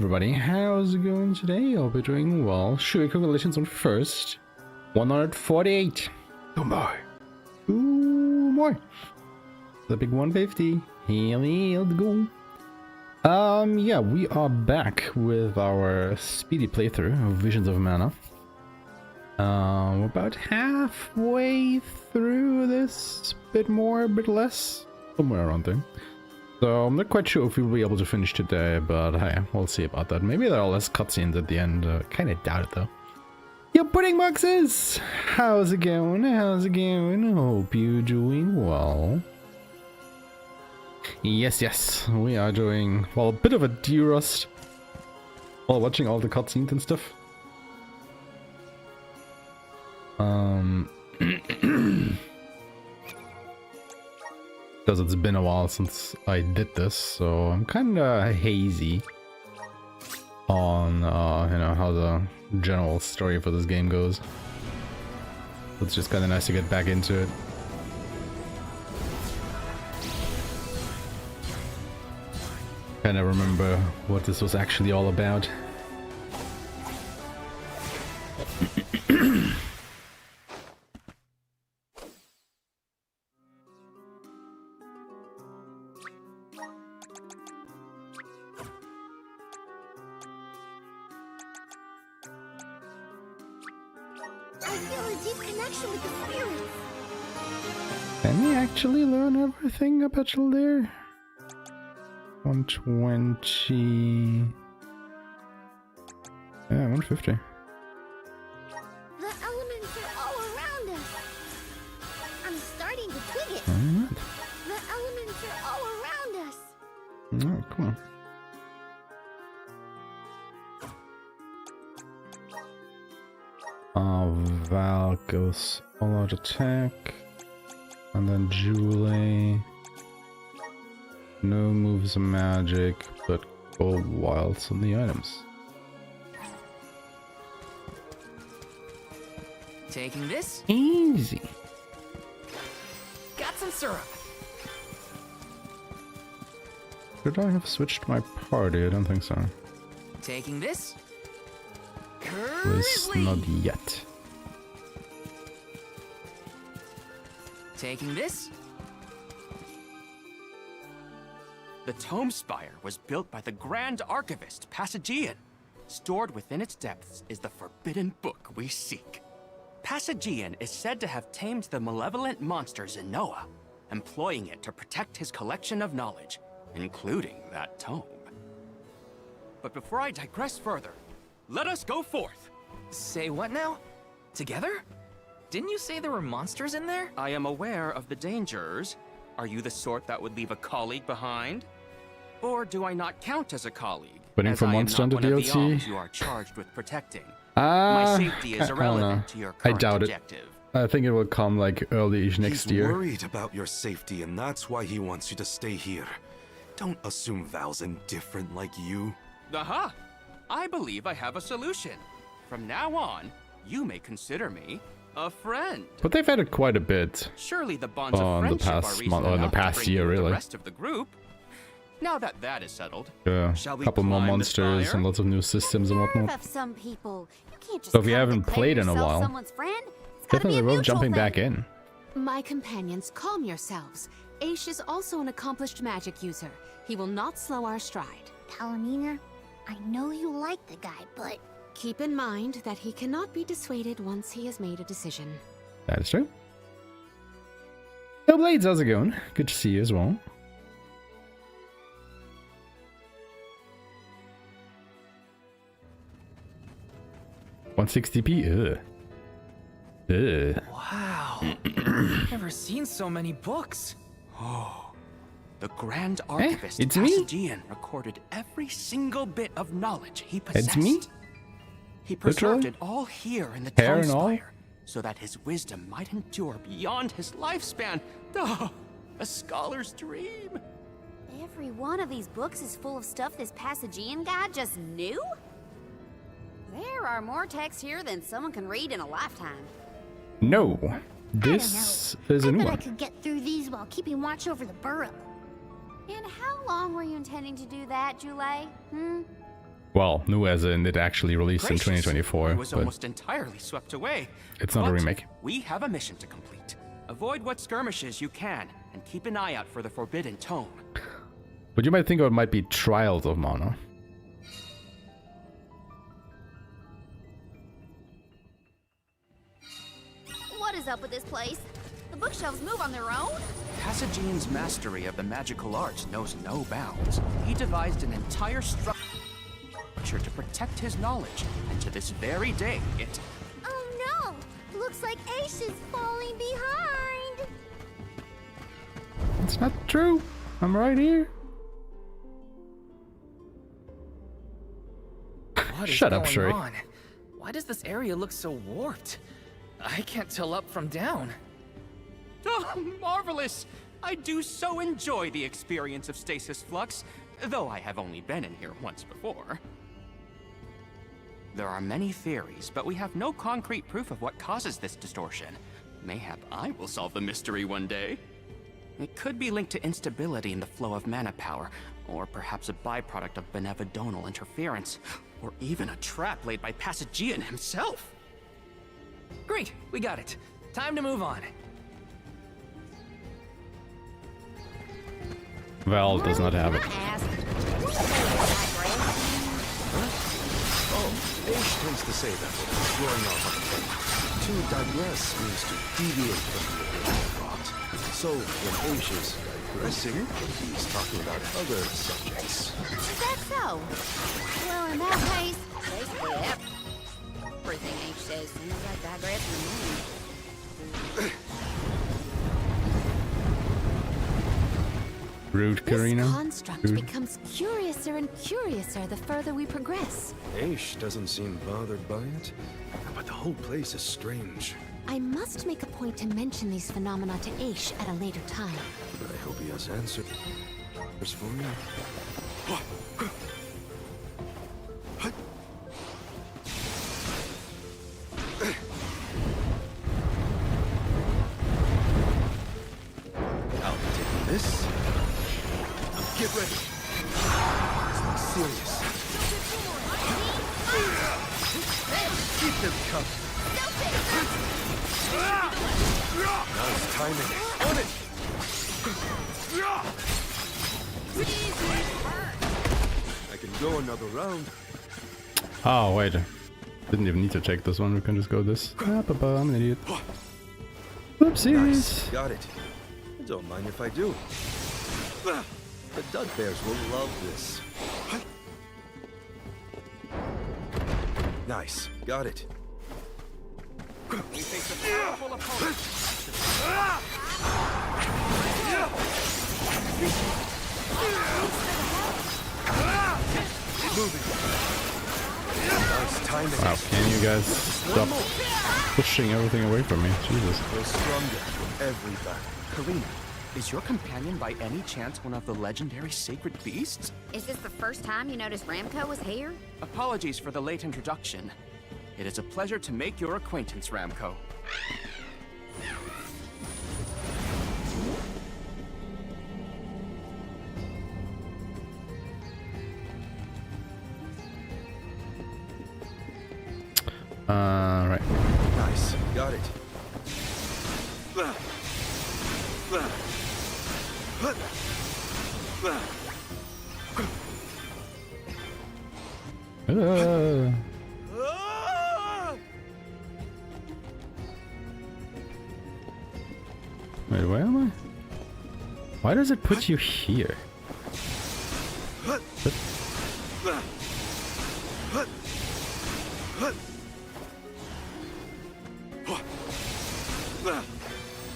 everybody, how's it going today? Hope you're doing well. Sure, congratulations on first. 148. Two more. Two more. The big 150. Here let's go. Yeah, we are back with our speedy playthrough of Visions of Mana. We're about halfway through this. Bit more, bit less. Somewhere around there. So I'm not quite sure if we'll be able to finish today, but hey, we'll see about that. Maybe there are less cutscenes at the end. Kinda doubt it though. Yo, pudding boxes! How's it going? How's it going? Hope you're doing well. Yes, we are doing, well, a bit of a de-rust while watching all the cutscenes and stuff. Because it's been a while since I did this, so I'm kinda hazy on, you know, how the general story for this game goes. It's just kinda nice to get back into it. Kinda remember what this was actually all about. I feel a deep connection with the spirits. Can we actually learn everything up until there? 120. Yeah, 150. The elements are all around us. I'm starting to twig it. Alright. The elements are all around us. Oh, cool. Val goes all out attack. And then Julie. No moves of magic, but go wilds on the items. Taking this? Easy. Got some syrup. Should I have switched my party? I don't think so. Taking this? At least not yet. Taking this? The Tome Spire was built by the Grand Archivist, Passagian. Stored within its depths is the forbidden book we seek. Passagian is said to have tamed the malevolent monster Zenoa, employing it to protect his collection of knowledge, including that tome. But before I digress further, let us go forth. Say what now? Together? Didn't you say there were monsters in there? I am aware of the dangers. Are you the sort that would leave a colleague behind? Or do I not count as a colleague? Waiting for Monster on the DLC? You are charged with protecting. My safety is irrelevant to your current objective. I think it will come like early-ish next year. He's worried about your safety, and that's why he wants you to stay here. Don't assume Val's indifferent like you. Aha! I believe I have a solution. From now on, you may consider me a friend. But they've added quite a bit. Surely the bonds of on the friendship past are reason month, or in the enough to past bring year, you with really. the rest of the group. Now that that is settled, Yeah, shall we couple more climb the monsters spire? and lots of new systems and Nerve whatnot. of some people. You can't just So if you come haven't declare played in a yourself while, someone's friend. It's gotta be definitely a worth mutual jumping thing. back in. My companions, calm yourselves. Aesh is also an accomplished magic user. He will not slow our stride. Palamina, I know you like the guy, but Keep in mind that he cannot be dissuaded once he has made a decision. That is true. Yo, Blades, how's it going? Good to see you as well. $160p. Ugh. Wow. Never seen so many books. Oh, the Grand Archivist it's me? Passagian recorded every single bit of knowledge he possessed. It's me? He preserved Literally? it all here in the Hair Tome and all? Spire, so that his wisdom might endure beyond his lifespan. Oh, a scholar's dream. every one of these books is full of stuff this Passagian guy just knew? There are more texts here than someone can read in a lifetime. No, this is a new I bet I one. could get through these while keeping watch over the burrow. And how long were you intending to do that, Julie? Well, new as in it actually released in Gracious, 2024. I was but almost entirely swept away. it's not a But remake. We have a mission to complete. Avoid what skirmishes you can, and keep an eye out for the Forbidden Tome. But you might think it might be Trials of Mana. What is up with this place? The bookshelves move on their own? Passagian's mastery of the magical arts knows no bounds. He devised an entire structure to protect his knowledge, and to this very day, it... Oh no! Looks like Ace is falling behind! It's not true. I'm right here. What is Shut up, going Shuri. on? Why does this area look so warped? I can't tell up from down. Oh, marvelous! I do so enjoy the experience of stasis flux, though I have only been in here once before. There are many theories, but we have no concrete proof of what causes this distortion. Mayhap I will solve the mystery one day. It could be linked to instability in the flow of mana power, or perhaps a byproduct of benevodonal interference, or even a trap laid by Passagian himself. Great, we got it. Time to move on. Val does not have it. Ask. Oh, Aish tends to say that when he's going off on a tangent. To digress means to deviate from the original thought. So when Aish is digressing, he's talking about other subjects. Is that so? Well, in that case, basically everything H says seems like digressing to me. Rude, This Karina. construct Rude. becomes curiouser and curiouser the further we progress. Aish doesn't seem bothered by it, but the whole place is strange. I must make a point to mention these phenomena to Aish at a later time. I hope he has answers for me. I'll be taking this. Get ready. It's serious. Keep them coming. Nice timing. On it. I can go another round. Oh, wait. Didn't even need to check this one. We can just go this. Ah, papa, I'm an idiot. Oopsies. Nice. Got it. Don't mind if I do. The Dud Bears will love this. Nice. Got it. We face a powerful opponent. Nice timing. Wow, can you guys stop pushing everything away from me? Jesus. We're stronger for every battle. Karina, is your companion by any chance one of the legendary sacred beasts? Is this the first time you noticed Ramco was here? Apologies for the late introduction. It is a pleasure to make your acquaintance, Ramco. Right. Nice. Got it. Wait, where am I? Why does it put you here?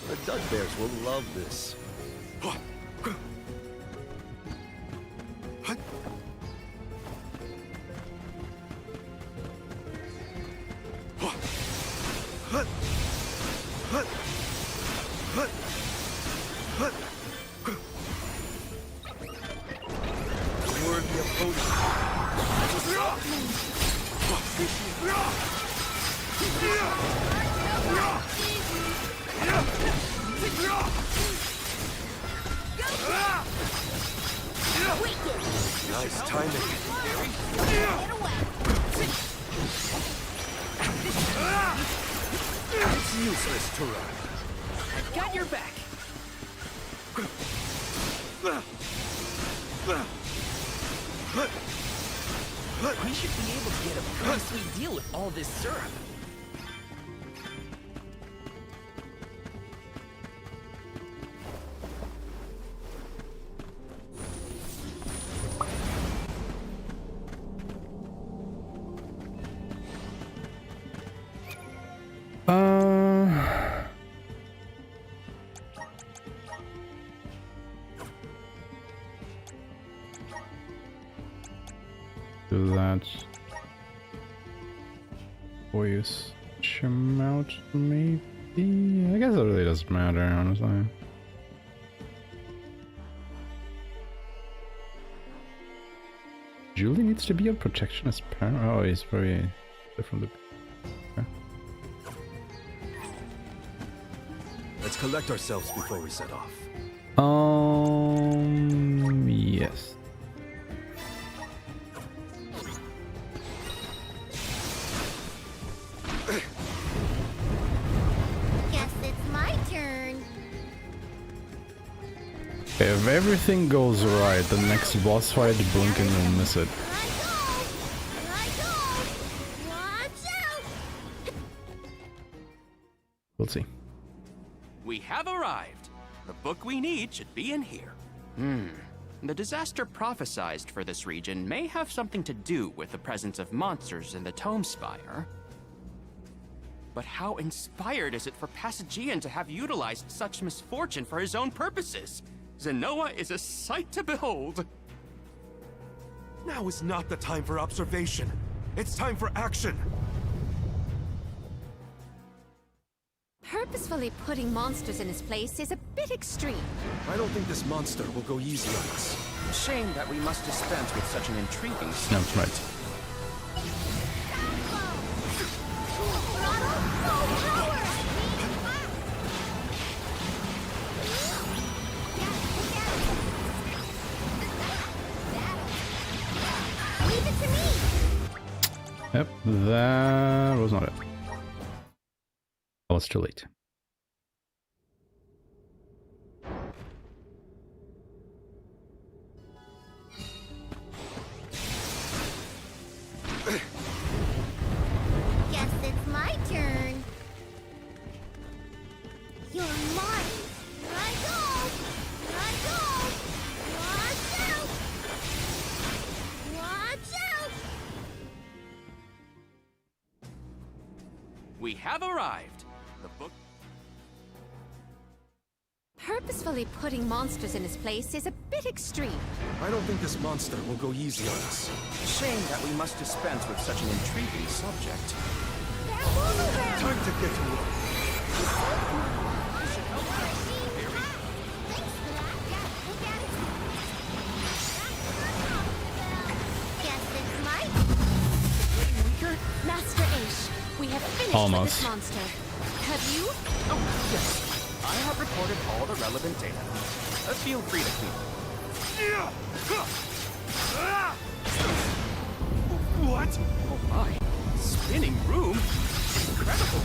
The Dud Bears will love this. Worthy opponent. Nice timing. useless to run. Got your back. We should be able to get a pretty sweet deal with all this syrup. Do that. Or you switch him out, maybe? I guess it really doesn't matter, honestly. Julie needs to be a protectionist parent. Oh, he's very different. Okay. Let's collect ourselves before we set off. Yes. Guess it's my turn. If everything goes right, the next boss fight, Blinken will miss it. Here I go! Watch out! We'll see. We have arrived. The book we need should be in here. The disaster prophesied for this region may have something to do with the presence of monsters in the Tome Spire. But how inspired is it for Passagian to have utilized such misfortune for his own purposes? Zenoa is a sight to behold. Now is not the time for observation. It's time for action. Purposefully putting monsters in his place is a bit extreme. I don't think this monster will go easy on us. Shame that we must dispense with such an intriguing No, subject. that's right. Leave it to me! Yep, that was not it. Oh, it's too late. Guess it's my turn. You're mine. Here I go. Here I go. Watch out. Watch out. We have arrived. The book. Purposefully putting monsters in his place is a bit extreme. I don't think this monster will go easy on us. Shame that we must dispense with such an intriguing subject. That will Time to get to work. Guess it's my Master Aish, we have finished Almost. with this monster. Have you? Oh, yes. I have recorded all the relevant data. Feel free to keep it. What? Oh my. Spinning room? Incredible.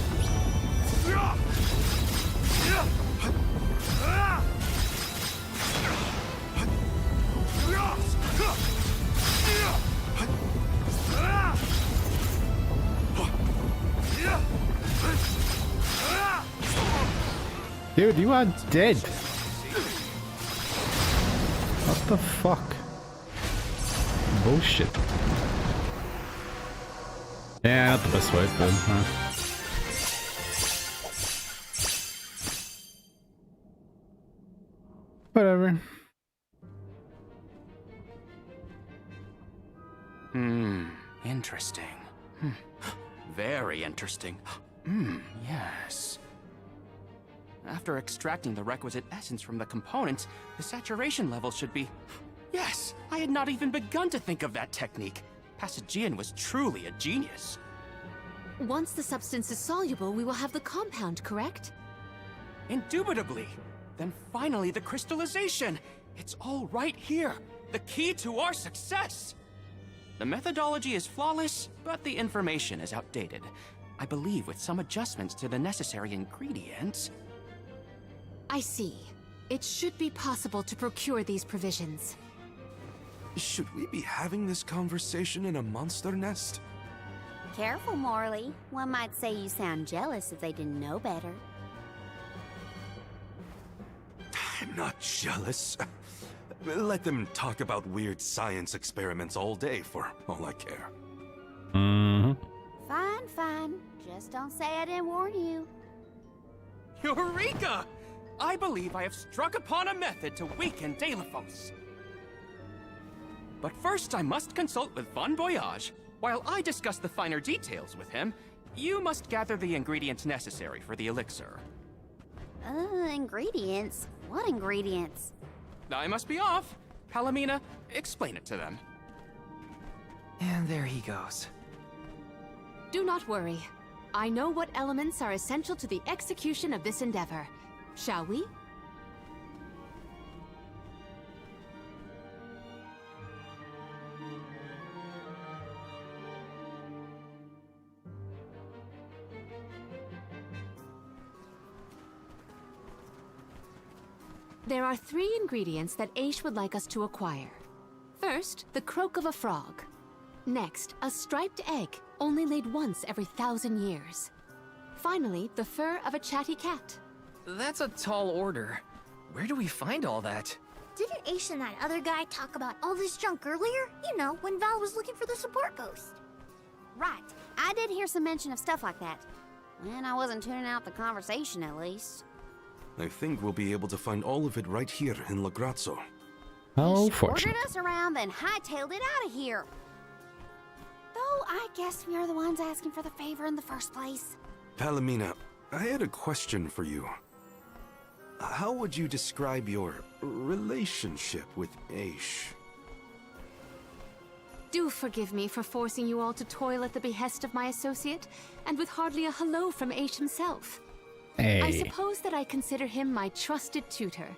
Dude, you are dead. What the fuck? Bullshit. Yeah, not the best way, but whatever. Interesting. Very interesting. Yes. After extracting the requisite essence from the components, the saturation level should be... Yes! I had not even begun to think of that technique. Passagian was truly a genius. Once the substance is soluble, we will have the compound, correct? Indubitably. Then finally the crystallization. It's all right here. The key to our success. The methodology is flawless, but the information is outdated. I believe with some adjustments to the necessary ingredients. I see. It should be possible to procure these provisions. Should we be having this conversation in a monster nest? Careful, Morley. One might say you sound jealous if they didn't know better. I'm not jealous. Let them talk about weird science experiments all day for all I care. Fine, fine. Just don't say I didn't warn you. Eureka! I believe I have struck upon a method to weaken Deilephos. But first I must consult with Bon Voyage. While I discuss the finer details with him, you must gather the ingredients necessary for the elixir. Ingredients? What ingredients? I must be off. Palomina, explain it to them. And there he goes. Do not worry. I know what elements are essential to the execution of this endeavor. Shall we? There are 3 ingredients that Aesh would like us to acquire. First, the croak of a frog. Next, a striped egg, only laid once every 1,000 years. Finally, the fur of a chatty cat. That's a tall order. Where do we find all that? Didn't Ace and that other guy talk about all this junk earlier? You know, when Val was looking for the support ghost. Right. I did hear some mention of stuff like that. And I wasn't tuning out the conversation, at least. I think we'll be able to find all of it right here in La Grazzo. How He fortunate. ordered us around, then hightailed it out of here. Though I guess we are the ones asking for the favor in the first place. Palomina, I had a question for you. How would you describe your relationship with Aesh? Do forgive me for forcing you all to toil at the behest of my associate, and with hardly a hello from Aesh himself. I Hey. suppose that I consider him my trusted tutor.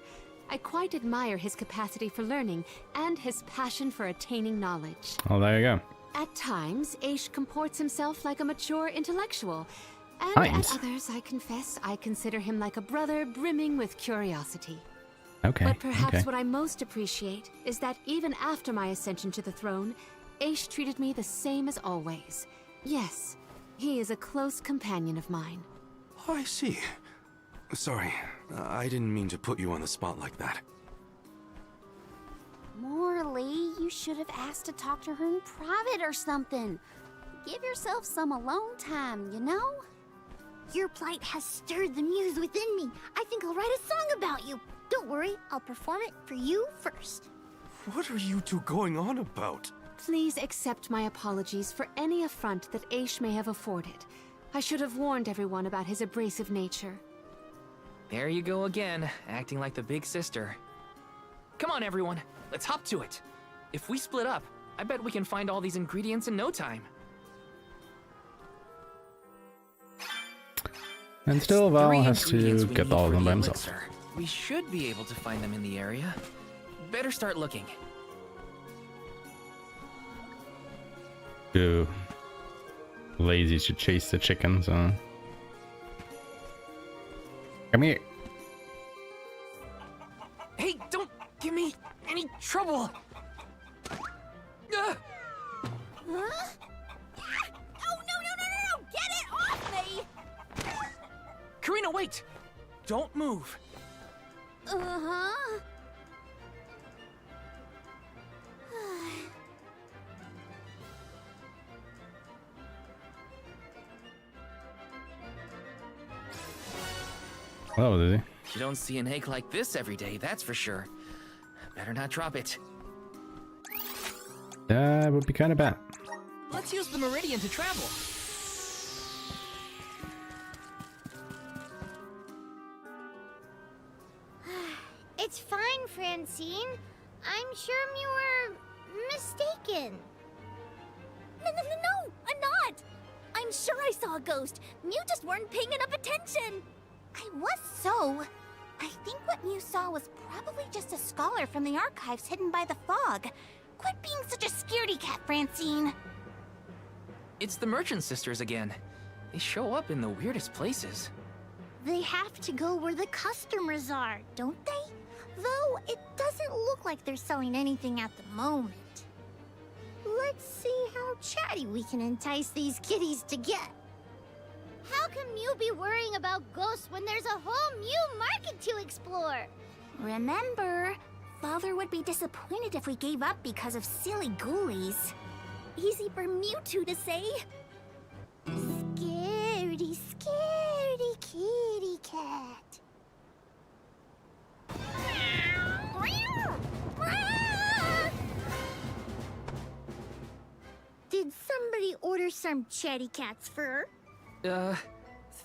I quite admire his capacity for learning and his passion for attaining knowledge. Oh, there you go. At times, Aesh comports himself like a mature intellectual, and Times. at others, I confess, I consider him like a brother brimming with curiosity. Okay. But perhaps okay. what I most appreciate is that even after my ascension to the throne, Aesh treated me the same as always. Yes, he is a close companion of mine. Oh, I see. Sorry, I didn't mean to put you on the spot like that. Morley, you should have asked to talk to her in private or something. Give yourself some alone time, you know? Your plight has stirred the muse within me. I think I'll write a song about you. Don't worry, I'll perform it for you first. What are you two going on about? Please accept my apologies for any affront that Aesh may have afforded. I should have warned everyone about his abrasive nature. There you go again, acting like the big sister. Come on, everyone, let's hop to it. If we split up, I bet we can find all these ingredients in no time. And still, Val 3 has to ingredients we get need all of for them the by himself. elixir. We should be able to find them in the area. Better start looking. Too lazy to chase the chickens, huh? Come here. Hey, don't give me any trouble! Huh? Oh, no! Get it off me! Karina, wait! Don't move. Uh-huh. Oh, did he? You don't see an egg like this every day, that's for sure. Better not drop it. That would be kind of bad. Let's use the meridian to travel. It's fine, Francine. I'm sure you were mistaken. No, I'm not. I'm sure I saw a ghost. You just weren't paying enough attention. I was so. I think what you saw was probably just a scholar from the archives hidden by the fog. Quit being such a scaredy cat, Francine. It's the merchant sisters again. They show up in the weirdest places. They have to go where the customers are, don't they? Though it doesn't look like they're selling anything at the moment. Let's see how chatty we can entice these kitties to get. How can Mew be worrying about ghosts when there's a whole Mew market to explore? Remember, Father would be disappointed if we gave up because of silly ghoulies. Easy for Mewtwo to say. Scaredy, scaredy kitty cat. Did somebody order some chatty cat's fur?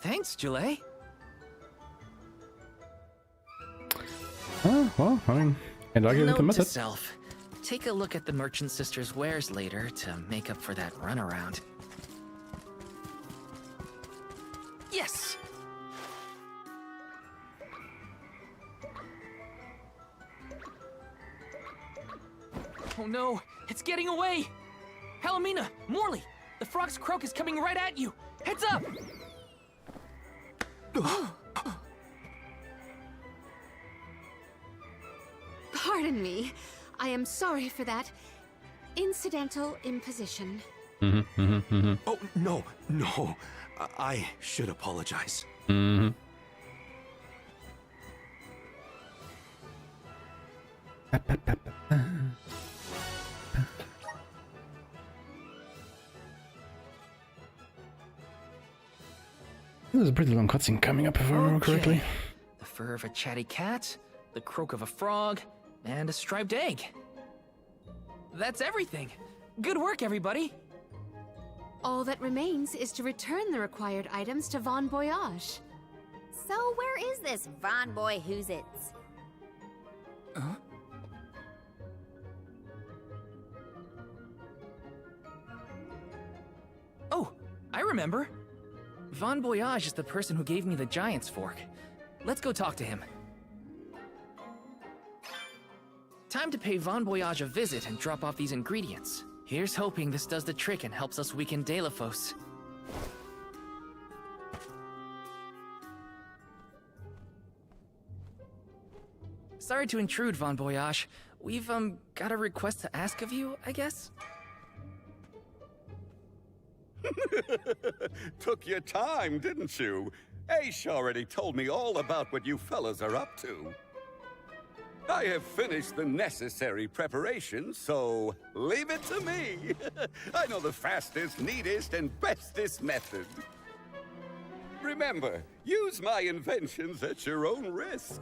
Thanks, Julie. Oh, well, I mean, and I give it the Note to method. self. Take a look at the merchant sister's wares later to make up for that runaround. Yes! Oh no, it's getting away! Palomina, Morley, the frog's croak is coming right at you! Heads up! Pardon me. I am sorry for that incidental imposition. Oh, no, no. I should apologize. There's a pretty long cutscene coming up, if I remember correctly. The fur of a chatty cat, the croak of a frog, and a striped egg. That's everything. Good work, everybody. All that remains is to return the required items to Von Voyage. So where is this Von Boy Who's-Its? Oh, I remember. Von Voyage is the person who gave me the giant's fork. Let's go talk to him. Time to pay Von Voyage a visit and drop off these ingredients. Here's hoping this does the trick and helps us weaken Delafos. Sorry to intrude, Von Voyage. We've, got a request to ask of you, I guess? Took your time, didn't you? Ace already told me all about what you fellas are up to. I have finished the necessary preparation, so leave it to me. I know the fastest, neatest, and bestest method. Remember, use my inventions at your own risk.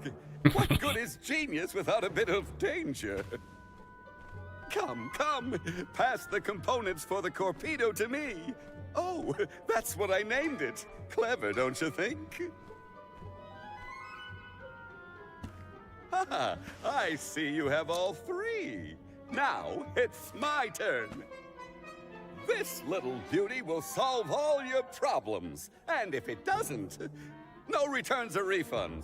What good is genius without a bit of danger? Come, pass the components for the torpedo to me. Oh, that's what I named it. Clever, don't you think? Haha, I see you have all three. Now, it's my turn. This little beauty will solve all your problems. And if it doesn't, no returns or refunds.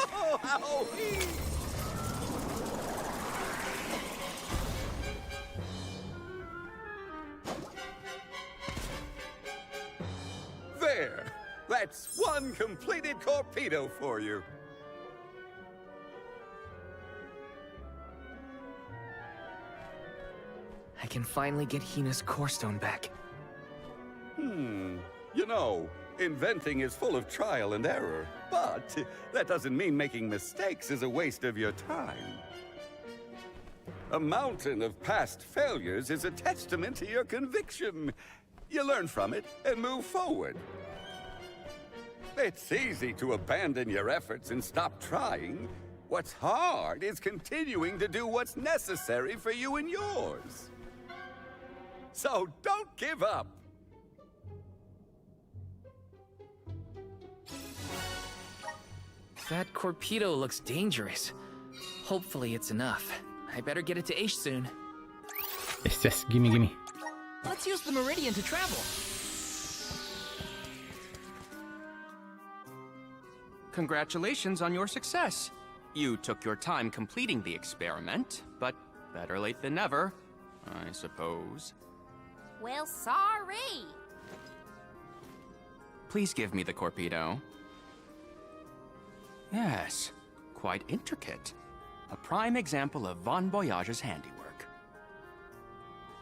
Oh, owie. There! That's one completed torpedo for you. I can finally get Hina's core stone back. You know, inventing is full of trial and error, but that doesn't mean making mistakes is a waste of your time. A mountain of past failures is a testament to your conviction. You learn from it and move forward. It's easy to abandon your efforts and stop trying. What's hard is continuing to do what's necessary for you and yours. So don't give up. That torpedo looks dangerous. Hopefully it's enough. I better get it to Aish soon. Yes, gimme. Let's use the Meridian to travel. Congratulations on your success. You took your time completing the experiment, but better late than never, I suppose. Well, sorry. Please give me the Corpedo. Yes, quite intricate. A prime example of Von Voyage's handiwork.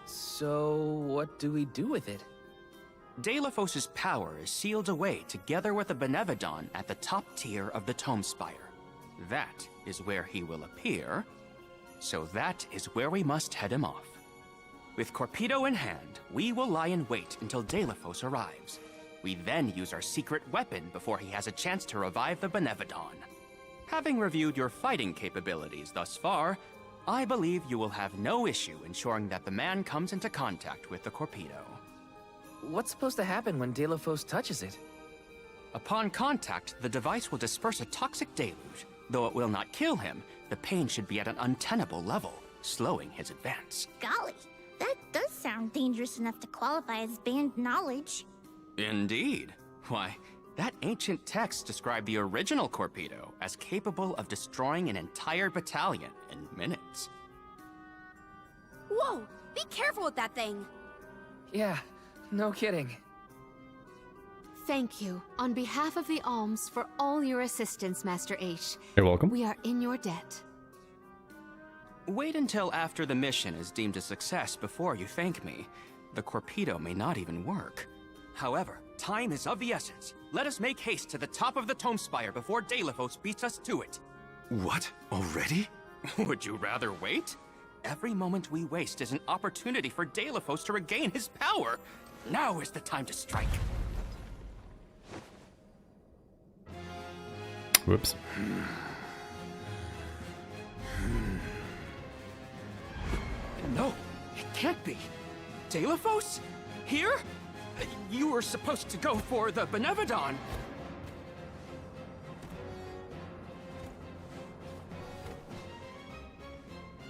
So, what do we do with it? Delafos's power is sealed away together with a Benevodon at the top tier of the Tome Spire. That is where he will appear, so that is where we must head him off. With Corpedo in hand, we will lie in wait until Delafos arrives. We then use our secret weapon before he has a chance to revive the Benevodon. Having reviewed your fighting capabilities thus far, I believe you will have no issue ensuring that the man comes into contact with the Corpedo. What's supposed to happen when Delafos touches it? Upon contact, the device will disperse a toxic deluge. Though it will not kill him, the pain should be at an untenable level, slowing his advance. Golly, that does sound dangerous enough to qualify as banned knowledge. Indeed. Why, that ancient text described the original Corpedo as capable of destroying an entire battalion in minutes. Whoa! Be careful with that thing! Yeah, no kidding. Thank you, on behalf of the Alms, for all your assistance, Master Aesh. You're welcome. We are in your debt. Wait until after the mission is deemed a success before you thank me. The Corpedo may not even work. However, time is of the essence. Let us make haste to the top of the Tome Spire before Delafos beats us to it. What? Already? Would you rather wait? Every moment we waste is an opportunity for Delafos to regain his power. Now is the time to strike. Whoops. No, it can't be. Delafos? Here? You were supposed to go for the Benevodon.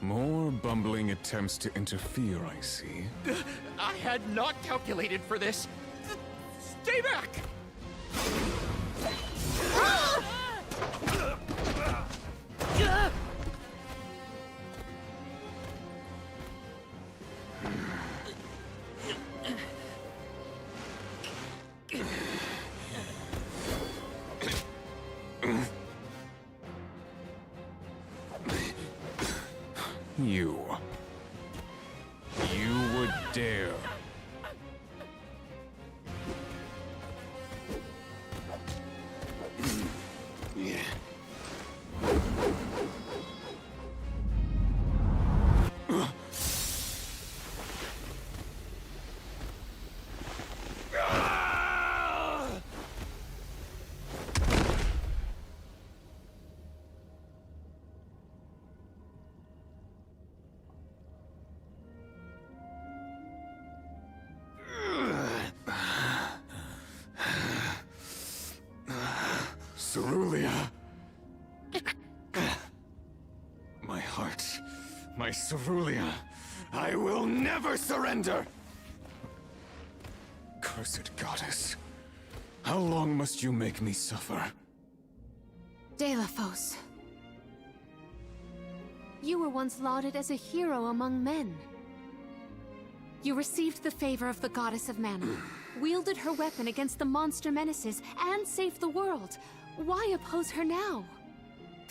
More bumbling attempts to interfere, I see. I had not calculated for this. Stay back! You would dare. Cerulia. My heart. My Cerulia. I will never surrender! Cursed goddess. How long must you make me suffer? Delafos. You were once lauded as a hero among men. You received the favor of the goddess of mana, wielded her weapon against the monster menaces, and saved the world. Why oppose her now?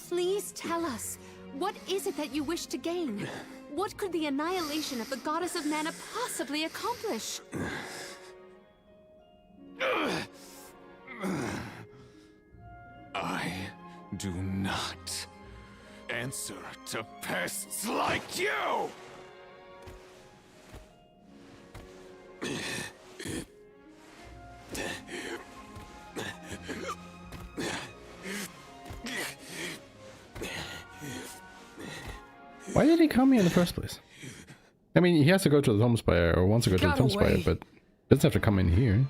Please tell us, what is it that you wish to gain? What could the annihilation of the goddess of mana possibly accomplish? I do not answer to pests like you! Why did he come here in the first place? I mean, he has to go to the Tome Spire, or wants to go to the Tome Spire, but doesn't have to come in here.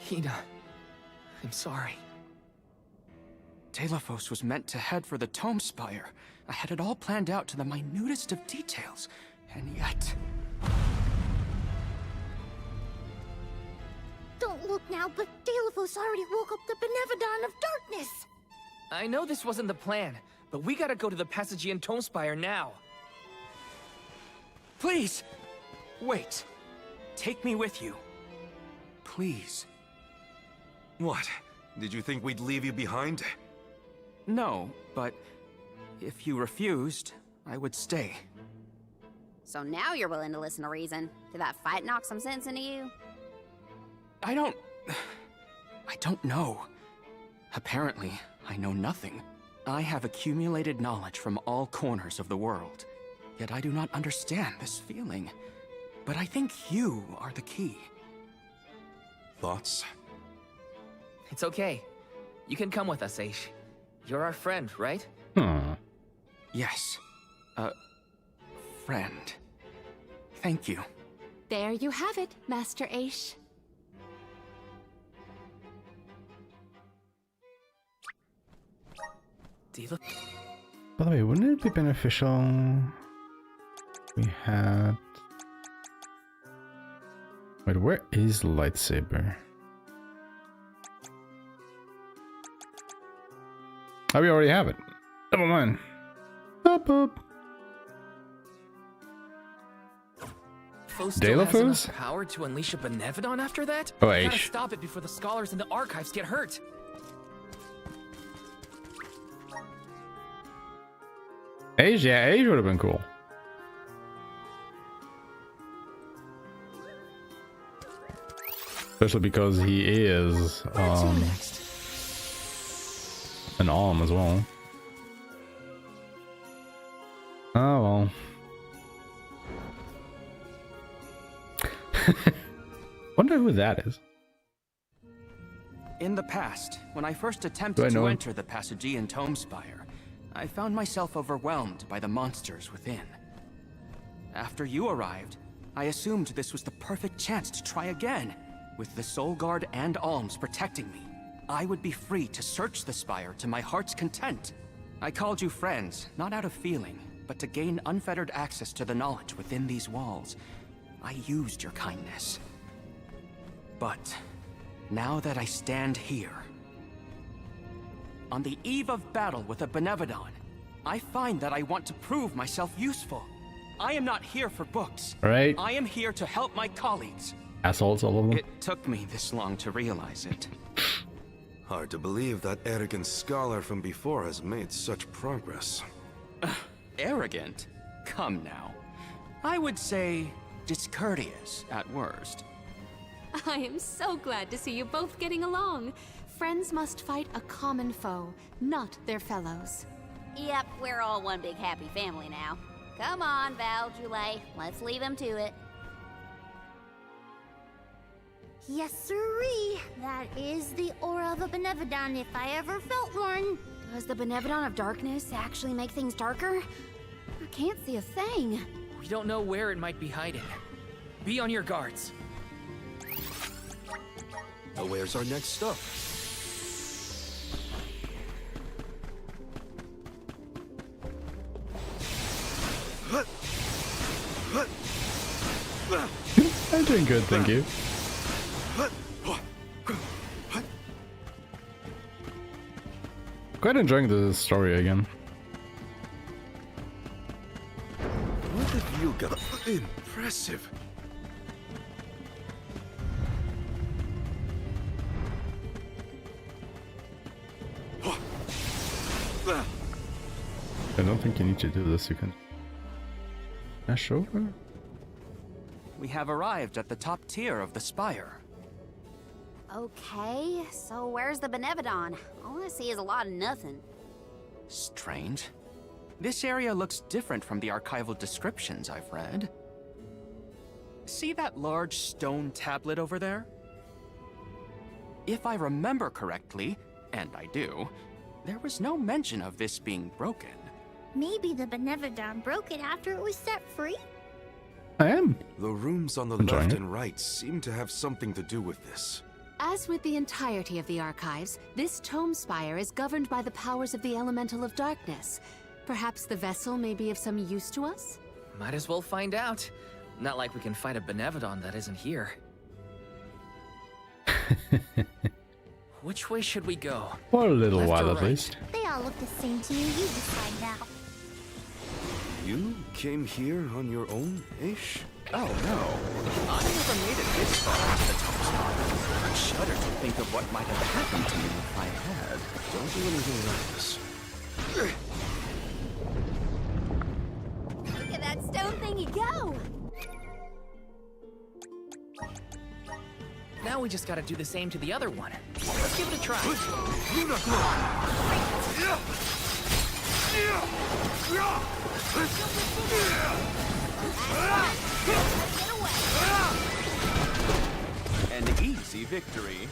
Hina, I'm sorry. Delafos was meant to head for the Tome Spire. I had it all planned out to the minutest of details, and yet... Don't look now, but Delafos already woke up the Benevodon of Darkness! I know this wasn't the plan, but we gotta go to the Passagean Tome Spire now. Please! Wait. Take me with you. Please. What? Did you think we'd leave you behind? No, but if you refused, I would stay. So now you're willing to listen to reason. Did that fight knock some sense into you? I don't know. Apparently, I know nothing. I have accumulated knowledge from all corners of the world. Yet I do not understand this feeling. But I think you are the key. Thoughts? It's okay. You can come with us, Aish. You're our friend, right? Yes. Friend. Thank you. There you have it, Master Aish. Do you look... By the way, wouldn't it be beneficial we had... Wait, where is the lightsaber? Oh, we already have it. Never mind. Up, up. Foe still has Delafos? enough power to unleash a Benevodon after that? Oh, Gotta Aish. stop it before the scholars in the archives get hurt. Age, yeah, Age would have been cool. Especially because he is an Alm as well. Oh well. Wonder who that is. In the past, when I first Do I attempted know to him? enter the Passagean Tome Spire, I found myself overwhelmed by the monsters within. After you arrived, I assumed this was the perfect chance to try again. With the Soul Guard and Alms protecting me, I would be free to search the Spire to my heart's content. I called you friends, not out of feeling, but to gain unfettered access to the knowledge within these walls. I used your kindness. But now that I stand here, on the eve of battle with a Benevodon, I find that I want to prove myself useful. I am not here for books. Right? I am here to help my colleagues. Assholes, all of them. It took me this long to realize it. Hard to believe that arrogant scholar from before has made such progress. Arrogant? Come now. I would say discourteous at worst. I am so glad to see you both getting along. Friends must fight a common foe, not their fellows. Yep, we're all one big happy family now. Come on, Val, Julie. Let's leave him to it. Yes, sirree. That is the aura of a Benevodon if I ever felt one. Does the Benevodon of Darkness actually make things darker? I can't see a thing. We don't know where it might be hiding. Be on your guards. Now where's our next stop? I'm doing good, thank you. Quite enjoying the story again. What have you got? Impressive. I don't think you need to do this, you can dash over? We have arrived at the top tier of the Spire. Okay, so where's the Benevodon? All I see is a lot of nothing. Strange. This area looks different from the archival descriptions I've read. See that large stone tablet over there? If I remember correctly, and I do, there was no mention of this being broken. Maybe the Benevodon broke it after it was set free? I am. The rooms on the Enjoying left it. and right seem to have something to do with this. As with the entirety of the archives, this tome spire is governed by the powers of the Elemental of Darkness. Perhaps the vessel may be of some use to us? Might as well find out. Not like we can find a Benevodon that isn't here. Which way should we go? For a little Left while or at right? least. They all look the same to you. You decide now. You came here on your own, Aish? Oh no, I never made it this far into the Tome Spire. I shudder to think of what might have happened to me if I had. Don't do anything reckless. Look at that stone thingy go! Now we just gotta do the same to the other one. Let's give it a try. An easy victory.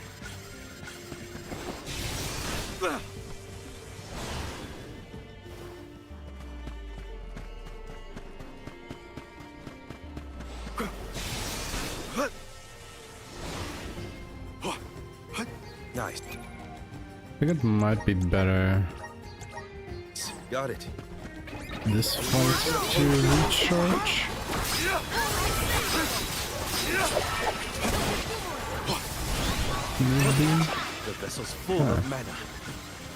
Nice. I think it might be better Got it. this fight to recharge. Maybe. The vessel's full of mana.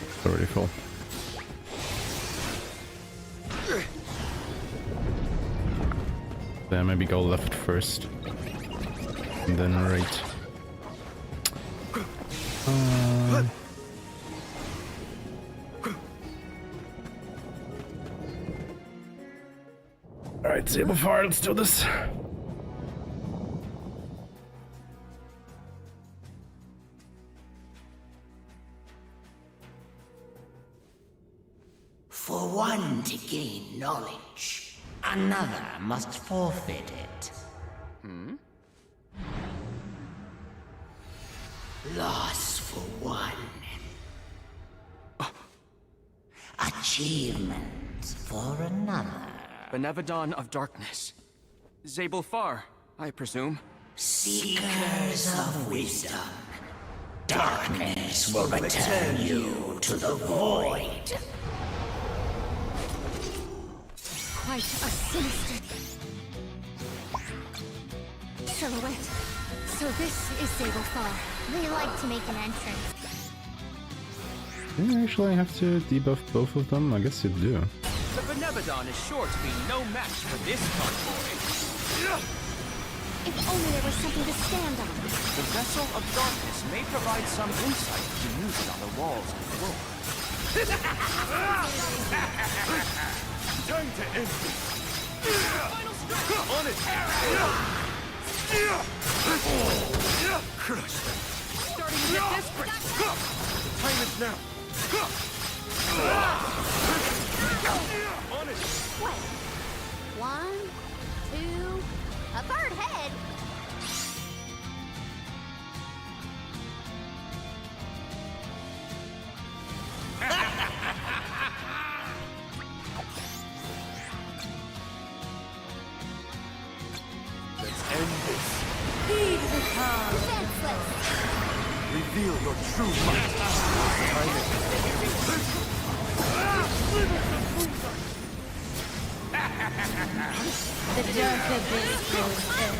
It's already full. Then maybe go left first. And then right. Alright, Sablefire, let's do this. For one to gain knowledge, another must forfeit it. Loss for one. Achievements for another. Benevodon of Darkness. Zabelfar, I presume. Seekers of wisdom. Darkness will return you to the void. Quite a sinister silhouette. So this is Sablefar. We like to make an entrance. Do you actually have to debuff both of them? I guess you do. The Benevodon is sure to be no match for this convoy. If only there was something to stand on. The Vessel of Darkness may provide some insight to use it on the walls and floor. Time to end this. Final strike! On it! Crush them. Starting to get desperate! The time is now. On it! What? 1, 2, a bird head? Let's end this. Speed becomes senseless. Reveal your true might. Time it. The dark abyss goes in.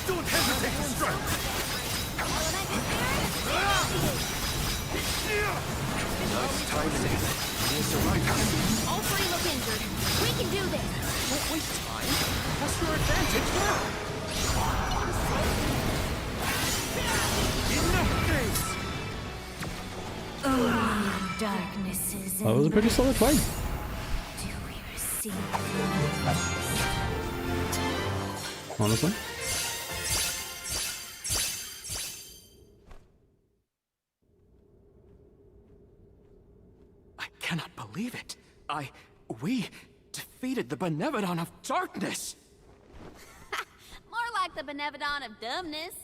Don't hesitate to strike. Nice timing. Here's the right hand. All three look injured. We can do this. Don't waste time. What's your advantage now? Enough games. Darknesses. That was a pretty solid fight. Do we receive? Honestly. I cannot believe it. We defeated the Benevodon of Darkness! More like the Benevodon of dumbness.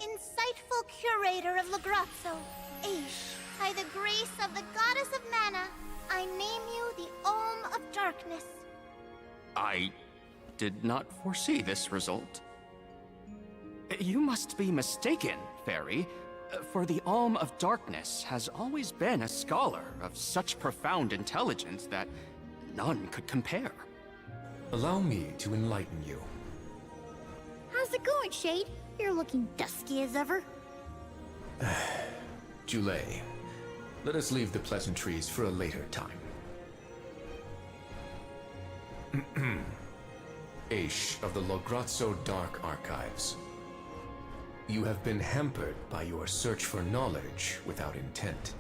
Insightful curator of Lagrazzo, Aish, by the grace of the goddess of mana, I name you the Ohm of Darkness. I did not foresee this result. You must be mistaken, Fairy. For the Alm of Darkness has always been a scholar of such profound intelligence that none could compare. Allow me to enlighten you. How's it going, Shade? You're looking dusky as ever. Julay, let us leave the pleasantries for a later time. Aesh of the Lograzzo Dark Archives. You have been hampered by your search for knowledge without intent.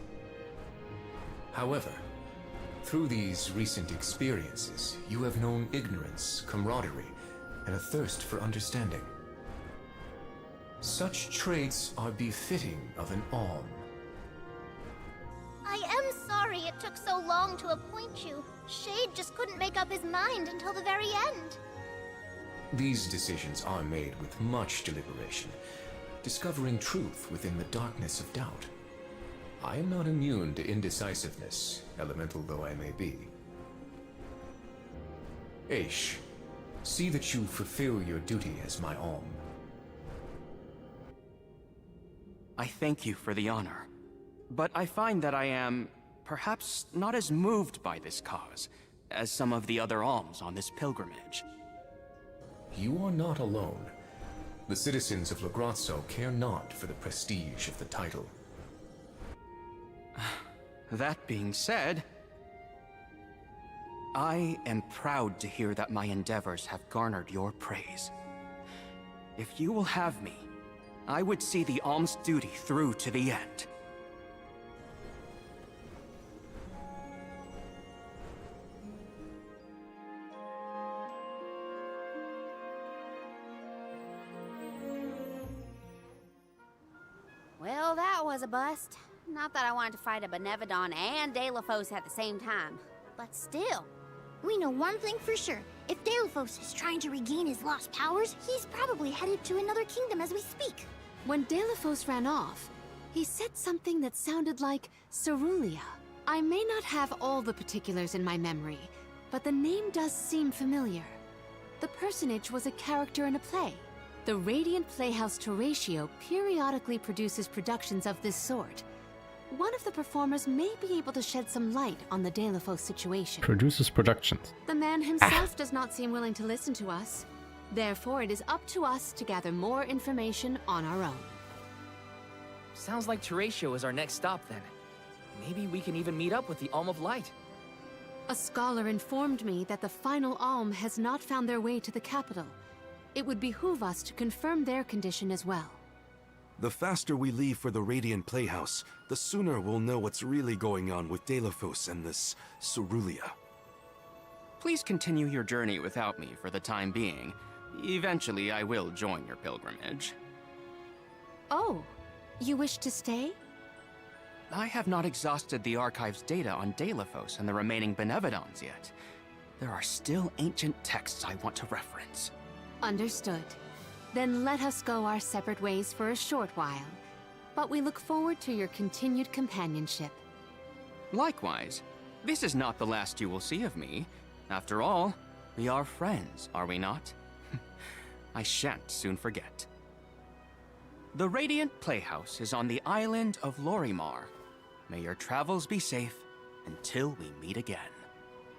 However, through these recent experiences, you have known ignorance, camaraderie, and a thirst for understanding. Such traits are befitting of an Alm. I am sorry it took so long to appoint you. Shade just couldn't make up his mind until the very end. These decisions are made with much deliberation, discovering truth within the darkness of doubt. I am not immune to indecisiveness, elemental though I may be. Aesh, see that you fulfill your duty as my Alm. I thank you for the honor, but I find that I am perhaps not as moved by this cause as some of the other alms on this pilgrimage. You are not alone. The citizens of Lograzzo care not for the prestige of the title. That being said, I am proud to hear that my endeavors have garnered your praise. If you will have me, I would see the alms duty through to the end. Well, that was a bust. Not that I wanted to fight a Benevodon and Delafos at the same time, but still. We know one thing for sure. If Delafos is trying to regain his lost powers, he's probably headed to another kingdom as we speak. When Delafos ran off, he said something that sounded like Cerulia. I may not have all the particulars in my memory, but the name does seem familiar. The personage was a character in a play. The Radiant Playhouse Toratio periodically produces productions of this sort. One of the performers may be able to shed some light on the Delafos situation. Produces productions. The man himself does not seem willing to listen to us. Therefore, it is up to us to gather more information on our own. Sounds like Toratio is our next stop then. Maybe we can even meet up with the Alm of Light. A scholar informed me that the final Alm has not found their way to the capital. It would behoove us to confirm their condition as well. The faster we leave for the Radiant Playhouse, the sooner we'll know what's really going on with Delafos and this Cerulia. Please continue your journey without me for the time being. Eventually, I will join your pilgrimage. Oh, you wish to stay? I have not exhausted the archive's data on Delafos and the remaining Benevodons yet. There are still ancient texts I want to reference. Understood. Then let us go our separate ways for a short while. But we look forward to your continued companionship. Likewise, this is not the last you will see of me. After all, we are friends, are we not? I shan't soon forget. The Radiant Playhouse is on the island of Lorimar. May your travels be safe until we meet again.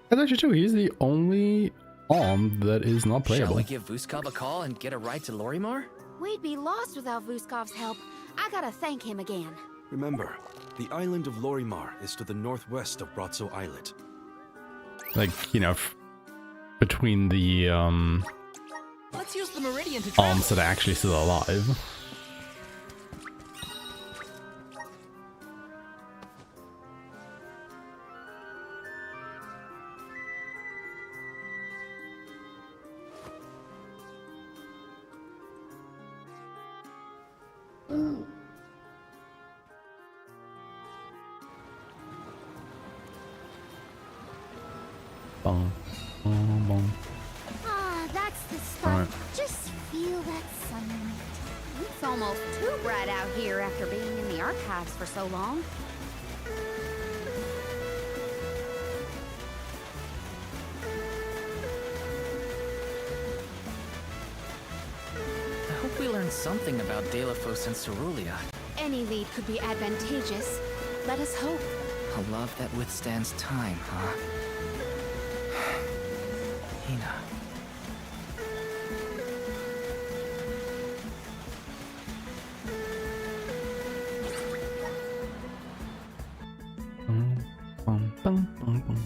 That's actually true. He's the only Alm that is not playable. Shall we give Vuskov a call and get a ride to Lorimar? We'd be lost without Vuskov's help. I gotta thank him again. Remember, the island of Lorimar is to the northwest of Brazzo Islet. Like, you know, between the Let's use the Meridian to travel. Alms that are actually still alive. Bum, bum, bum. Ah, that's the stuff. Alright. Just feel that sunlight. It's almost too bright out here after being in the archives for so long. I hope we learn something about Delafos and Cerulia. any lead could be advantageous. Let us hope. A love that withstands time, huh? Hina. Bum, bum, bum, bum.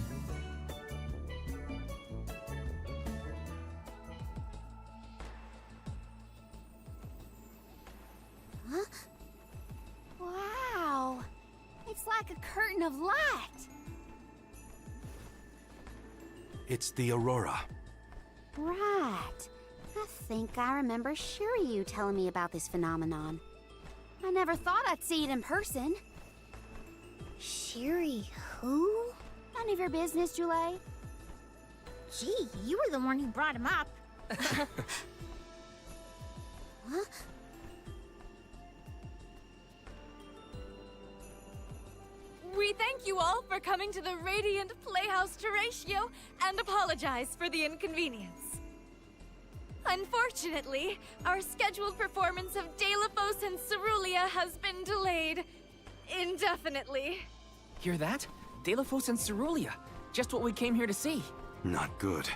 Wow. It's like a curtain of light. It's the Aurora. Right. I think I remember Shiryu telling me about this phenomenon. I never thought I'd see it in person. Shiri, who? None of your business, Jule. Gee, you were the one who brought him up. Huh? We thank you all for coming to the Radiant Playhouse Terratio and apologize for the inconvenience. Unfortunately, our scheduled performance of Delphos and Cerulean has been delayed indefinitely. Hear that? Delphos and Cerulean. Just what we came here to see. Not good.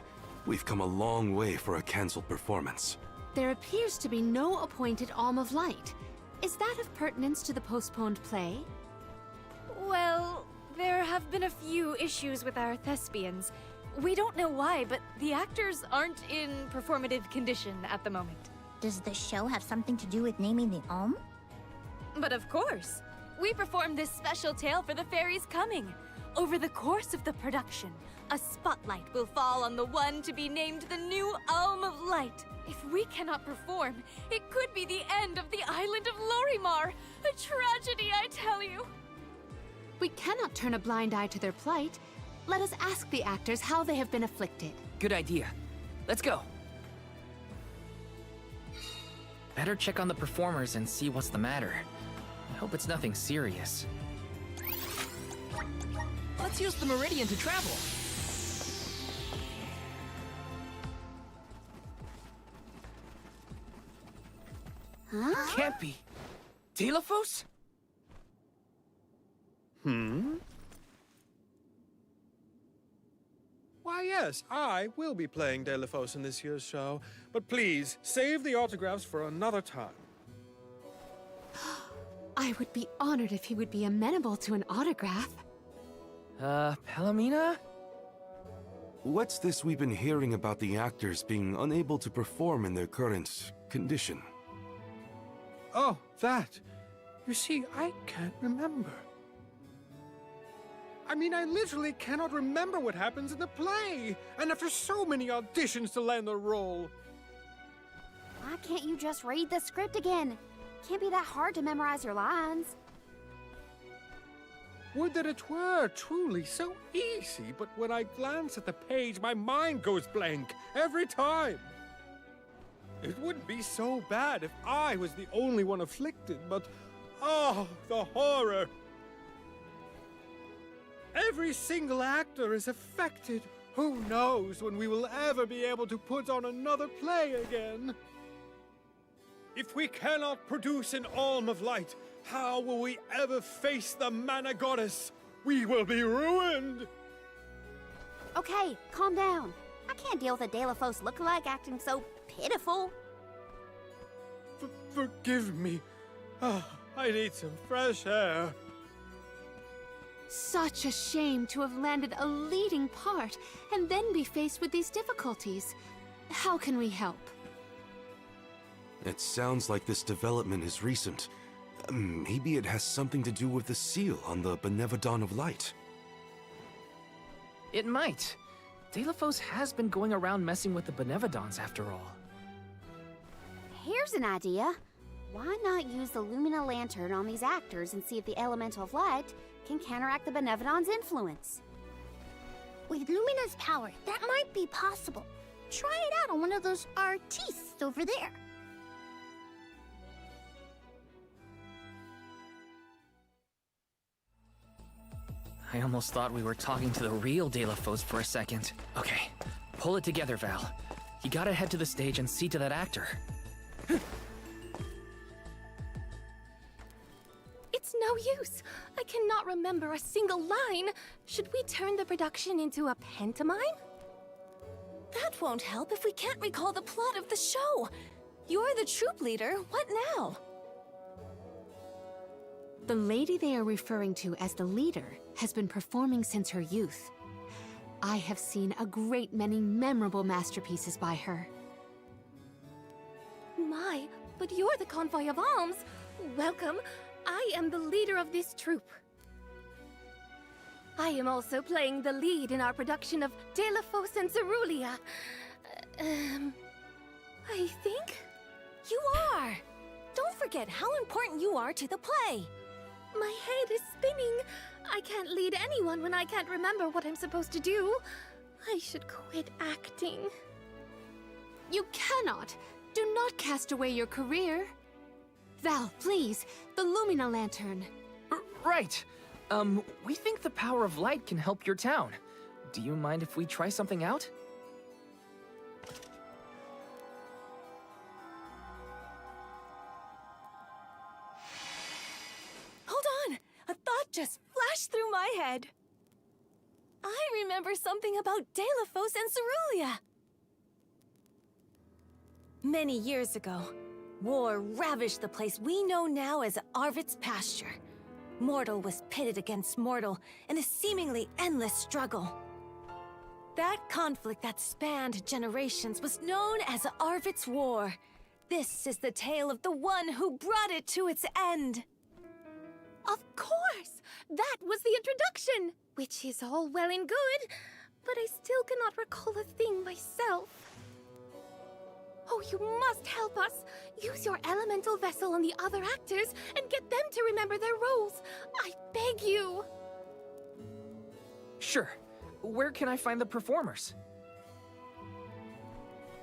We've come a long way for a cancelled performance. There appears to be no appointed Alm of Light. Is that of pertinence to the postponed play? Well, there have been a few issues with our thespians. We don't know why, but the actors aren't in performative condition at the moment. Does the show have something to do with naming the Alm? But of course, we performed this special tale for the fairies coming. Over the course of the production, a spotlight will fall on the one to be named the new Alm of Light. If we cannot perform, it could be the end of the island of Lorimar. A tragedy, I tell you. We cannot turn a blind eye to their plight. Let us ask the actors how they have been afflicted. Good idea. Let's go. Better check on the performers and see what's the matter. I hope it's nothing serious. Let's use the Meridian to travel. Huh? Can't be. Delphos? Why, yes, I will be playing Delphos in this year's show, but please, save the autographs for another time. I would be honored if he would be amenable to an autograph. Palomina? What's this we've been hearing about the actors being unable to perform in their current condition? Oh, that. You see, I can't remember. I mean, I literally cannot remember what happens in the play, and after so many auditions to land the role. Why can't you just read the script again? Can't be that hard to memorize your lines. Would that it were truly so easy, but when I glance at the page, my mind goes blank every time. It wouldn't be so bad if I was the only one afflicted, but oh, the horror! Every single actor is affected. Who knows when we will ever be able to put on another play again? If we cannot produce an Alm of Light, how will we ever face the Mana Goddess? We will be ruined! Okay, calm down. I can't deal with a Delphos lookalike acting so pitiful. Forgive me. Ah, I need some fresh air. Such a shame to have landed a leading part and then be faced with these difficulties. How can we help? It sounds like this development is recent. Maybe it has something to do with the seal on the Benevodon of Light. It might. Delphos has been going around messing with the Benevodons after all. Here's an idea. Why not use the Lumina Lantern on these actors and see if the Elemental of Light can counteract the Benevodon's influence? With Lumina's power, that might be possible. Try it out on one of those artistes over there. I almost thought we were talking to the real Delphos for a second. Okay, pull it together, Val. You gotta head to the stage and see to that actor. cannot remember a single line, should we turn the production into a pantomime? That won't help if we can't recall the plot of the show. You're the troop leader, what now? The lady they are referring to as the leader has been performing since her youth. I have seen a great many memorable masterpieces by her. My, but you're the convoy of alms. Welcome. I am the leader of this troupe. I am also playing the lead in our production of Delafos and Cerulia. I think? You are! Don't forget how important you are to the play. My head is spinning. I can't lead anyone when I can't remember what I'm supposed to do. I should quit acting. You cannot! Do not cast away your career. Val, please, the Lumina Lantern. Right. We think the power of light can help your town. Do you mind if we try something out? Hold on! A thought just flashed through my head. I remember something about Delafos and Cerulia. Many years ago, war ravaged the place we know now as Arvid's pasture. Mortal was pitted against mortal in a seemingly endless struggle. That conflict that spanned generations was known as Arvid's War. This is the tale of the one who brought it to its end. Of course! That was the introduction! Which is all well and good, but I still cannot recall a thing myself. Oh, you must help us! Use your elemental vessel on the other actors and get them to remember their roles. I beg you! Sure. Where can I find the performers?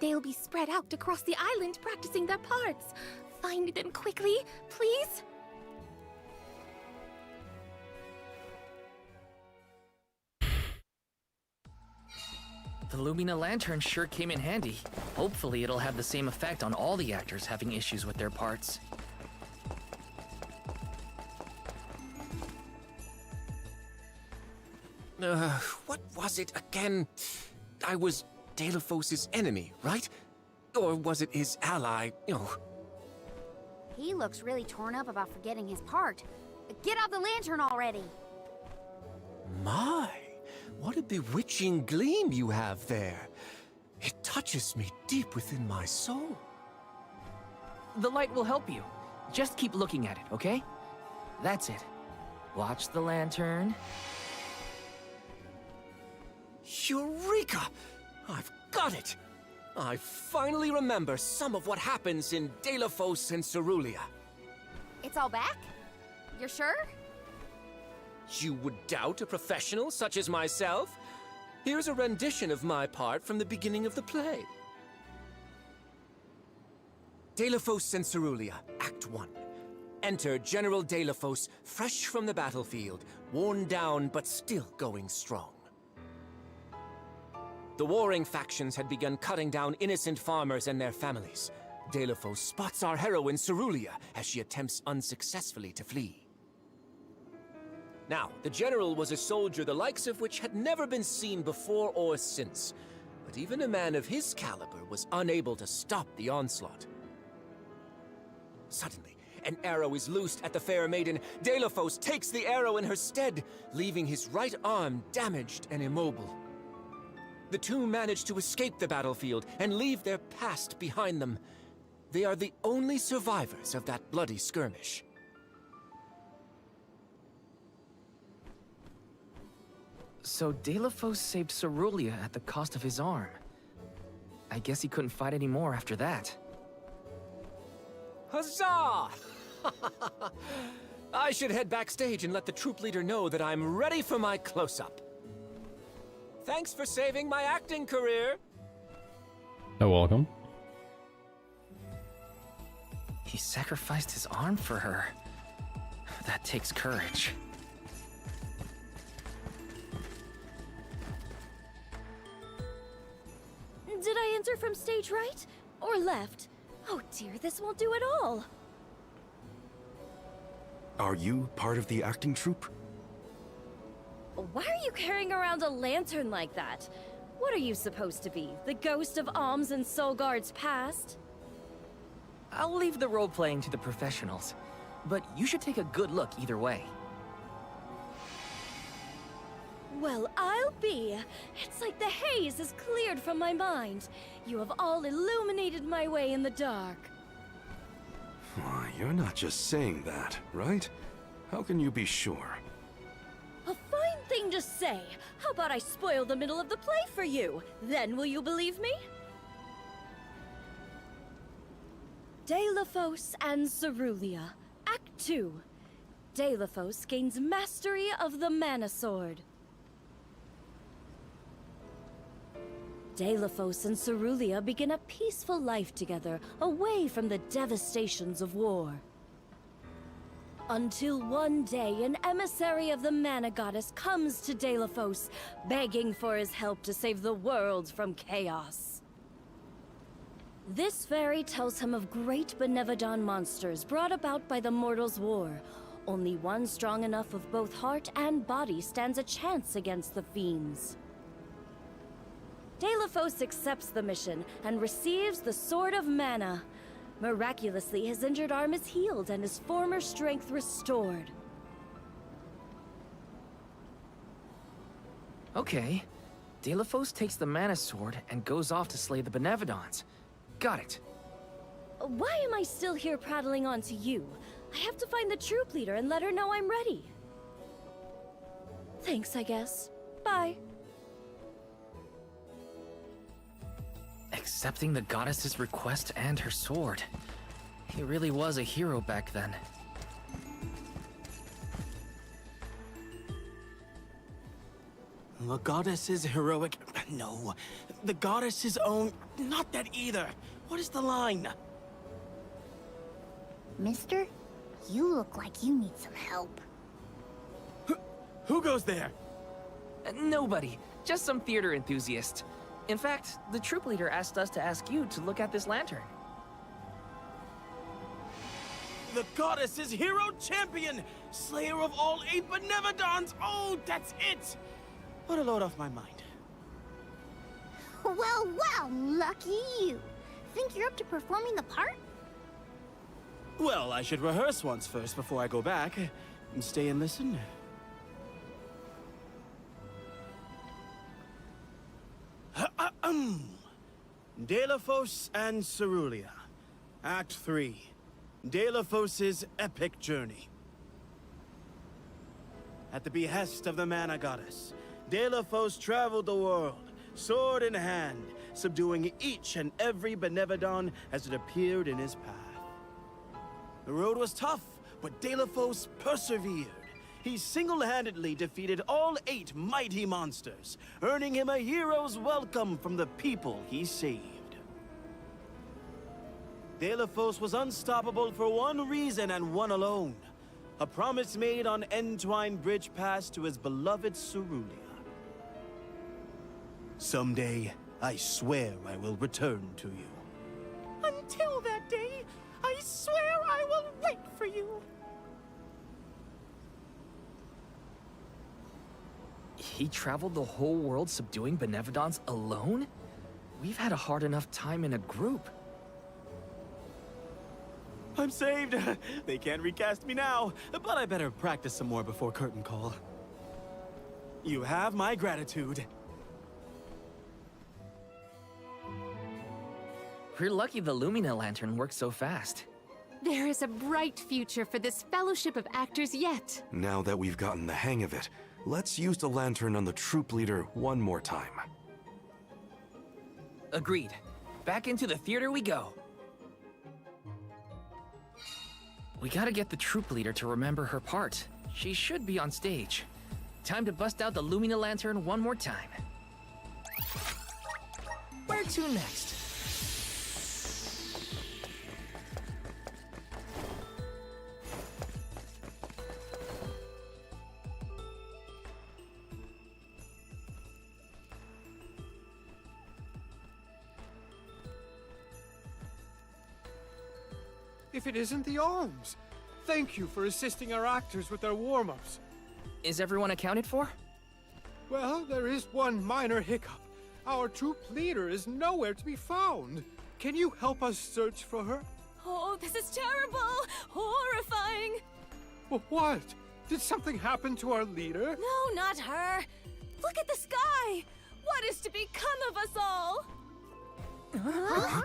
They'll be spread out across the island practicing their parts. Find them quickly, please? The Lumina Lantern sure came in handy. Hopefully it'll have the same effect on all the actors having issues with their parts. What was it again? I was Delafos' enemy, right? Or was it his ally? Oh. He looks really torn up about forgetting his part. Get out the lantern already! My, what a bewitching gleam you have there. It touches me deep within my soul. The light will help you. Just keep looking at it, okay? That's it. Watch the lantern. Eureka! I've got it! I finally remember some of what happens in Delafos and Cerulia. It's all back? You're sure? You would doubt a professional such as myself? Here's a rendition of my part from the beginning of the play. Delafos and Cerulia, Act 1. Enter General Delafos, fresh from the battlefield, worn down but still going strong. The warring factions had begun cutting down innocent farmers and their families. Delafos spots our heroine Cerulia as she attempts unsuccessfully to flee. Now, the general was a soldier the likes of which had never been seen before or since, but even a man of his caliber was unable to stop the onslaught. Suddenly, an arrow is loosed at the fair maiden. Delafos takes the arrow in her stead, leaving his right arm damaged and immobile. The two manage to escape the battlefield and leave their past behind them. They are the only survivors of that bloody skirmish. So Delafos saved Cerulia at the cost of his arm. I guess he couldn't fight anymore after that. Huzzah! I should head backstage and let the troop leader know that I'm ready for my close-up. Thanks for saving my acting career. You're welcome. He sacrificed his arm for her. That takes courage. Did I enter from stage right? Or left? Oh dear, this won't do at all. Are you part of the acting troupe? why are you carrying around a lantern like that? What are you supposed to be? The ghost of Alms and Solgard's past? I'll leave the role-playing to the professionals, but you should take a good look either way. Well, I'll be. It's like the haze is cleared from my mind. You have all illuminated my way in the dark. Why, you're not just saying that, right? How can you be sure? A fine thing to say. How about I spoil the middle of the play for you? Then will you believe me? Deilophos and Cerulia, Act 2. Deilophos gains mastery of the Mana Sword. Deilophos and Cerulia begin a peaceful life together, away from the devastations of war. Until one day, an emissary of the Mana Goddess comes to Deilophos, begging for his help to save the world from chaos. This fairy tells him of great Benevodon monsters brought about by the Mortals' War. Only one strong enough of both heart and body stands a chance against the fiends. Deilophos accepts the mission and receives the Sword of Mana. Miraculously, his injured arm is healed and his former strength restored. Okay. Deilophos takes the Mana Sword and goes off to slay the Benevodons. Got it. Why am I still here prattling on to you? I have to find the troop leader and let her know I'm ready. Thanks, I guess. Bye. Accepting the goddess's request and her sword. He really was a hero back then. The goddess's heroic... No. The goddess's own... Not that either. What is the line? Mister, you look like you need some help. Who goes there? Nobody. Just some theater enthusiast. In fact, the troop leader asked us to ask you to look at this lantern. The goddess's hero champion! Slayer of all 8 Benevodons! Oh, that's it! What a load off my mind. Well, well, lucky you. Think you're up to performing the part? Well, I should rehearse once first before I go back. And stay and listen. Deilophos and Cerulia. Act 3. Deilophos' epic journey. At the behest of the Mana Goddess, Deilophos traveled the world, sword in hand, subduing each and every Benevodon as it appeared in his path. The road was tough, but Deilophos persevered. He single-handedly defeated all 8 mighty monsters, earning him a hero's welcome from the people he saved. Deilophos was unstoppable for one reason and one alone. A promise made on Entwine Bridge Pass to his beloved Cerulia. Someday, I swear I will return to you. Until that day, I swear I will wait for you. He traveled the whole world subduing Benevodons alone? We've had a hard enough time in a group. I'm saved. They can't recast me now, but I better practice some more before curtain call. You have my gratitude. We're lucky the Lumina lantern works so fast. There is a bright future for this fellowship of actors yet. Now that we've gotten the hang of it, let's use the lantern on the troop leader one more time. Agreed. Back into the theater we go. We gotta get the troop leader to remember her part. She should be on stage. Time to bust out the Lumina lantern one more time. Where to next? If it isn't the Alms! Thank you for assisting our actors with their warm-ups. Is everyone accounted for? Well, there is one minor hiccup. Our troop leader is nowhere to be found. Can you help us search for her? Oh, this is terrible! Horrifying! What? Did something happen to our leader? No, not her! Look at the sky! What is to become of us all? Huh?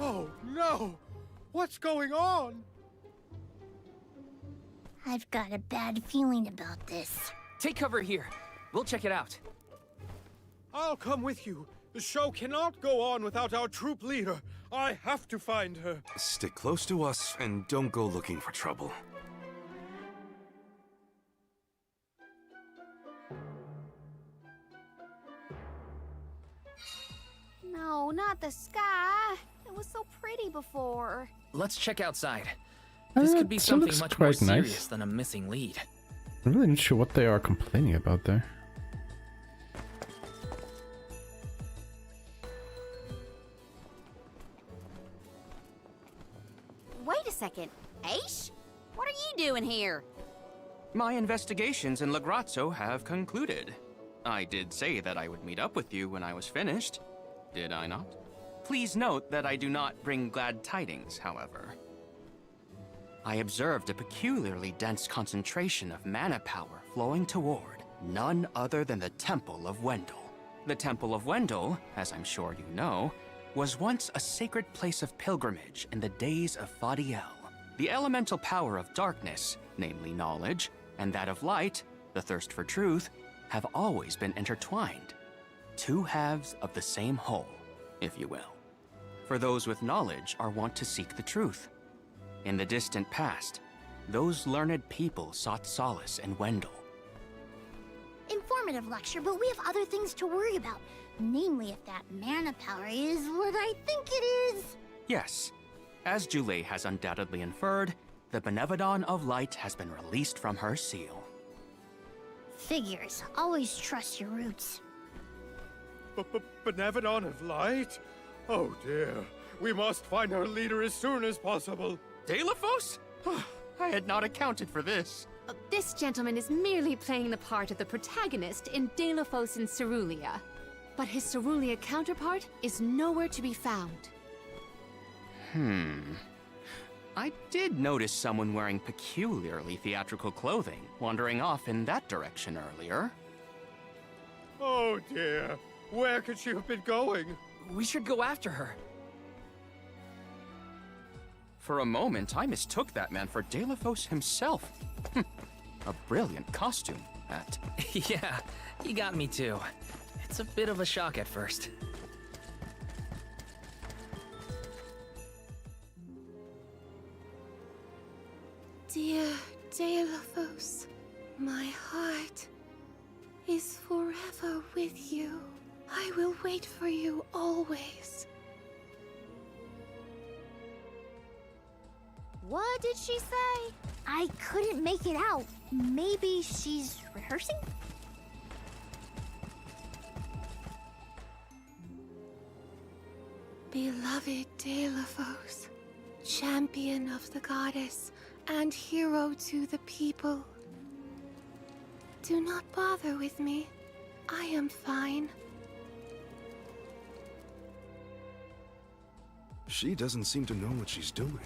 Oh, no! What's going on? I've got a bad feeling about this. Take cover here. We'll check it out. I'll come with you. The show cannot go on without our troop leader. I have to find her. Stick close to us and don't go looking for trouble. No, not the sky. It was so pretty before. Let's check outside. This could be It something looks much more quite nice. serious than a missing lead. I'm really not sure what they are complaining about there. Wait a second. Aish? What are you doing here? My investigations in Lagrazzo have concluded. I did say that I would meet up with you when I was finished. Did I not? Please note that I do not bring glad tidings, however. I observed a peculiarly dense concentration of mana power flowing toward none other than the Temple of Wendel. The Temple of Wendel, as I'm sure you know, was once a sacred place of pilgrimage in the days of Fadiel. The elemental power of darkness, namely knowledge, and that of light, the thirst for truth, have always been intertwined. Two halves of the same whole, if you will. For those with knowledge are wont to seek the truth. In the distant past, those learned people sought solace in Wendel. Informative lecture, but we have other things to worry about. Namely, if that mana power is what I think it is. Yes, as Julie has undoubtedly inferred, the Benevodon of Light has been released from her seal. Figures. Always trust your roots. Benevodon of Light? Oh dear. We must find our leader as soon as possible. Delafos? I had not accounted for this. This gentleman is merely playing the part of the protagonist in Delafos and Cerulia. But his Cerulia counterpart is nowhere to be found. I did notice someone wearing peculiarly theatrical clothing wandering off in that direction earlier. Oh dear. Where could she have been going? We should go after her. For a moment, I mistook that man for Delafos himself. A brilliant costume, that. Yeah, you got me too. It's a bit of a shock at first. Dear Delafos, my heart is forever with you. I will wait for you always. What did she say? I couldn't make it out. Maybe she's rehearsing? Beloved Delafos, champion of the goddess and hero to the people. Do not bother with me. I am fine. She doesn't seem to know what she's doing.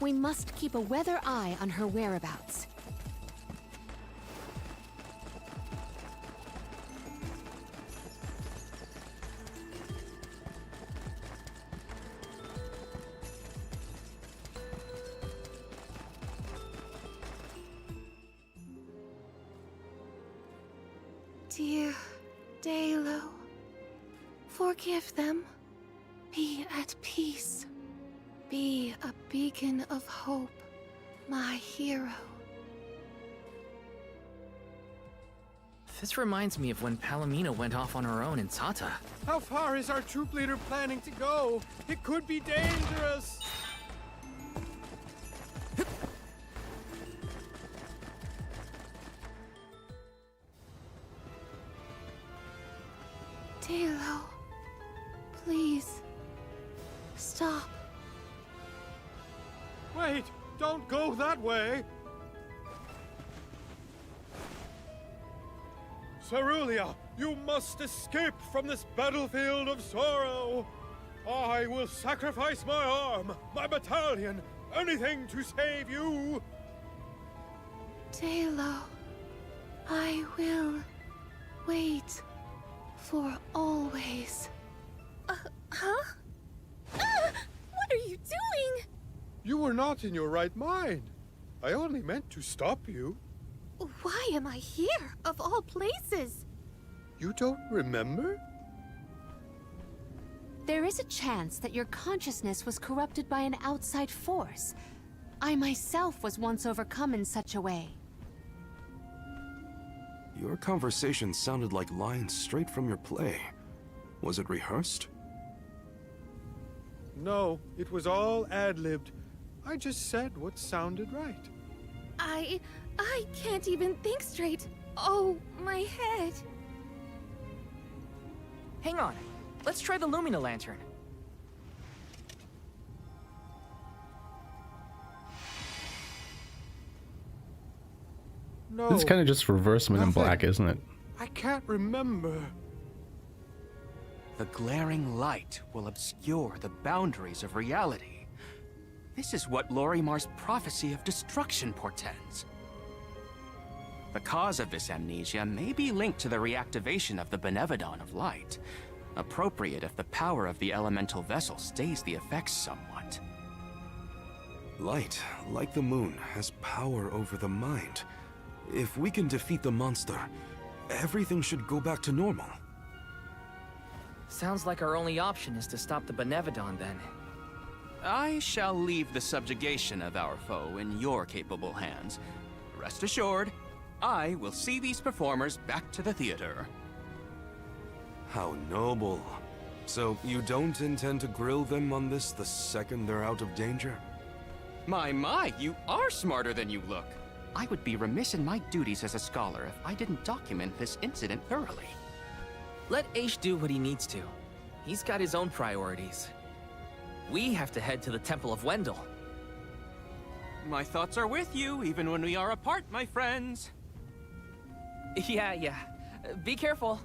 We must keep a weather eye on her whereabouts. Dear Dalo, forgive them. Be at peace. Be a beacon of hope, my hero. This reminds me of when Palomino went off on her own in Tata. How far is our troop leader planning to go? It could be dangerous. Dalo, please, stop. Wait, don't go that way. Cerulia, you must escape from this battlefield of sorrow. I will sacrifice my arm, my battalion, anything to save you. Taylor, I will wait for always. Huh? What are you doing? You were not in your right mind. I only meant to stop you. Why am I here, of all places? You don't remember? There is a chance that your consciousness was corrupted by an outside force. I myself was once overcome in such a way. Your conversation sounded like lines straight from your play. Was it rehearsed? No, it was all ad-libbed. I just said what sounded right. I can't even think straight. Oh, my head. Hang on. Let's try the Lumina Lantern. No. It's kind of just reverse Men in Black, isn't it? I can't remember. The glaring light will obscure the boundaries of reality. This is what Lorimar's prophecy of destruction portends. The cause of this amnesia may be linked to the reactivation of the Benevodon of Light, appropriate if the power of the elemental vessel stays the effects somewhat. Light, like the moon, has power over the mind. If we can defeat the monster, everything should go back to normal. Sounds like our only option is to stop the Benevodon, then. I shall leave the subjugation of our foe in your capable hands. Rest assured, I will see these performers back to the theater. How noble. So you don't intend to grill them on this the second they're out of danger? My, you are smarter than you look. I would be remiss in my duties as a scholar if I didn't document this incident thoroughly. Let Aesh do what he needs to. He's got his own priorities. We have to head to the Temple of Wendell. My thoughts are with you, even when we are apart, my friends. Yeah. Be careful.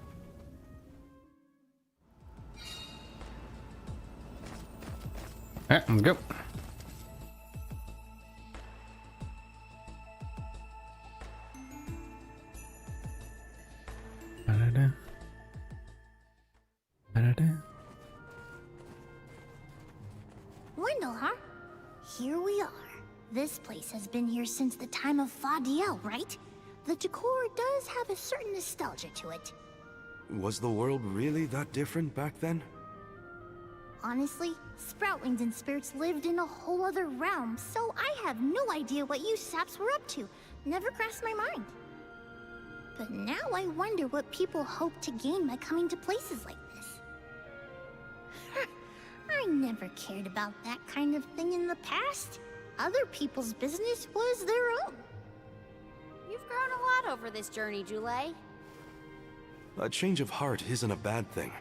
Alright, let's go. Ba-da-da. Ba-da-da. Wendell, huh? Here we are. This place has been here since the time of Fadiel, right? The decor does have a certain nostalgia to it. Was the world really that different back then? Honestly, Sproutlings and spirits lived in a whole other realm, so I have no idea what you saps were up to. Never crossed my mind. But now I wonder what people hope to gain by coming to places like this. I never cared about that kind of thing in the past. Other people's business was their own. You've grown a lot over this journey, Jule. A change of heart isn't a bad thing.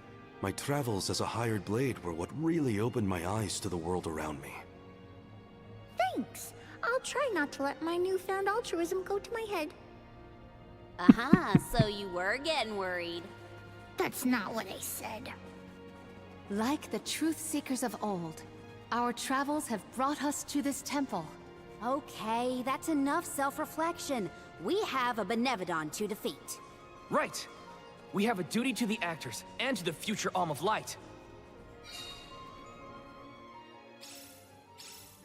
My travels as a hired blade were what really opened my eyes to the world around me. Thanks. I'll try not to let my newfound altruism go to my head. So you were getting worried. That's not what I said. Like the truth seekers of old, our travels have brought us to this temple. Okay, that's enough self-reflection. We have a Benevodon to defeat. Right. We have a duty to the actors and to the future Alm of Light.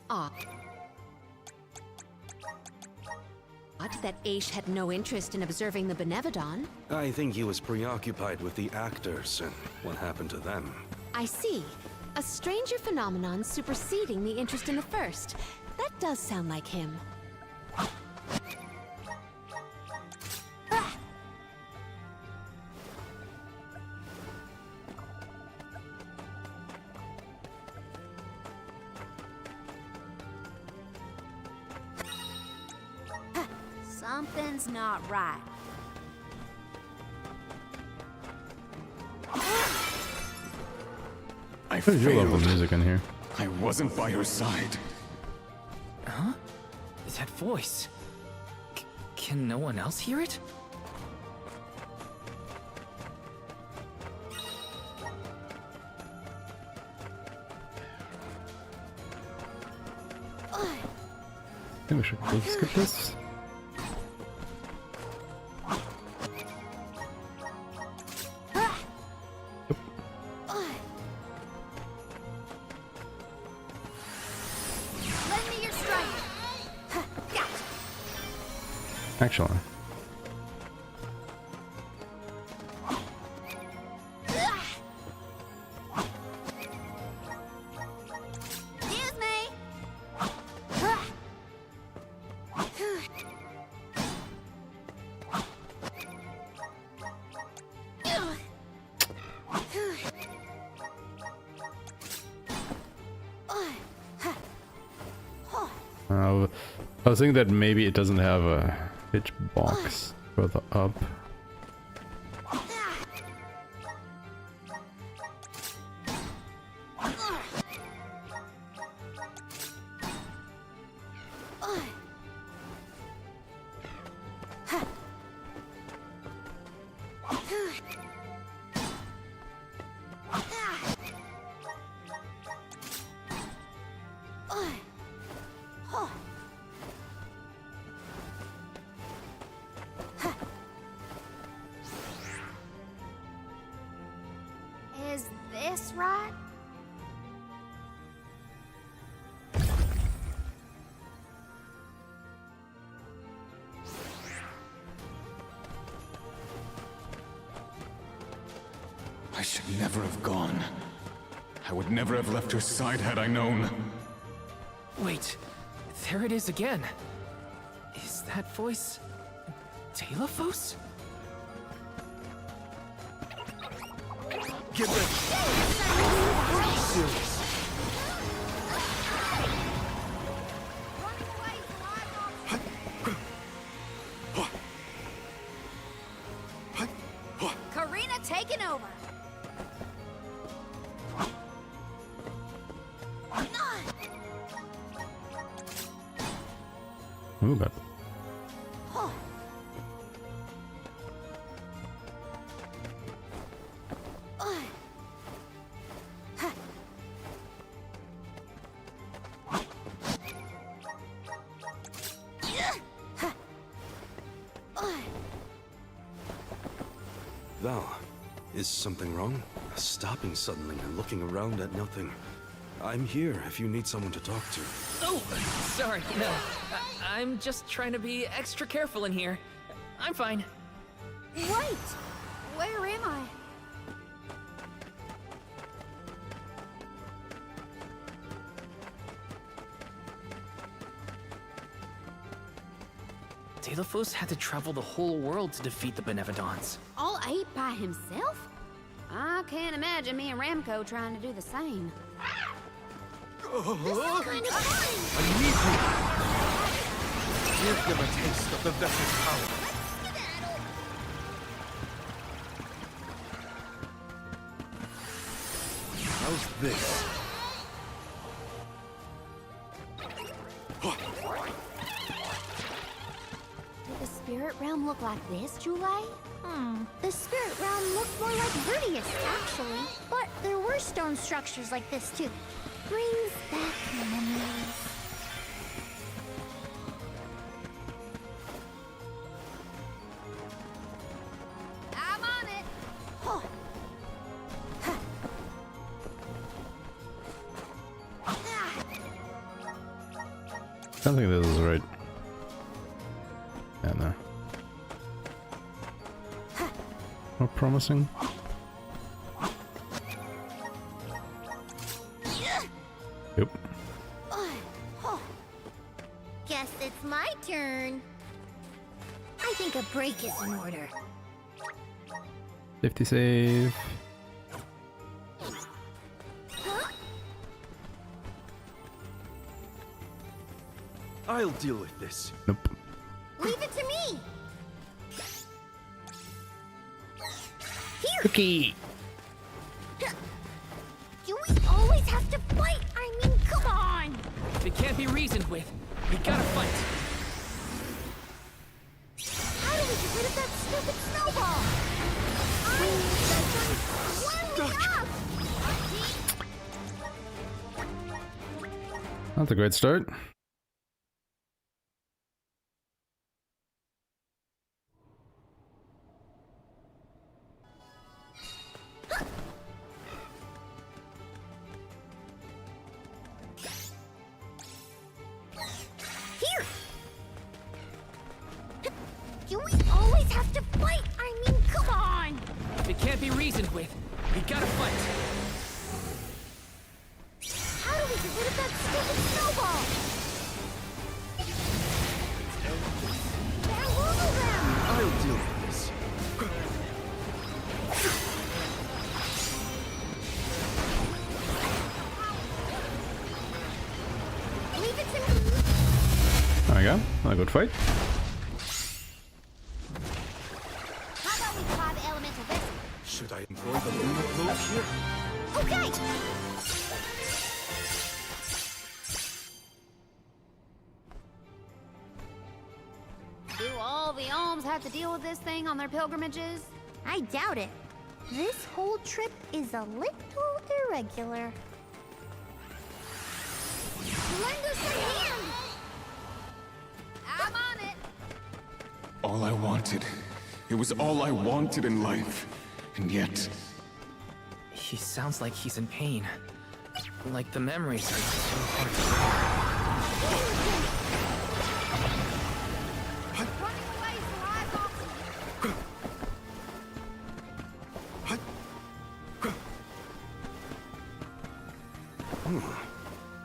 Odd that Aesh had no interest in observing the Benevodon. I think he was preoccupied with the actors and what happened to them. I see. A stranger phenomenon superseding the interest in the first. That does sound like him. Something's not right. I do love the music in here. I wasn't by her side. Huh? That voice. Can no one else hear it? I think we should quick skip this. Lend me your strength. Gotcha. Actually. Excuse me. I was thinking that maybe it doesn't have a hitchbox further up. Is this right? I should never have gone. I would never have left her side had I known. Wait, there it is again. Is that voice Telephos? Give them. Serious. Karina taking over. Ooh, but Val, is something wrong? Stopping suddenly and looking around at nothing. I'm here if you need someone to talk to. Oh, sorry, no. I'm just trying to be extra careful in here. I'm fine. Wait! Where am I? Telephos had to travel the whole world to defeat the Benevodons. All 8 by himself? I can't imagine me and Ramco trying to do the same. This is kind of fun! I need you! Give them a taste of the vessel's power. How's this? Did the spirit realm look like this, July? The spirit realm looked more like Verdius, actually. But there were stone structures like this, too. Brings back memories. I'm on it! Oh. I don't think this is right. Yeah, no. Not promising. Yep. Guess it's my turn. I think a break is in order. Safety save. I'll deal with this. Nope. Leave it to me. Here. Cookie. Do we always have to fight? I mean, come on. If it can't be reasoned with, we gotta fight. How do we get rid of that stupid snowball? I need that one warm me up. That's a great start. If it can't be reasoned with, we gotta fight. How do we get rid of that stupid snowball? There will them! I'll deal with this. Leave it to me! There we go. A good fight. How about we try the elemental vessel? Should I employ the lunar cloak here? Okay! Do all the alms have to deal with this thing on their pilgrimages? I doubt it. This whole trip is a little irregular. Lend us a hand! I'm on it! All I wanted. It was all I wanted in life. And yet... He sounds like he's in pain. Like the memories are too hard Running away is the last option.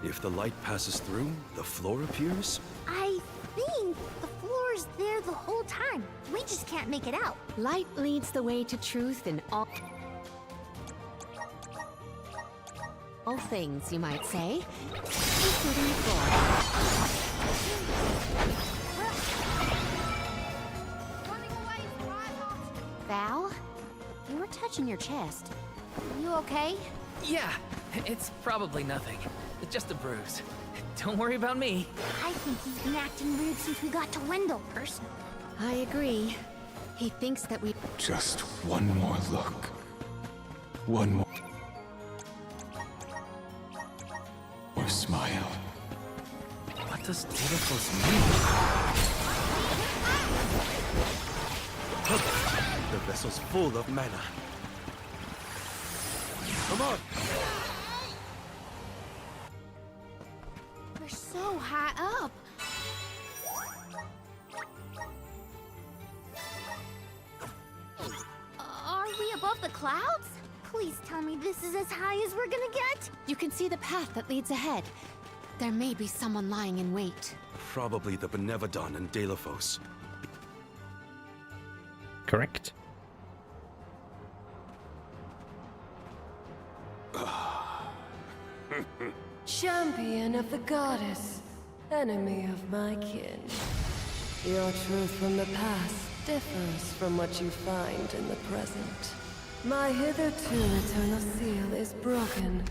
If the light passes through, the floor appears? I think the floor's there the whole time. We just can't make it out. Light leads the way to truth in all things, you might say, including the floor. Running away is the last option. Val, you were touching your chest. Are you okay? Yeah, it's probably nothing. Just a bruise. Don't worry about me. I think he's been acting weird since we got to Wendell, personally. I agree. He thinks that we... Just one more look. One more smile. What does Benevodons mean? The vessel's full of mana. Come on! We're so high up. Are we above the clouds? Please tell me this is as high as we're gonna get. You can see the path that leads ahead. There may be someone lying in wait. Probably the Benevodon and Delafos. Correct. Champion of the goddess, enemy of my kin. Your truth from the past differs from what you find in the present. My hitherto eternal seal is broken.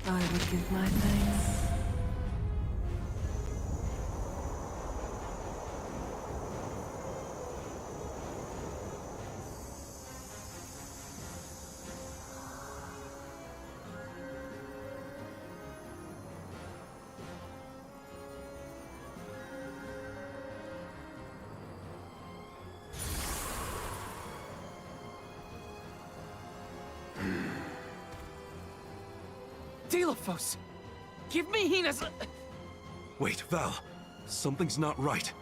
I would give my thanks. Delafos! Give me Hina's... Wait, Val. Something's not right.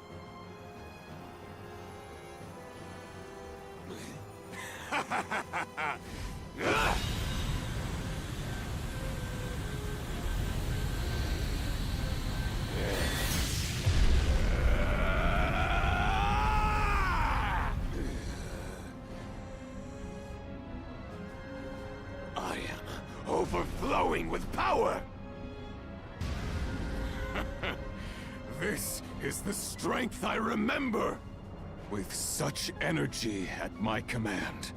I am overflowing with power! This is the strength I remember! With such energy at my command,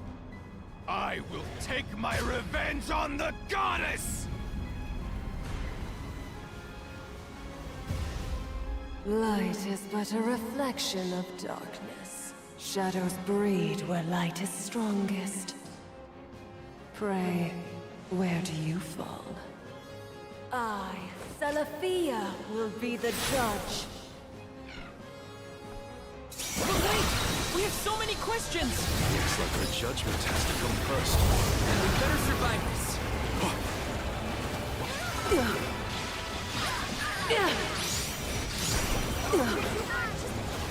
I will take my revenge on the goddess! Light is but a reflection of darkness. Shadows breed where light is strongest. Pray, where do you fall? I, Salafia, will be the judge. But wait! We have so many questions! Looks like our judgment has to come first. And we better survive this.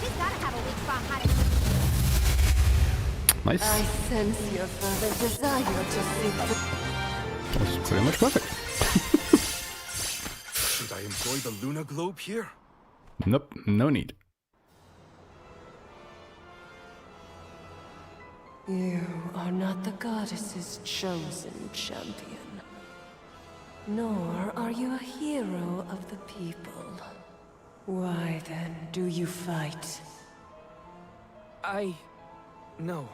He's gotta have a weak spot hiding. Nice. I sense your further desire to seek the... That's pretty much perfect. Should I employ the Luna Globe here? Nope, no need. You are not the goddess's chosen champion. Nor are you a hero of the people. Why then do you fight? No.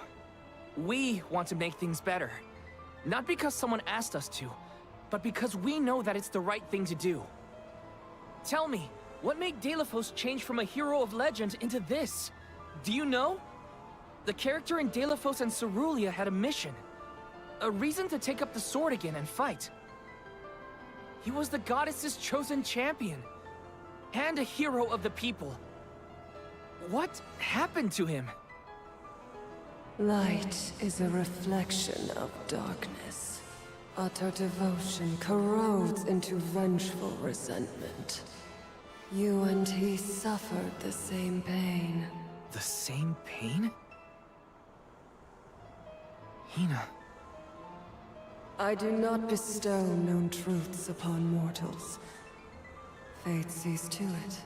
We want to make things better. Not because someone asked us to, but because we know that it's the right thing to do. Tell me, what made Delafos change from a hero of legend into this? Do you know? The character in Delafos and Cerulia had a mission. A reason to take up the sword again and fight. He was the goddess's chosen champion. And a hero of the people. What happened to him? Light is a reflection of darkness. Utter devotion corrodes into vengeful resentment. You and he suffered the same pain. The same pain? Hina. I do not bestow known truths upon mortals. Fate sees to it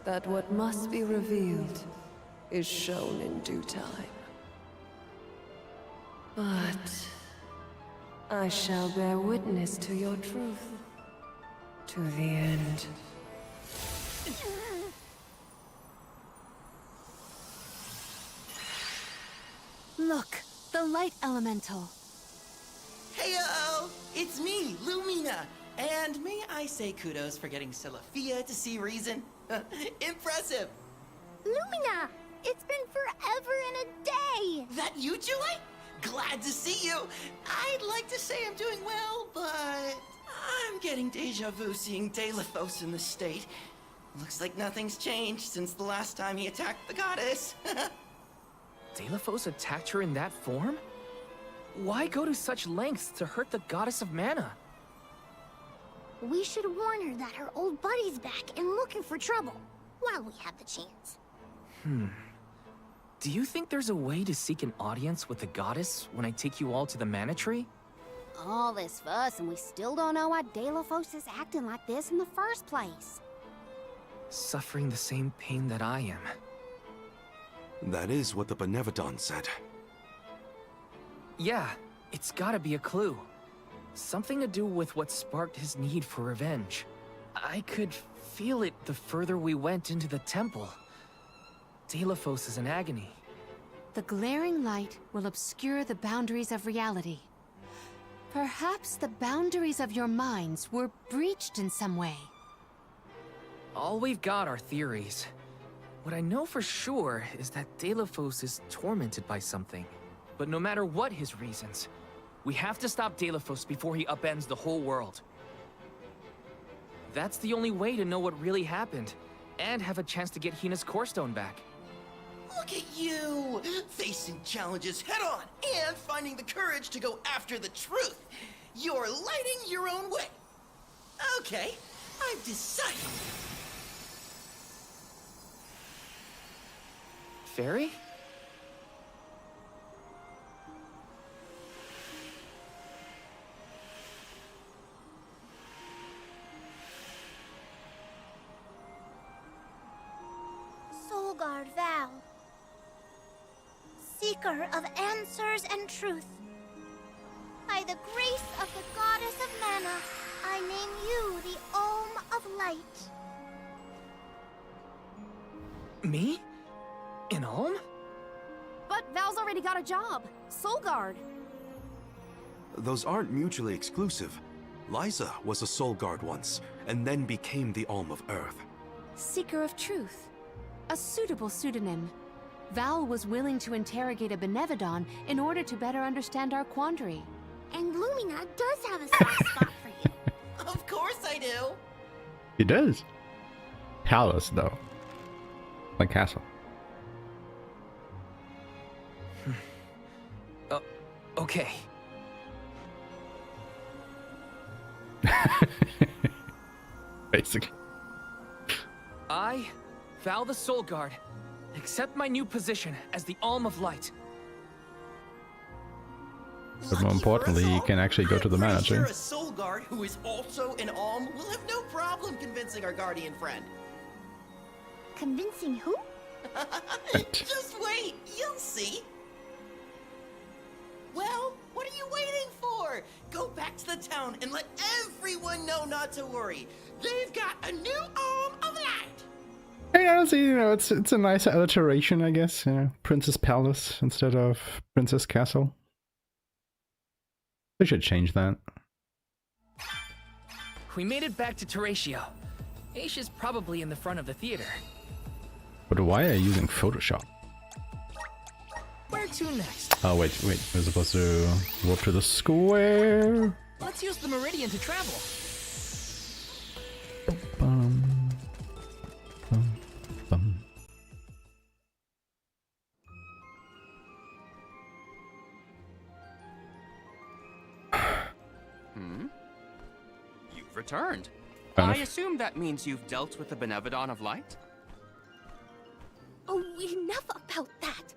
that what must be revealed is shown in due time. But I shall bear witness to your truth. To the end. Look, the light elemental. Heyo! It's me, Lumina! And may I say kudos for getting Silafia to see reason? Impressive! Lumina! It's been forever and a day! That you, Julie? Glad to see you! I'd like to say I'm doing well, but I'm getting deja vu seeing Delafos in the state. Looks like nothing's changed since the last time he attacked the goddess. Delafos attacked her in that form? Why go to such lengths to hurt the goddess of mana? We should warn her that her old buddy's back and looking for trouble, while we have the chance. Do you think there's a way to seek an audience with the goddess when I take you all to the mana tree? All this fuss and we still don't know why Delafos is acting like this in the first place. Suffering the same pain that I am. That is what the Benevodons said. Yeah, it's gotta be a clue. Something to do with what sparked his need for revenge. I could feel it the further we went into the temple. Delafos is in agony. The glaring light will obscure the boundaries of reality. Perhaps the boundaries of your minds were breached in some way. All we've got are theories. What I know for sure is that Delafos is tormented by something. But no matter what his reasons, we have to stop Delafos before he upends the whole world. That's the only way to know what really happened, and have a chance to get Hina's core stone back. Look at you! Facing challenges head-on, and finding the courage to go after the truth! You're lighting your own way! Okay, I've decided. Fairy? Soulguard Val. Seeker of answers and truth. By the grace of the goddess of mana, I name you the Olm of Light. Me? In Ulm? But Val's already got a job. Soulguard. Those aren't mutually exclusive. Liza was a Soul Guard once, and then became the Alm of Earth. Seeker of Truth. A suitable pseudonym. Val was willing to interrogate a Benevodon in order to better understand our quandary. And Lumina does have a soft spot for you. Of course I do! He does. Palace, though. Like castle. Okay. Basically. I, Val the Soul Guard, accept my new position as the Alm of Light. But more importantly, he can actually go to the mana tree. Sure, a soul guard who is also an alm will have no problem convincing our guardian friend. Convincing who? Just wait, you'll see. Well, what are you waiting for? Go back to the town and let everyone know not to worry. They've got a new alm of light. Hey, honestly, you know, it's a nice alliteration, I guess. You know, Princess Palace instead of Princess Castle. They should change that. We made it back to Teratio. Aesh is probably in the front of the theater. But why are you using Photoshop? Where to next? Oh, wait. We're supposed to walk to the square. Let's use the Meridian to travel. Bum, bum, bum. You've returned. Fair I enough. assume that means you've dealt with the Benevodon of Light? Oh, enough about that.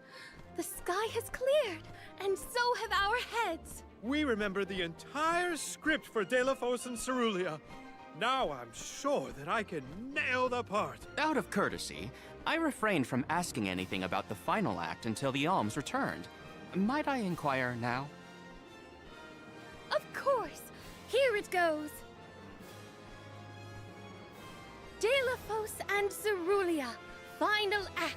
The sky has cleared, and so have our heads. We remember the entire script for Delafos and Cerulia. Now I'm sure that I can nail the part. Out of courtesy, I refrained from asking anything about the final act until the alms returned. Might I inquire now? Of course. Here it goes. Delafos and Cerulia, final act.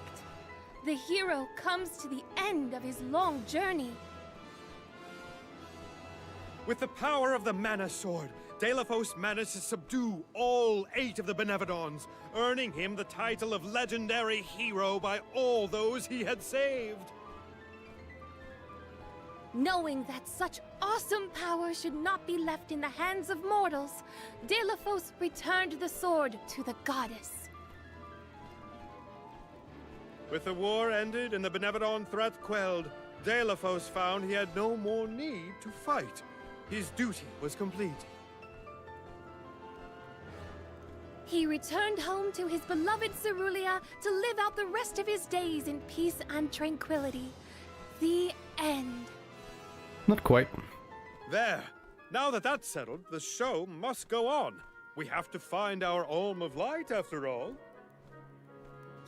The hero comes to the end of his long journey. With the power of the Mana Sword, Delafos managed to subdue all 8 of the Benevodons, earning him the title of legendary hero by all those he had saved. Knowing that such awesome power should not be left in the hands of mortals, Delafos returned the sword to the goddess. With the war ended and the Benevodon threat quelled, Delafos found he had no more need to fight. His duty was complete. He returned home to his beloved Cerulia to live out the rest of his days in peace and tranquility. The end. Not quite. There. Now that that's settled, the show must go on. We have to find our Alm of Light, after all.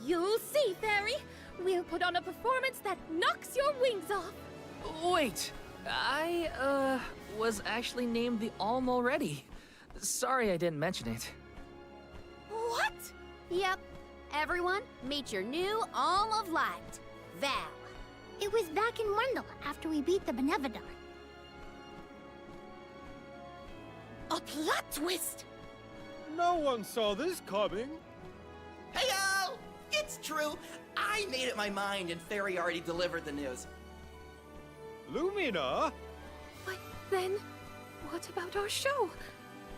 You'll see, Fairy. We'll put on a performance that knocks your wings off. Wait, I, was actually named the Alm already. Sorry I didn't mention it. What? Yep. Everyone, meet your new Alm of Light, Val. It was back in Wendell after we beat the Benevodon. A plot twist! No one saw this coming. Heyo! It's true. I made up my mind and Fairy already delivered the news. Lumina? But then, what about our show?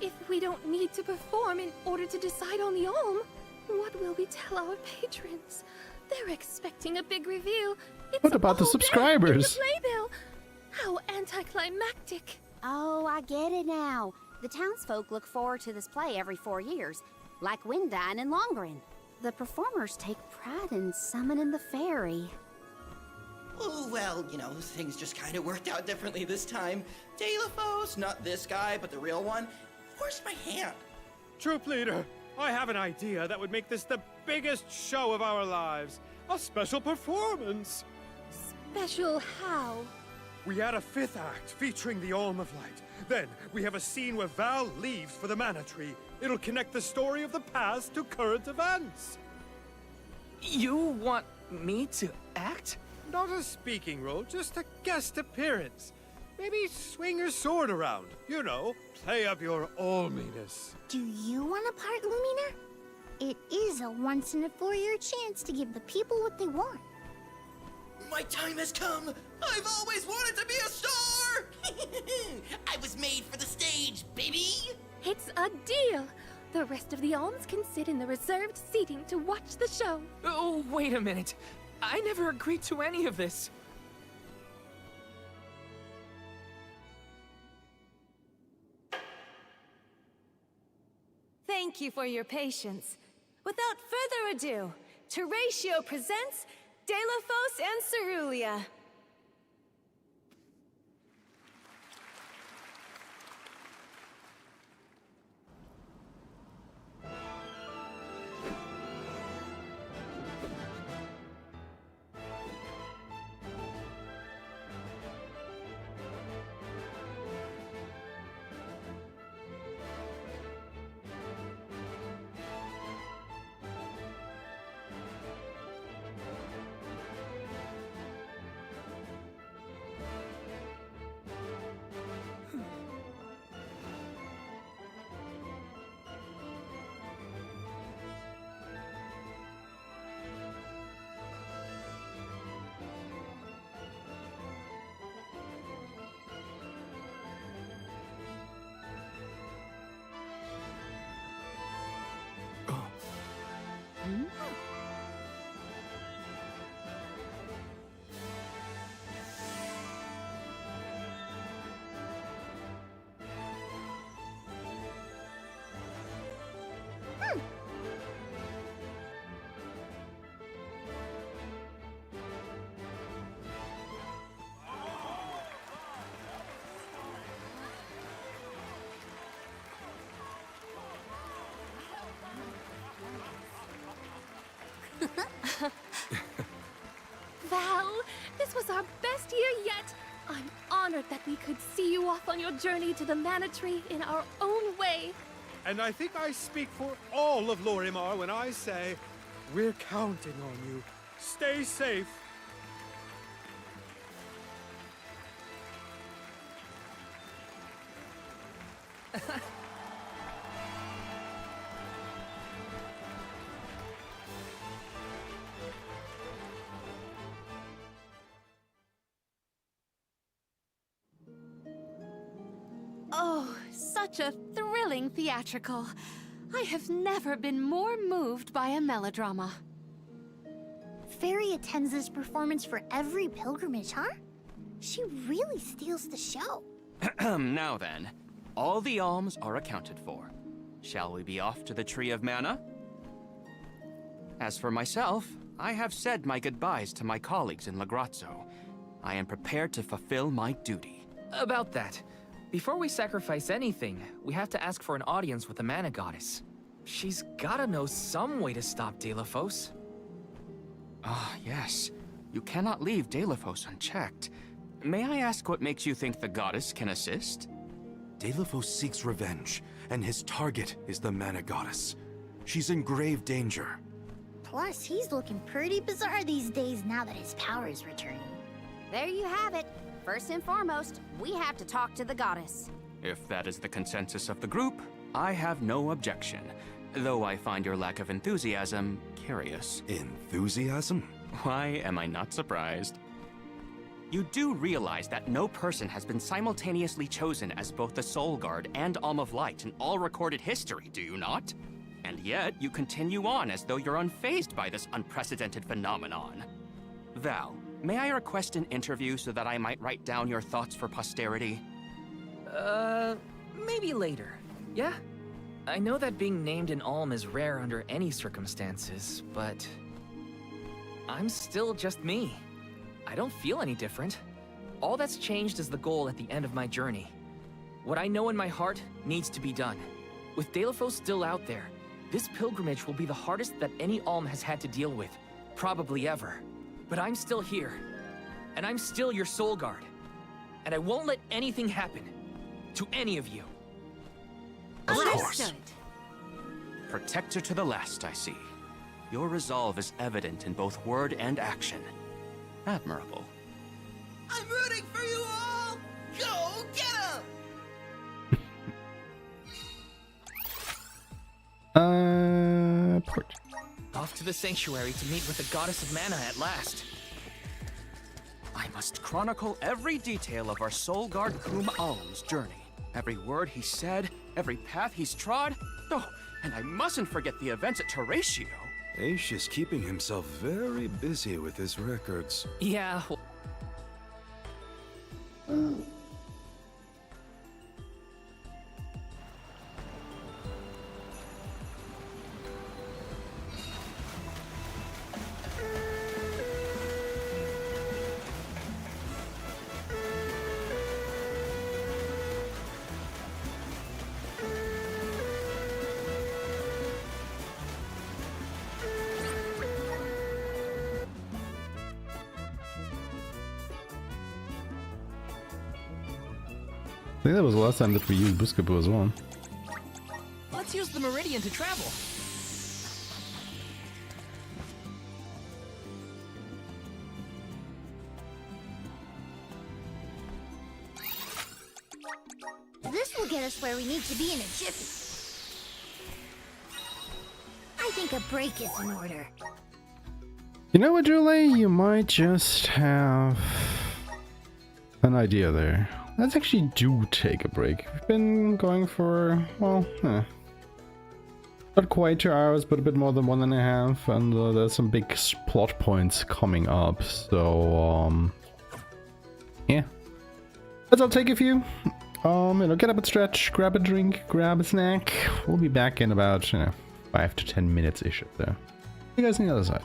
If we don't need to perform in order to decide on the Alm, what will we tell our patrons? They're expecting a big reveal. It's What about the all there in subscribers? the playbill. How anticlimactic. Oh, I get it now. The townsfolk look forward to this play every 4 years, like Windine and Longren. The performers take pride in summoning the fairy. Oh, well, you know, things just kind of worked out differently this time. Delafos, not this guy, but the real one, forced my hand. Troop leader, I have an idea that would make this the biggest show of our lives. A special performance. Special how? We add a 5th act featuring the Alm of Light. Then we have a scene where Val leaves for the Mana Tree. It'll connect the story of the past to current events. You want me to act? Not a speaking role, just a guest appearance. Maybe swing your sword around. You know, play up your alminess. Do you want a part, Lumina? It is a once-in-a-4-year chance to give the people what they want. My time has come. I've always wanted to be a star. I was made for the stage, baby. It's a deal. The rest of the alms can sit in the reserved seating to watch the show. Oh, wait a minute. I never agreed to any of this. Thank you for your patience. Without further ado, Teratio presents Delafos and Cerulia. our best year yet. I'm honored that we could see you off on your journey to the Mana Tree in our own way. And I think I speak for all of Lorimar when I say, we're counting on you. Stay safe. Oh, such a thrilling theatrical. I have never been more moved by a melodrama. Fairy attends this performance for every pilgrimage, huh? She really steals the show. Now then, all the alms are accounted for. Shall we be off to the Tree of Mana? As for myself, I have said my goodbyes to my colleagues in Lagrazzo. I am prepared to fulfill my duty. About that, before we sacrifice anything, we have to ask for an audience with the Mana Goddess. She's gotta know some way to stop Delafos. Ah, yes. You cannot leave Delafos unchecked. May I ask what makes you think the goddess can assist? Delafos seeks revenge, and his target is the Mana Goddess. She's in grave danger. Plus, he's looking pretty bizarre these days now that his power is returning. There you have it. First and foremost, we have to talk to the goddess. If that is the consensus of the group, I have no objection. Though I find your lack of enthusiasm curious. Enthusiasm? Why am I not surprised? You do realize that no person has been simultaneously chosen as both the Soul Guard and Alm of Light in all recorded history, do you not? And yet, you continue on as though you're unfazed by this unprecedented phenomenon. Val, may I request an interview so that I might write down your thoughts for posterity? Maybe later. Yeah? I know that being named an Alm is rare under any circumstances, but I'm still just me. I don't feel any different. All that's changed is the goal at the end of my journey. What I know in my heart needs to be done. With Delafos still out there, this pilgrimage will be the hardest that any Alm has had to deal with, probably ever. But I'm still here, and I'm still your Soul Guard. And I won't let anything happen to any of you. Of course. Understood. Protector to the last, I see. Your resolve is evident in both word and action. Admirable. I'm rooting for you all! Go get him! Port. Off to the sanctuary to meet with the Goddess of Mana at last. I must chronicle every detail of our Soul Guard Kum Alm's journey. Every word he said, every path he's trod. Oh, and I mustn't forget the events at Terratio. Aish is keeping himself very busy with his records. Yeah. I think that was the last time that we used Buscabu as well. Let's use the Meridian to travel. This will get us where we need to be in a jiffy. I think a break is in order. You know what, Julie? You might just have an idea there. Let's actually do take a break. We've been going for, well, not quite 2 hours, but a bit more than 1.5, and there's some big plot points coming up, so, yeah. Let's all take a few. Get up and stretch, grab a drink, grab a snack. We'll be back in about, 5 to 10 minutes-ish up there. See you guys on the other side.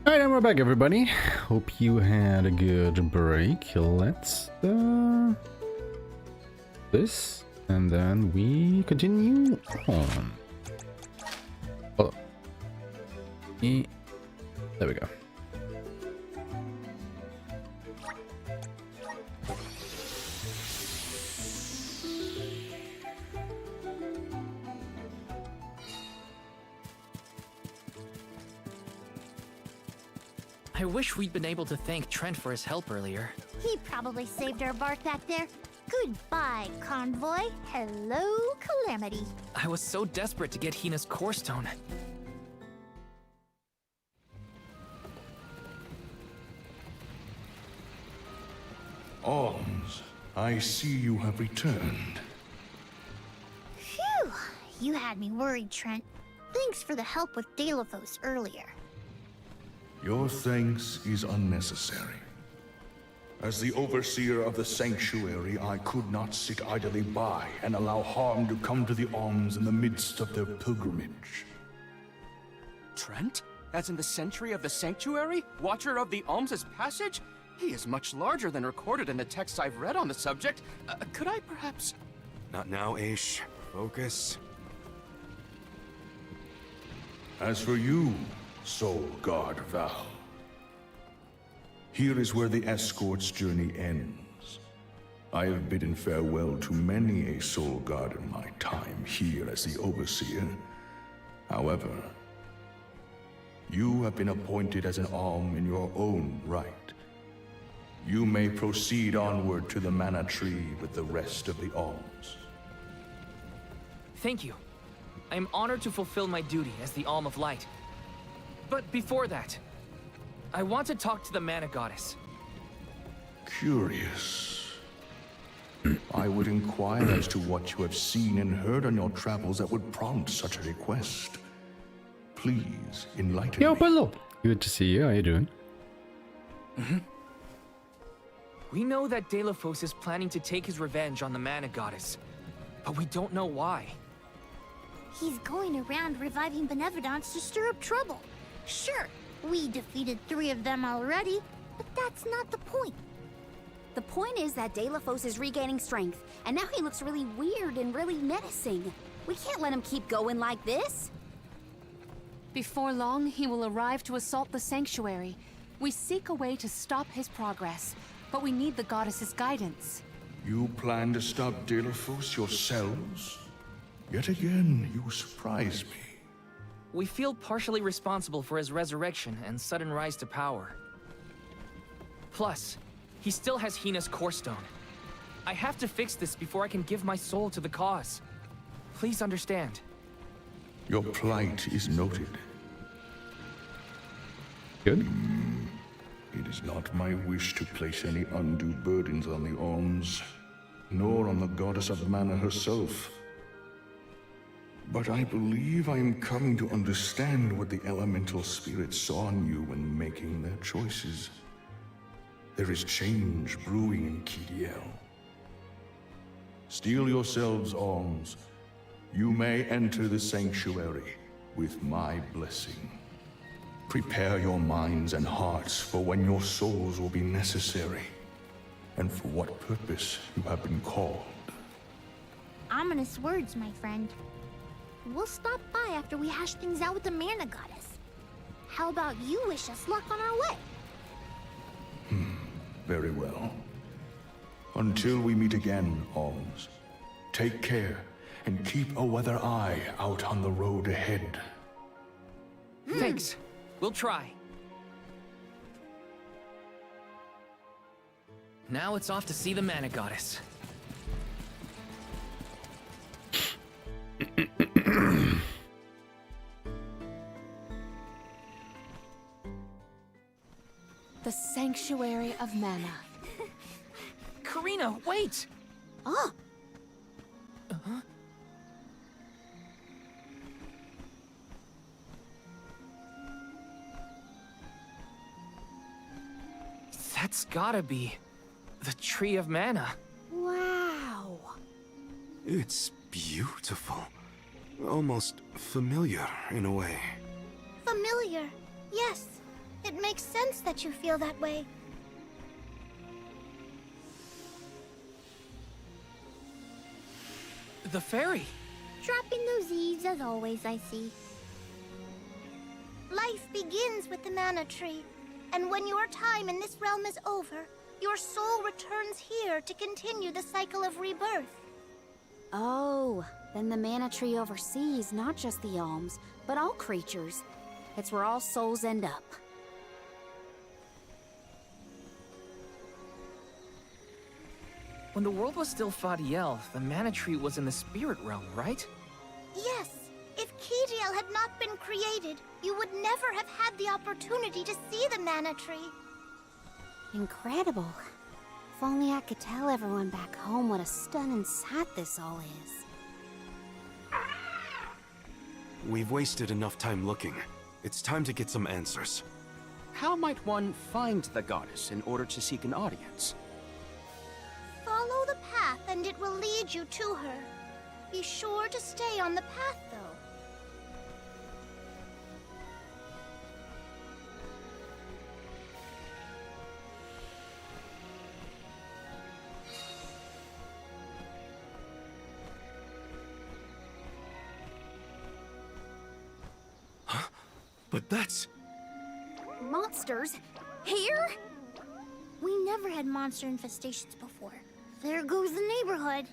Alright, and we're back, everybody. Hope you had a good break. Let's this, and then we continue on. Oh. There we go. I wish we'd been able to thank Trent for his help earlier. He probably saved our bark back there. Goodbye, Convoy. Hello, Calamity. I was so desperate to get Hina's core stone. Alms, I see you have returned. Phew! You had me worried, Trent. Thanks for the help with Delaphos earlier. Your thanks is unnecessary. As the overseer of the sanctuary, I could not sit idly by and allow harm to come to the Alms in the midst of their pilgrimage. Trent? As in the sentry of the sanctuary? Watcher of the Alms' passage? He is much larger than recorded in the texts I've read on the subject. Could I perhaps... Not now, Aish. Focus. As for you, Soul Guard Val, here is where the escort's journey ends. I have bidden farewell to many a Soul Guard in my time here as the Overseer. However, you have been appointed as an Alm in your own right. You may proceed onward to the Mana Tree with the rest of the Alms. Thank you. I am honored to fulfill my duty as the Alm of Light. But before that, I want to talk to the Mana Goddess. Curious. I would inquire as to what you have seen and heard on your travels that would prompt such a request. Please, enlighten Yo, me. Puzzle! Good to see you. How you doing? We know that Delaphos is planning to take his revenge on the Mana Goddess, but we don't know why. He's going around reviving Benevodons to stir up trouble. Sure, we defeated 3 of them already, but that's not the point. The point is that Delaphos is regaining strength, and now he looks really weird and really menacing. We can't let him keep going like this. Before long, he will arrive to assault the sanctuary. We seek a way to stop his progress, but we need the goddess's guidance. You plan to stop Delaphos yourselves? Yet again, you surprise me. We feel partially responsible for his resurrection and sudden rise to power. Plus, he still has Hina's core stone. I have to fix this before I can give my soul to the cause. Please understand. Your plight is noted. Good. It is not my wish to place any undue burdens on the Alms, nor on the goddess of mana herself. But I believe I am coming to understand what the elemental spirits saw in you when making their choices. There is change brewing in KDL. Steel yourselves, Alms. You may enter the sanctuary with my blessing. Prepare your minds and hearts for when your souls will be necessary, and for what purpose you have been called. Ominous words, my friend. We'll stop by after we hash things out with the Mana Goddess. How about you wish us luck on our way? Very well. Until we meet again, Alms, take care and keep a weather eye out on the road ahead. Thanks. We'll try. Now it's off to see the Mana Goddess. The Sanctuary of Mana. Karina, wait! Oh! That's gotta be the Tree of Mana. Wow. It's beautiful. Almost familiar in a way. Familiar, yes. It makes sense that you feel that way. The fairy! Dropping those eaves as always, I see. Life begins with the mana tree, and when your time in this realm is over, your soul returns here to continue the cycle of rebirth. Oh, then the mana tree oversees not just the Alms, but all creatures. It's where all souls end up. When the world was still Fadiel, the mana tree was in the spirit realm, right? Yes. If Kediel had not been created, you would never have had the opportunity to see the mana tree. Incredible. If only I could tell everyone back home what a stunning sight this all is. We've wasted enough time looking. It's time to get some answers. How might one find the goddess in order to seek an audience? Follow the path and it will lead you to her. Be sure to stay on the path, though. But that's... Monsters? Here? We never had monster infestations before. There goes the neighborhood.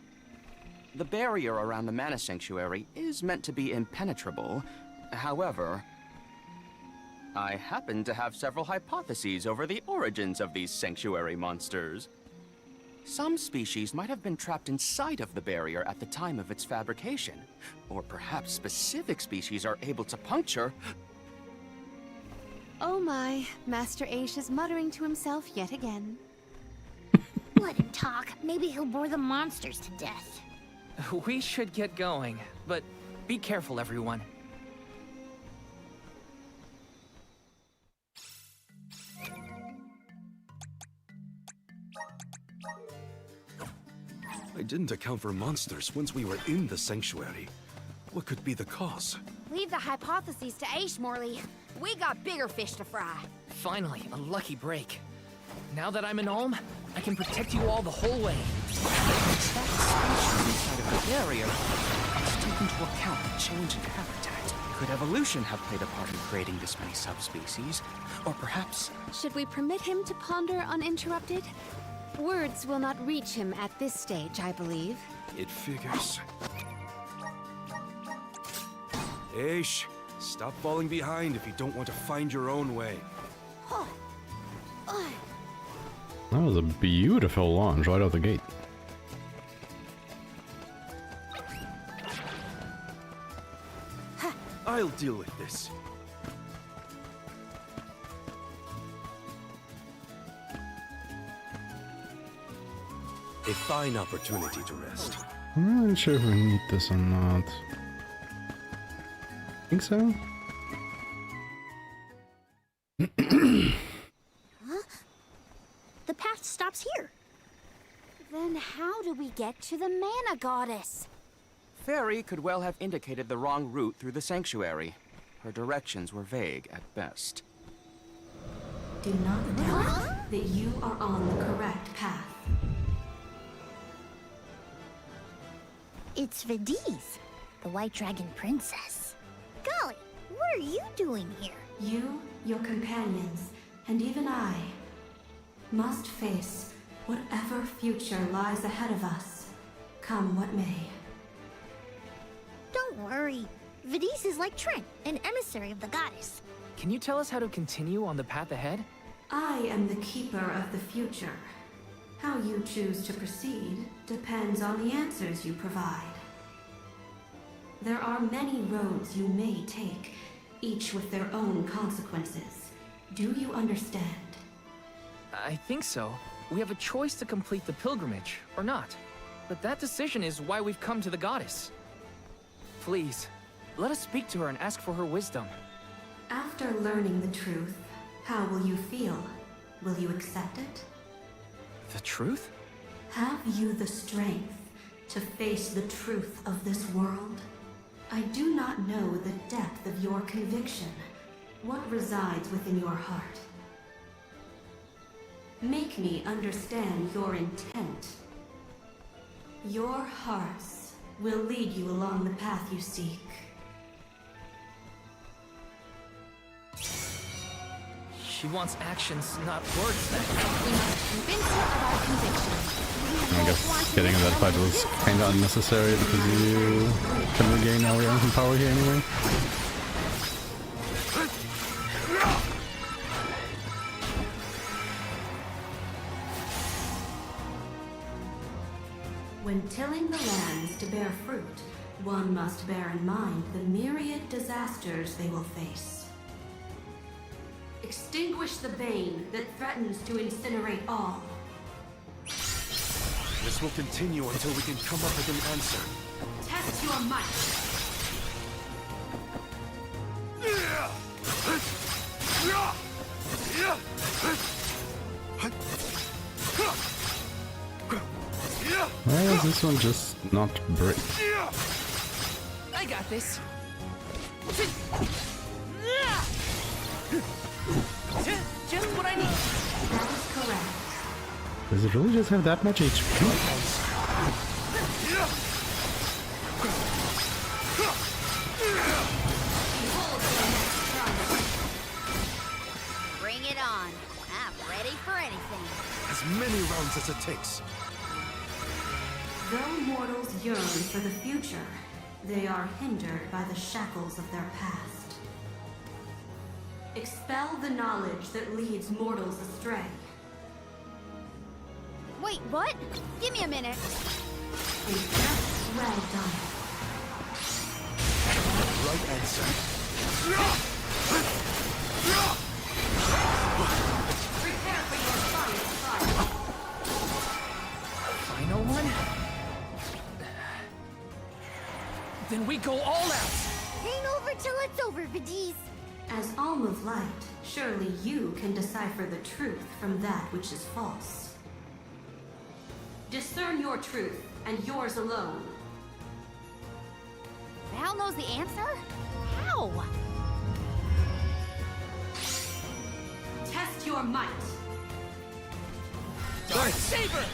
The barrier around the Mana Sanctuary is meant to be impenetrable. However, I happen to have several hypotheses over the origins of these sanctuary monsters. Some species might have been trapped inside of the barrier at the time of its fabrication. Or perhaps specific species are able to puncture... Oh my, Master Aesh is muttering to himself yet again. Let him talk. Maybe he'll bore the monsters to death. We should get going, but be careful, everyone. I didn't account for monsters once we were in the sanctuary. What could be the cause? Leave the hypotheses to Aeshmah. We got bigger fish to fry. Finally, a lucky break. Now that I'm an Olm, I can protect you all the whole way. Inside of the barrier, let's take into account the change in habitat. Could evolution have played a part in creating this many subspecies? Or perhaps... Should we permit him to ponder uninterrupted? Words will not reach him at this stage, I believe. It figures. Aesh, stop falling behind if you don't want to find your own way. That was a beautiful launch right out the gate. I'll deal with this. A fine opportunity to rest. I'm not sure if we need this or not. Think so? Huh? The path stops here. Then how do we get to the Mana Goddess? Fairy could well have indicated the wrong route through the sanctuary. Her directions were vague at best. Do not doubt that you are on the correct path. It's Vidis, the White Dragon Princess. Golly, what are you doing here? You, your companions, and even I must face whatever future lies ahead of us, come what may. Don't worry. Vidis is like Trent, an emissary of the goddess. Can you tell us how to continue on the path ahead? I am the keeper of the future. How you choose to proceed depends on the answers you provide. There are many roads you may take, each with their own consequences. Do you understand? I think so. We have a choice to complete the pilgrimage, or not. But that decision is why we've come to the goddess. Please, let us speak to her and ask for her wisdom. After learning the truth, how will you feel? Will you accept it? The truth? Have you the strength to face the truth of this world? I do not know the depth of your conviction, What resides within your heart? Make me understand your intent. Your hearts will lead you along the path you seek. She wants actions, not words. We must convince her of our conviction. I guess getting in that fight was kinda unnecessary because you can regain all your own power here anyway. When tilling the lands to bear fruit, one must bear in mind the myriad disasters they will face. Extinguish the bane that threatens to incinerate all. This will continue until we can come up with an answer. Test your might. Why does this one just not break? I got this. Just what I need. That is correct. Does it really just have that much HP? Bring it on. I'm ready for anything. As many rounds as it takes. Though mortals yearn for the future, they are hindered by the shackles of their past. Expel the knowledge that leads mortals astray. Wait, what? Give me a minute. And just well done. Right answer. Prepare for your final fight. Final one? Then we go all out! Ain't over till it's over, Vidiz. As Alm of Light, surely you can decipher the truth from that which is false. Discern your truth, and yours alone. Val knows the answer? How? Test your might. Dark Saber!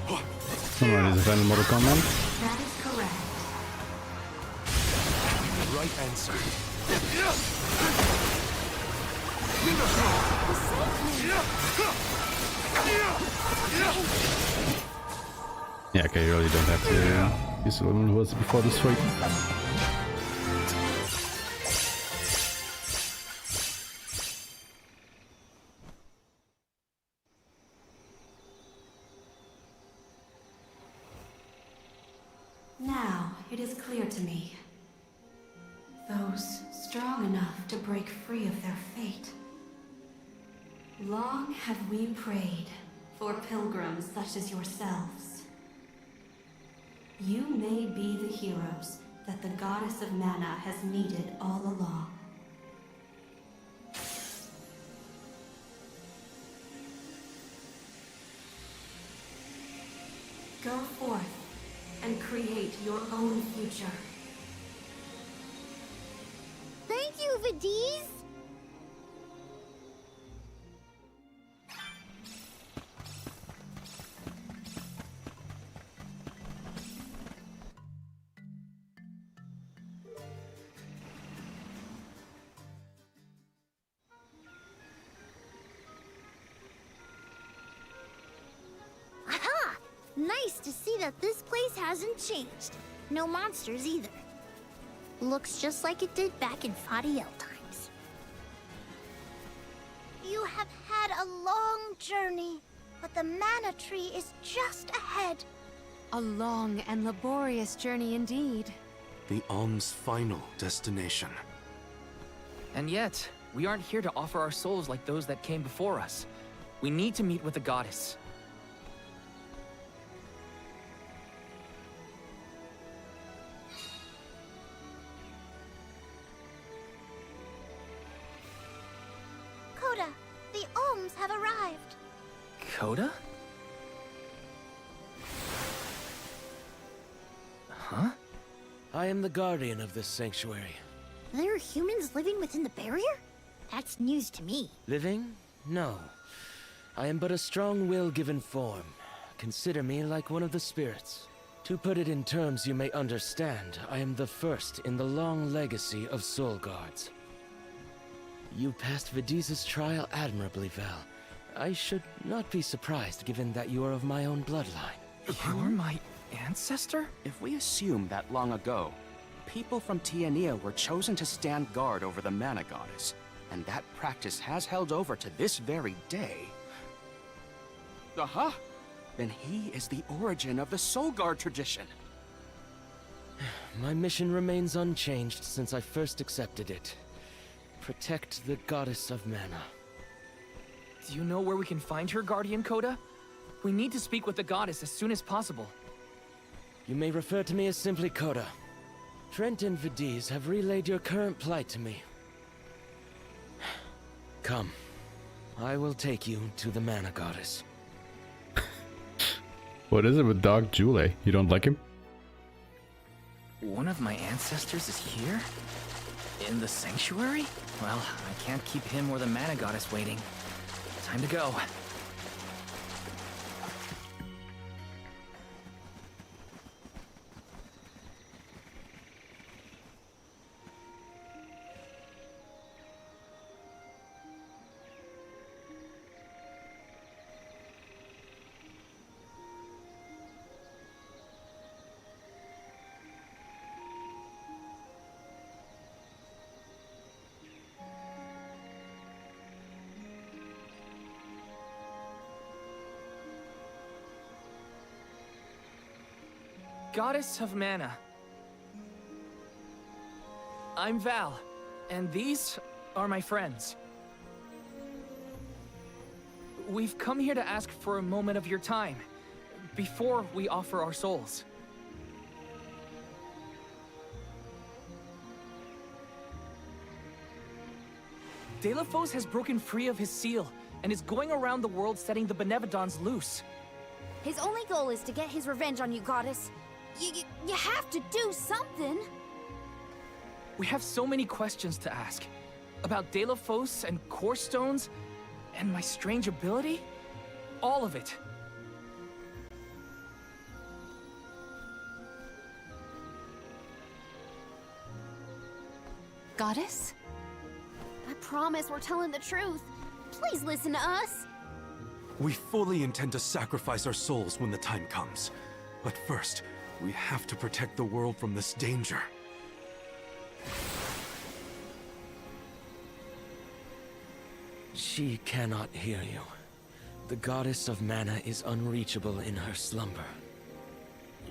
Alright, is it final Mortal Kombat? That is correct. Right answer. Yeah, okay, you really don't have to use the one who was before this fight. Now, it is clear to me. Those strong enough to break free of their fate. Long have we prayed for pilgrims such as yourselves. You may be the heroes that the goddess of mana has needed all along. Go forth and create your own future. Thank you, Vidiz. Aha! Nice to see that this place hasn't changed. No monsters either. Looks just like it did back in Fadiel times. You have had a long journey, but the mana tree is just ahead. A long and laborious journey indeed. The Alm's final destination. And yet, we aren't here to offer our souls like those that came before us. We need to meet with the goddess. Coda, the Alms have arrived. Coda? Huh? I am the guardian of this sanctuary. There are humans living within the barrier? That's news to me. Living? No. I am but a strong will given form. Consider me like one of the spirits. To put it in terms you may understand, I am the first in the long legacy of soul guards. You passed Vidiz's trial admirably, Val. I should not be surprised given that you are of my own bloodline. You're my ancestor? If we assume that long ago, people from Tiania were chosen to stand guard over the Mana Goddess, and that practice has held over to this very day. Aha! Then he is the origin of the Soul Guard tradition. My mission remains unchanged since I first accepted it. Protect the Goddess of Mana. Do you know where we can find her, Guardian Coda? We need to speak with the Goddess as soon as possible. You may refer to me as simply Coda. Trent and Vidiz have relayed your current plight to me. Come. I will take you to the Mana Goddess. What is it with Dog Jule? You don't like him? One of my ancestors is here? In the sanctuary? Well, I can't keep him or the Mana Goddess waiting. Time to go. Goddess of Mana. I'm Val, and these are my friends. We've come here to ask for a moment of your time, before we offer our souls. Delafos has broken free of his seal, and is going around the world setting the Benevodons loose. His only goal is to get his revenge on you, Goddess. You have to do something! We have so many questions to ask. About Delafos and Core Stones, and my strange ability. All of it. Goddess? I promise we're telling the truth. Please listen to us. We fully intend to sacrifice our souls when the time comes. But first, we have to protect the world from this danger. She cannot hear you. The Goddess of Mana is unreachable in her slumber.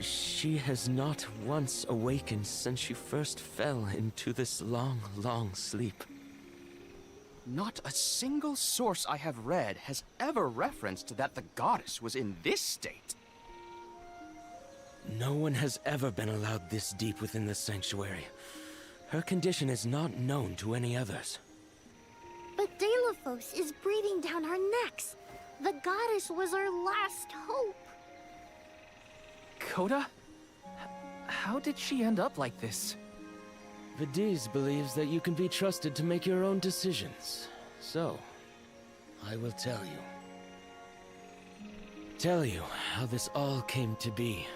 She has not once awakened since she first fell into this long, long sleep. Not a single source I have read has ever referenced that the goddess was in this state. No one has ever been allowed this deep within the sanctuary. Her condition is not known to any others. But Delafos is breathing down our necks. The goddess was our last hope. Coda? How did she end up like this? Vidiz believes that you can be trusted to make your own decisions. So, I will tell you. Tell you how this all came to be.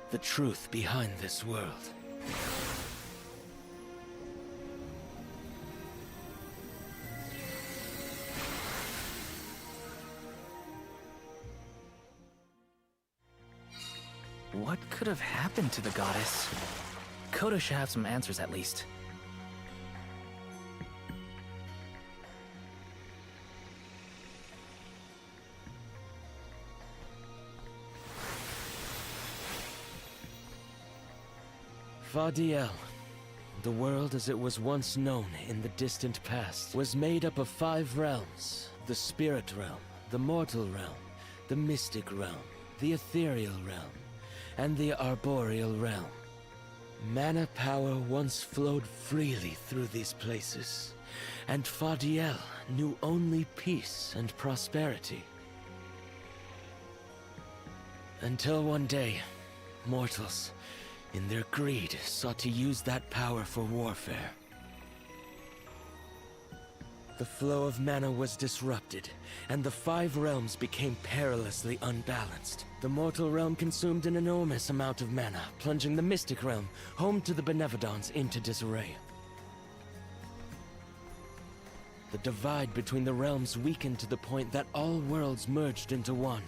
The truth behind this world. What could have happened to the goddess? Coda should have some answers at least. Fadiel. The world as it was once known in the distant past was made up of 5 realms. The spirit realm, the mortal realm, the mystic realm, the ethereal realm, and the arboreal realm. Mana power once flowed freely through these places, and Fadiel knew only peace and prosperity. Until one day, mortals, in their greed, sought to use that power for warfare. The flow of mana was disrupted, and the 5 realms became perilously unbalanced. The mortal realm consumed an enormous amount of mana, plunging the mystic realm, home to the Benevodons, into disarray. The divide between the realms weakened to the point that all worlds merged into one.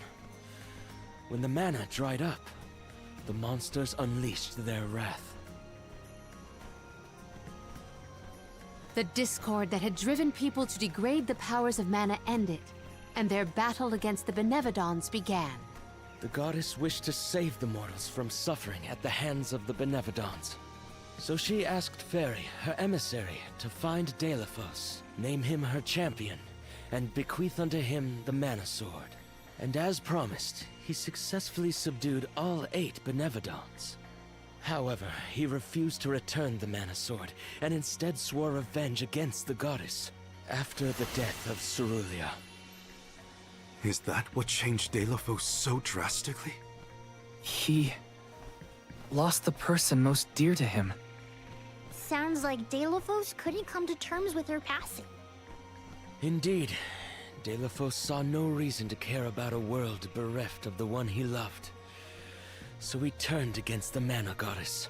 When the mana dried up, the monsters unleashed their wrath. The discord that had driven people to degrade the powers of mana ended, and their battle against the Benevodons began. The goddess wished to save the mortals from suffering at the hands of the Benevodons. So she asked Fairy, her emissary, to find Deilephos, name him her champion, and bequeath unto him the Mana Sword. And as promised, he successfully subdued all 8 Benevodons. However, he refused to return the Mana Sword, and instead swore revenge against the goddess, after the death of Cerulia. Is that what changed Deilephos so drastically? He lost the person most dear to him. Sounds like Deilephos couldn't come to terms with her passing. Indeed, Deilephos saw no reason to care about a world bereft of the one he loved. So he turned against the Mana Goddess.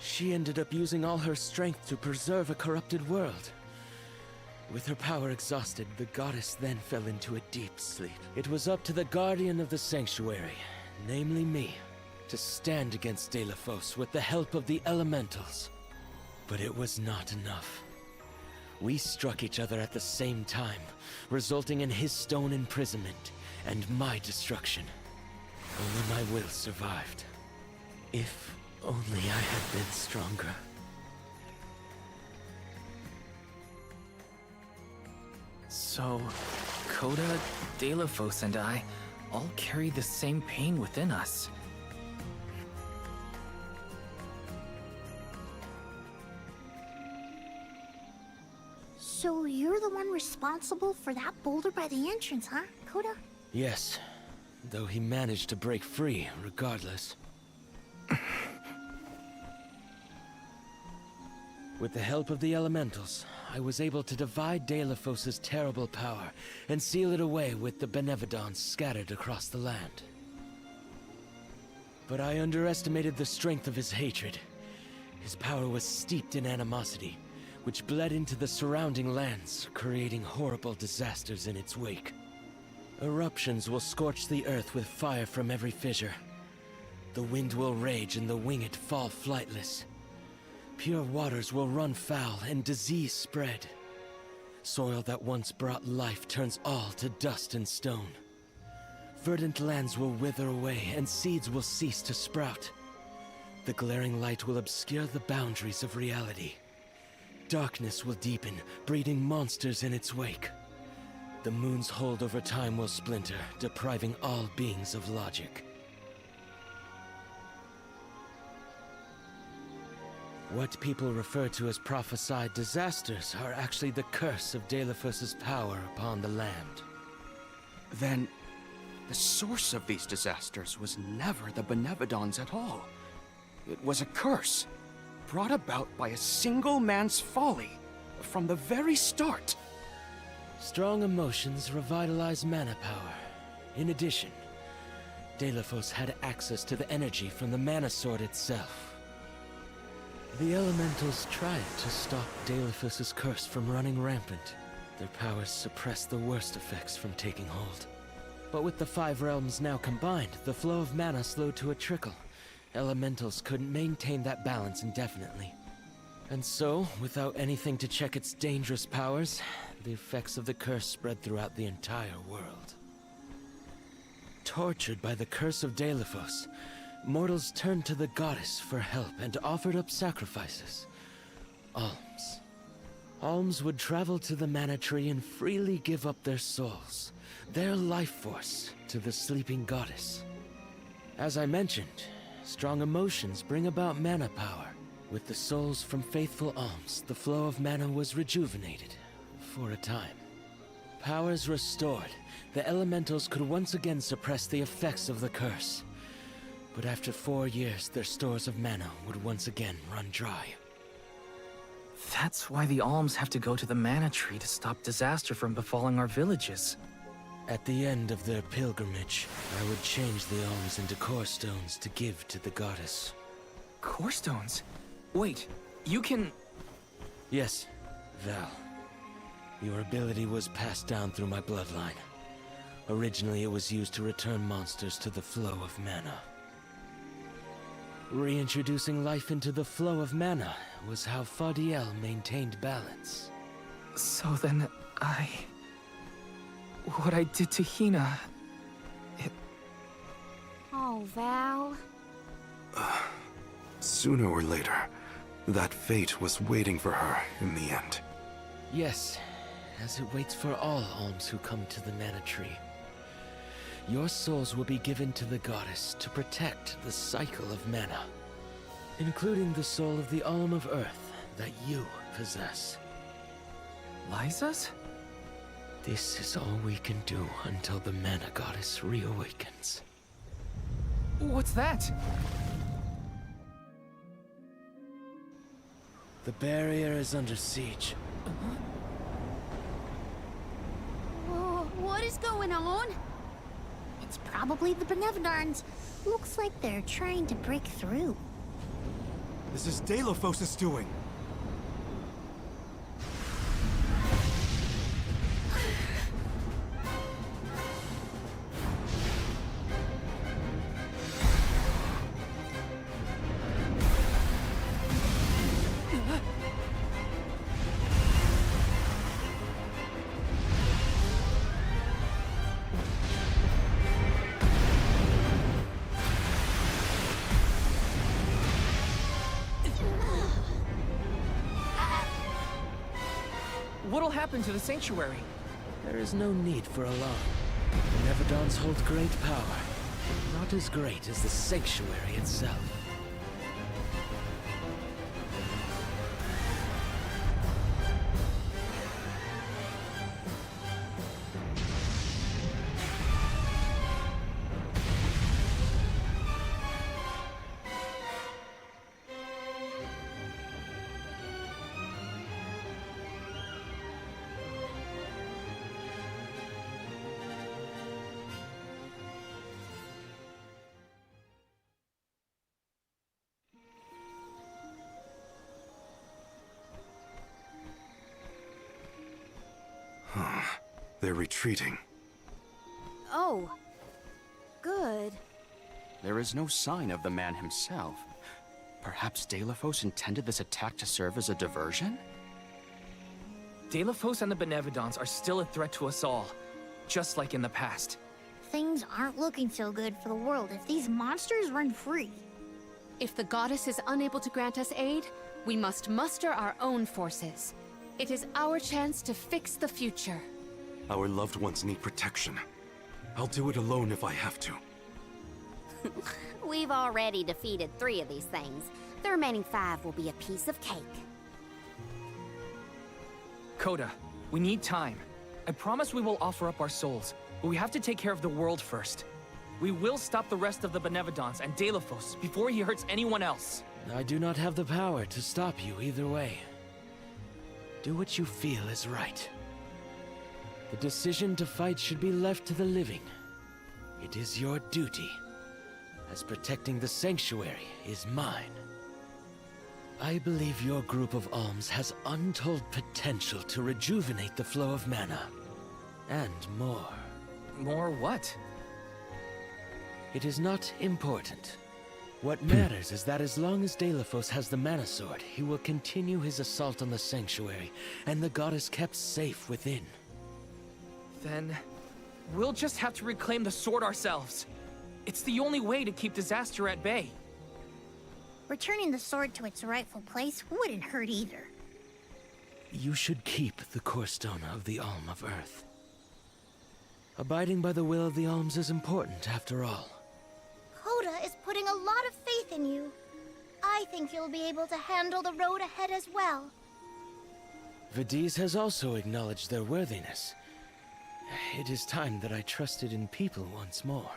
She ended up using all her strength to preserve a corrupted world. With her power exhausted, the goddess then fell into a deep sleep. It was up to the Guardian of the Sanctuary, namely me, to stand against Deilephos with the help of the Elementals. But it was not enough. We struck each other at the same time, resulting in his stone imprisonment and my destruction. Only my will survived. If only I had been stronger. So, Coda, Deilephos, and I all carry the same pain within us. So you're the one responsible for that boulder by the entrance, huh, Coda? Yes, though he managed to break free regardless. With the help of the Elementals, I was able to divide Deilephos' terrible power and seal it away with the Benevodons scattered across the land. But I underestimated the strength of his hatred. His power was steeped in animosity, which bled into the surrounding lands, creating horrible disasters in its wake. Eruptions will scorch the earth with fire from every fissure. The wind will rage and the winged fall flightless. Pure waters will run foul and disease spread. Soil that once brought life turns all to dust and stone. Verdant lands will wither away and seeds will cease to sprout. The glaring light will obscure the boundaries of reality. Darkness will deepen, breeding monsters in its wake. The moon's hold over time will splinter, depriving all beings of logic. What people refer to as prophesied disasters are actually the curse of Deilephos' power upon the land. Then, the source of these disasters was never the Benevodons at all. It was a curse, brought about by a single man's folly, from the very start. Strong emotions revitalize mana power. In addition, Deilephos had access to the energy from the Mana Sword itself. The Elementals tried to stop Deilephos' curse from running rampant. Their powers suppressed the worst effects from taking hold. But with the 5 realms now combined, the flow of mana slowed to a trickle. Elementals couldn't maintain that balance indefinitely. And so, without anything to check its dangerous powers, the effects of the curse spread throughout the entire world. Tortured by the curse of Deilephos, mortals turned to the goddess for help and offered up sacrifices. Alms. Alms would travel to the mana tree and freely give up their souls, their life force, to the sleeping goddess. As I mentioned, strong emotions bring about mana power. With the souls from faithful alms, the flow of mana was rejuvenated, for a time. Powers restored, the elementals could once again suppress the effects of the curse. But after 4 years, their stores of mana would once again run dry. That's why the alms have to go to the mana tree to stop disaster from befalling our villages. At the end of their pilgrimage, I would change the alms into core stones to give to the goddess. Core stones? Wait, you can... Yes, Val. Your ability was passed down through my bloodline. Originally, it was used to return monsters to the flow of mana. Reintroducing life into the flow of mana was how Fadiel maintained balance. So then, what I did to Hina... Oh, Val. Sooner or later, that fate was waiting for her in the end. Yes, as it waits for all alms who come to the mana tree. Your souls will be given to the goddess to protect the cycle of mana, including the soul of the alm of earth that you possess. Liza's? This is all we can do until the mana goddess reawakens. What's that? The barrier is under siege. Whoa, what is going on? It's probably the Benevodons. Looks like they're trying to break through. This is Delphos' doing. What'll happen to the sanctuary? There is no need for alarm. Benevodons hold great power, but not as great as the sanctuary itself. They're retreating. Oh. Good. There is no sign of the man himself. Perhaps Delphos intended this attack to serve as a diversion? Delphos and the Benevodons are still a threat to us all, just like in the past. Things aren't looking so good for the world if these monsters run free. If the goddess is unable to grant us aid, we must muster our own forces. It is our chance to fix the future. Our loved ones need protection. I'll do it alone if I have to. We've already defeated 3 of these things. The remaining 5 will be a piece of cake. Coda, we need time. I promise we will offer up our souls, but we have to take care of the world first. We will stop the rest of the Benevodons and Delphos before he hurts anyone else. I do not have the power to stop you either way. Do what you feel is right. The decision to fight should be left to the living. It is your duty, as protecting the sanctuary is mine. I believe your group of alms has untold potential to rejuvenate the flow of mana. And more. More what? It is not important. What matters is that as long as Delphos has the mana sword, he will continue his assault on the sanctuary, and the goddess kept safe within. Then, we'll just have to reclaim the sword ourselves. It's the only way to keep disaster at bay. Returning the sword to its rightful place wouldn't hurt either. You should keep the core stone of the Alm of Earth. Abiding by the will of the alms is important, after all. Coda is putting a lot of faith in you. I think you'll be able to handle the road ahead as well. Vidiz has also acknowledged their worthiness. It is time that I trusted in people once more.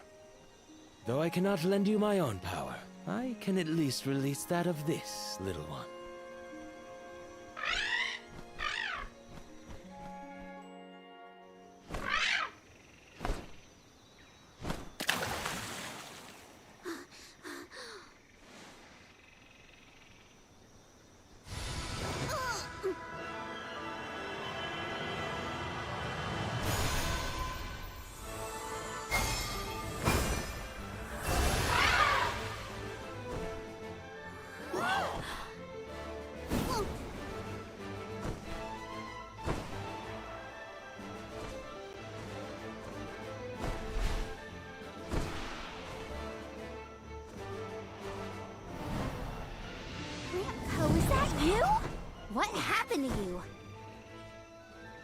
Though I cannot lend you my own power, I can at least release that of this little one.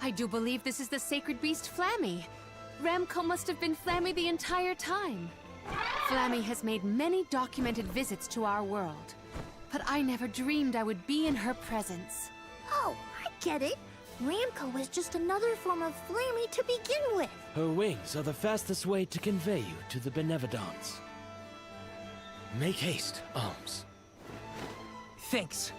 I do believe this is the sacred beast Flammy. Ramco must have been Flammy the entire time. Flammy has made many documented visits to our world, but I never dreamed I would be in her presence. Oh, I get it. Ramco was just another form of Flammy to begin with. Her wings are the fastest way to convey you to the Benevodons. Make haste, Alms. Thanks.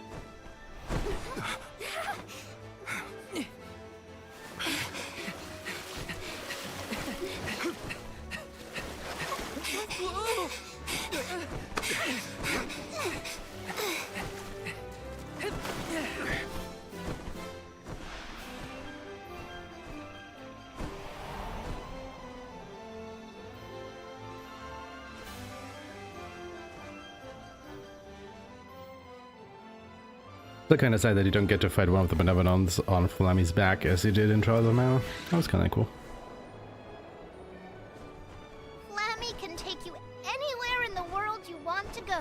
It's kind of sad that you don't get to fight one of the Benevodons on Flammy's back as you did in Trials of Mana. That was kind of cool. Flammy can take you anywhere in the world you want to go.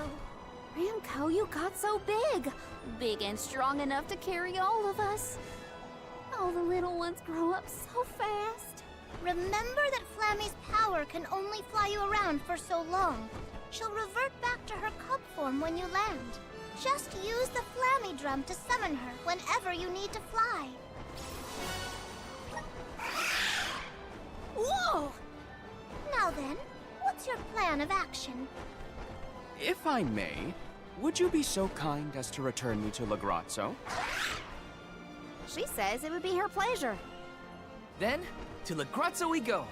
Ramco, you got so big. Big and strong enough to carry all of us. All the little ones grow up so fast. Remember that Flammy's power can only fly you around for so long. She'll revert back to her cub form when you land. Just use the Flammy drum to summon her whenever you need to fly. Whoa! Now then, what's your plan of action? If I may, would you be so kind as to return me to Lagrazzo? She says it would be her pleasure. Then, to Lagrazzo we go.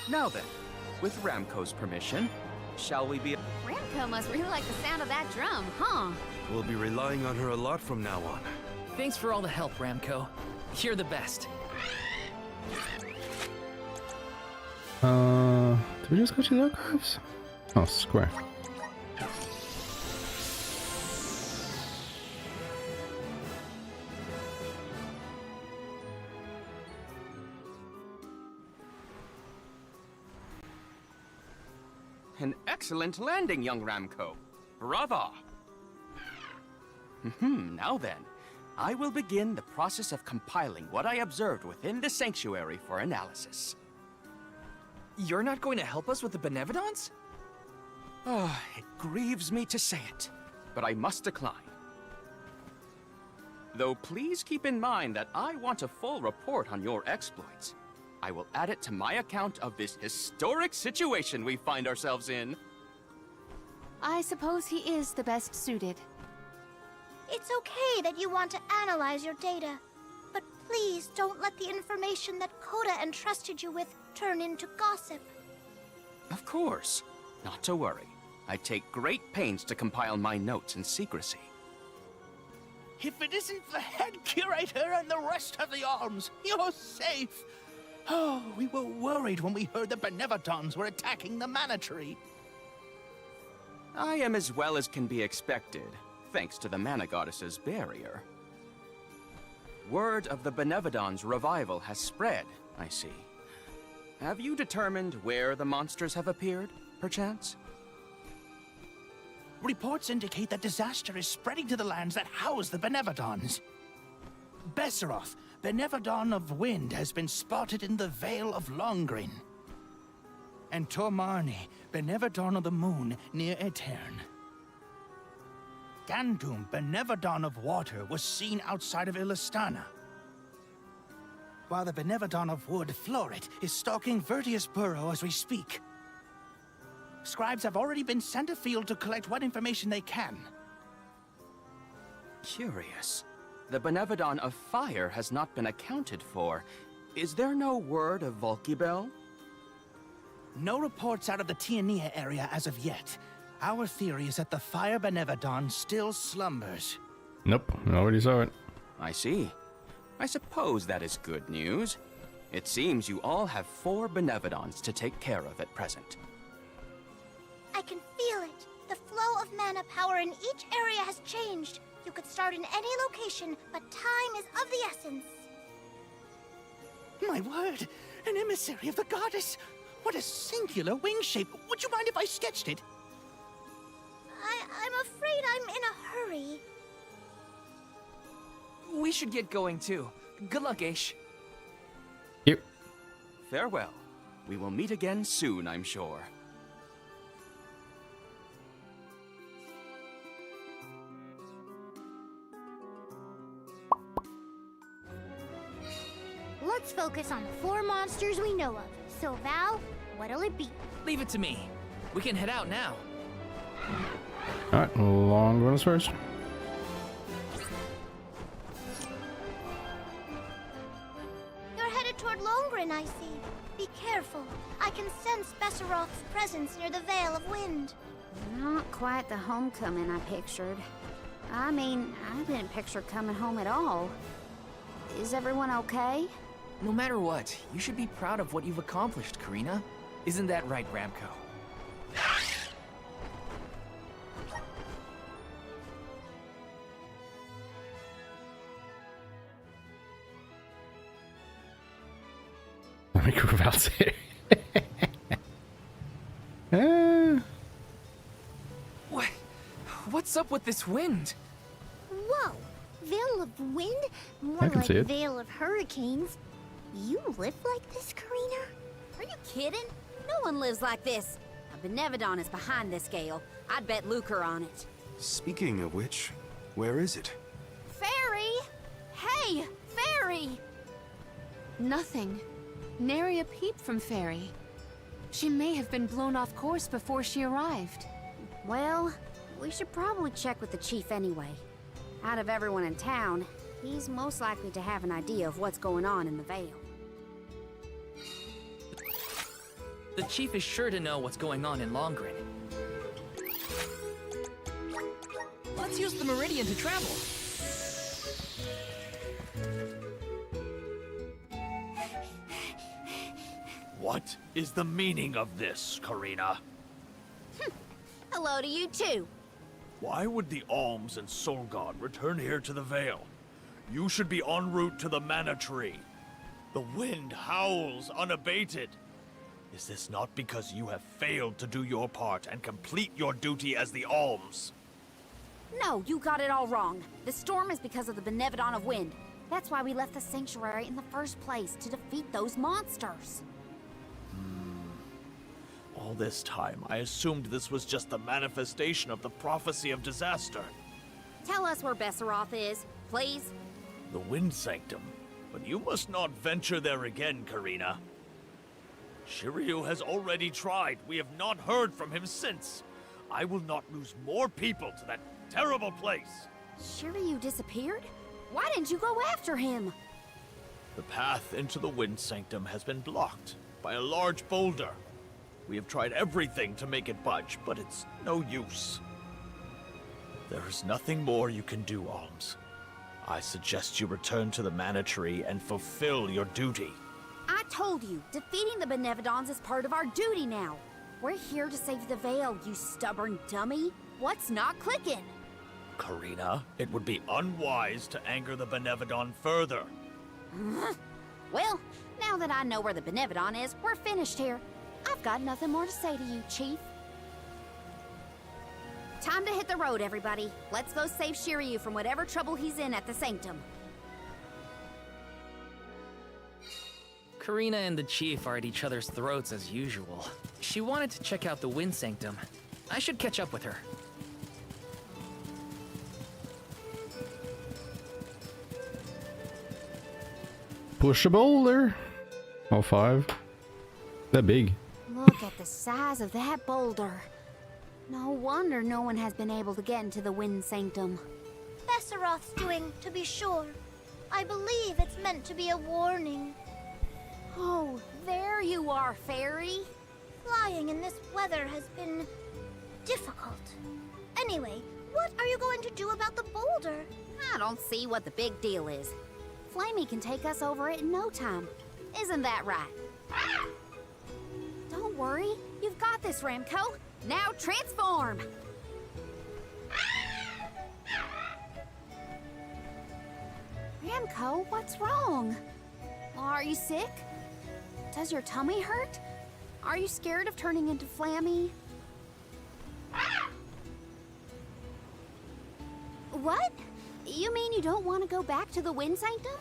Now then, with Ramco's permission, shall we be... Ramco must really like the sound of that drum, huh? We'll be relying on her a lot from now on. Thanks for all the help, Ramco. You're the best. Did we just go to the archives? Oh, square. An excellent landing, young Ramco. Brava! Now then, I will begin the process of compiling what I observed within the sanctuary for analysis. You're not going to help us with the Benevodons? It grieves me to say it, but I must decline. Though please keep in mind that I want a full report on your exploits. I will add it to my account of this historic situation we find ourselves in. I suppose he is the best suited. It's okay that you want to analyze your data, but please don't let the information that Coda entrusted you with turn into gossip. Of course. Not to worry. I take great pains to compile my notes in secrecy. If it isn't the head curator and the rest of the alms, you're safe. Oh, we were worried when we heard the Benevodons were attacking the Mana Tree. I am as well as can be expected, thanks to the Mana Goddess's barrier. Word of the Benevodons' revival has spread, I see. Have you determined where the monsters have appeared, perchance? Reports indicate that disaster is spreading to the lands that house the Benevodons. Besseroth, Benevodon of Wind, has been spotted in the Vale of Longrin. And Tormarni, Benevodon of the Moon, near Aetern. Gandum, Benevodon of Water, was seen outside of Illistana. While the Benevodon of Wood, Florit, is stalking Vertius Burrow as we speak. Scribes have already been sent afield to collect what information they can. Curious. The Benevodon of Fire has not been accounted for. Is there no word of Volkibel? No reports out of the Tiania area as of yet. Our theory is that the Fire Benevodon still slumbers. Nope, I already saw it. I see. I suppose that is good news. It seems you all have 4 Benevodons to take care of at present. I can feel it. The flow of mana power in each area has changed. You could start in any location, but time is of the essence. My word! An emissary of the goddess! What a singular wing shape! Would you mind if I sketched it? I'm afraid I'm in a hurry. we should get going too. Good luck, Aish. Yep. Farewell. We will meet again soon, I'm sure. Let's focus on the 4 monsters we know of. So, Val, what'll it be? Leave it to me. We can head out now. Alright, long runners first. You're headed toward Longren, I see. Be careful. I can sense Besseroth's presence near the Veil of Wind. Not quite the homecoming I pictured. I mean, I didn't picture coming home at all. Is everyone okay? No matter what, you should be proud of what you've accomplished, Karina. Isn't that right, Ramco? Let me go about here. What's up with this wind? Whoa! Veil of Wind? More I can like see it. Veil of Hurricanes. You live like this, Karina? Are you kidding? No one lives like this. A Benevodon is behind this gale. I'd bet lucre on it. Speaking of which, where is it? Fairy! Hey, Fairy! Nothing. Nary a peep from Fairy. She may have been blown off course before she arrived. Well, we should probably check with the chief anyway. Out of everyone in town, he's most likely to have an idea of what's going on in the Vale. The chief is sure to know what's going on in Longren. Let's use the Meridian to travel. What is the meaning of this, Karina? Hello to you too. Why would the Alms and Soul God return here to the Vale? You should be en route to the Mana Tree. The wind howls unabated. Is this not because you have failed to do your part and complete your duty as the Alms? No, you got it all wrong. The storm is because of the Benevodon of Wind. That's why we left the sanctuary in the first place, to defeat those monsters. All this time, I assumed this was just the manifestation of the prophecy of disaster. Tell us where Besseroth is, please. The Wind Sanctum. But you must not venture there again, Karina. Shiryu has already tried. We have not heard from him since. I will not lose more people to that terrible place. Shiryu disappeared? Why didn't you go after him? The path into the Wind Sanctum has been blocked by a large boulder. We have tried everything to make it budge, but it's no use. There is nothing more you can do, Alms. I suggest you return to the Mana Tree and fulfill your duty. I told you, defeating the Benevodons is part of our duty now. We're here to save the Vale, you stubborn dummy. What's not clicking? Karina, it would be unwise to anger the Benevodon further. Well, now that I know where the Benevodon is, we're finished here. I've got nothing more to say to you, Chief. Time to hit the road, everybody. Let's go save Shiryu from whatever trouble he's in at the Sanctum. Karina and the chief are at each other's throats as usual. She wanted to check out the Wind Sanctum. I should catch up with her. Push a boulder. All 5. That big. Look at the size of that boulder. No wonder no one has been able to get into the Wind Sanctum. Besseroth's doing, to be sure. I believe it's meant to be a warning. Oh, there you are, Fairy. Flying in this weather has been difficult. Anyway, what are you going to do about the boulder? I don't see what the big deal is. Flamey can take us over it in no time. Isn't that right? Don't worry, you've got this, Ramco. Now transform! Ramco, what's wrong? Are you sick? Does your tummy hurt? Are you scared of turning into Flammy? What? You mean you don't want to go back to the Wind Sanctum?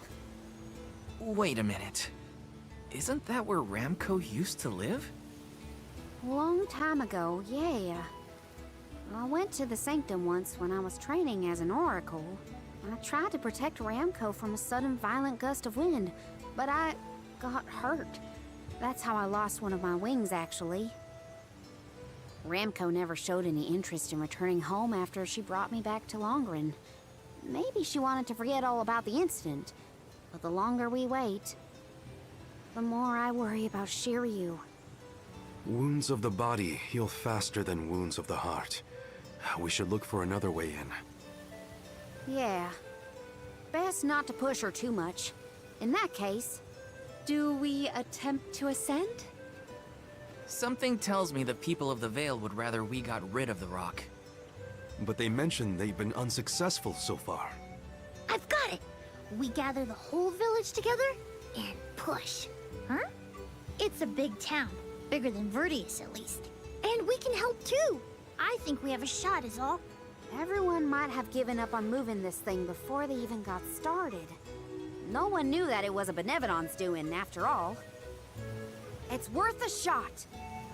Wait a minute. Isn't that where Ramco used to live? Long time ago, yeah. I went to the Sanctum once when I was training as an oracle. I tried to protect Ramco from a sudden violent gust of wind, but I got hurt. That's how I lost one of my wings, actually. Ramco never showed any interest in returning home after she brought me back to Longren. Maybe she wanted to forget all about the incident, but the longer we wait, the more I worry about Shiryu. Wounds of the body heal faster than wounds of the heart. We should look for another way in. Yeah. Best not to push her too much. In that case, do we attempt to ascend? Something tells me the people of the Vale would rather we got rid of the rock. But they mentioned they've been unsuccessful so far. I've got it! We gather the whole village together and push. Huh? It's a big town. Bigger than Verdius, at least. And we can help too! I think we have a shot is all. Everyone might have given up on moving this thing before they even got started. No one knew that it was a Benevodons doing, after all. It's worth a shot.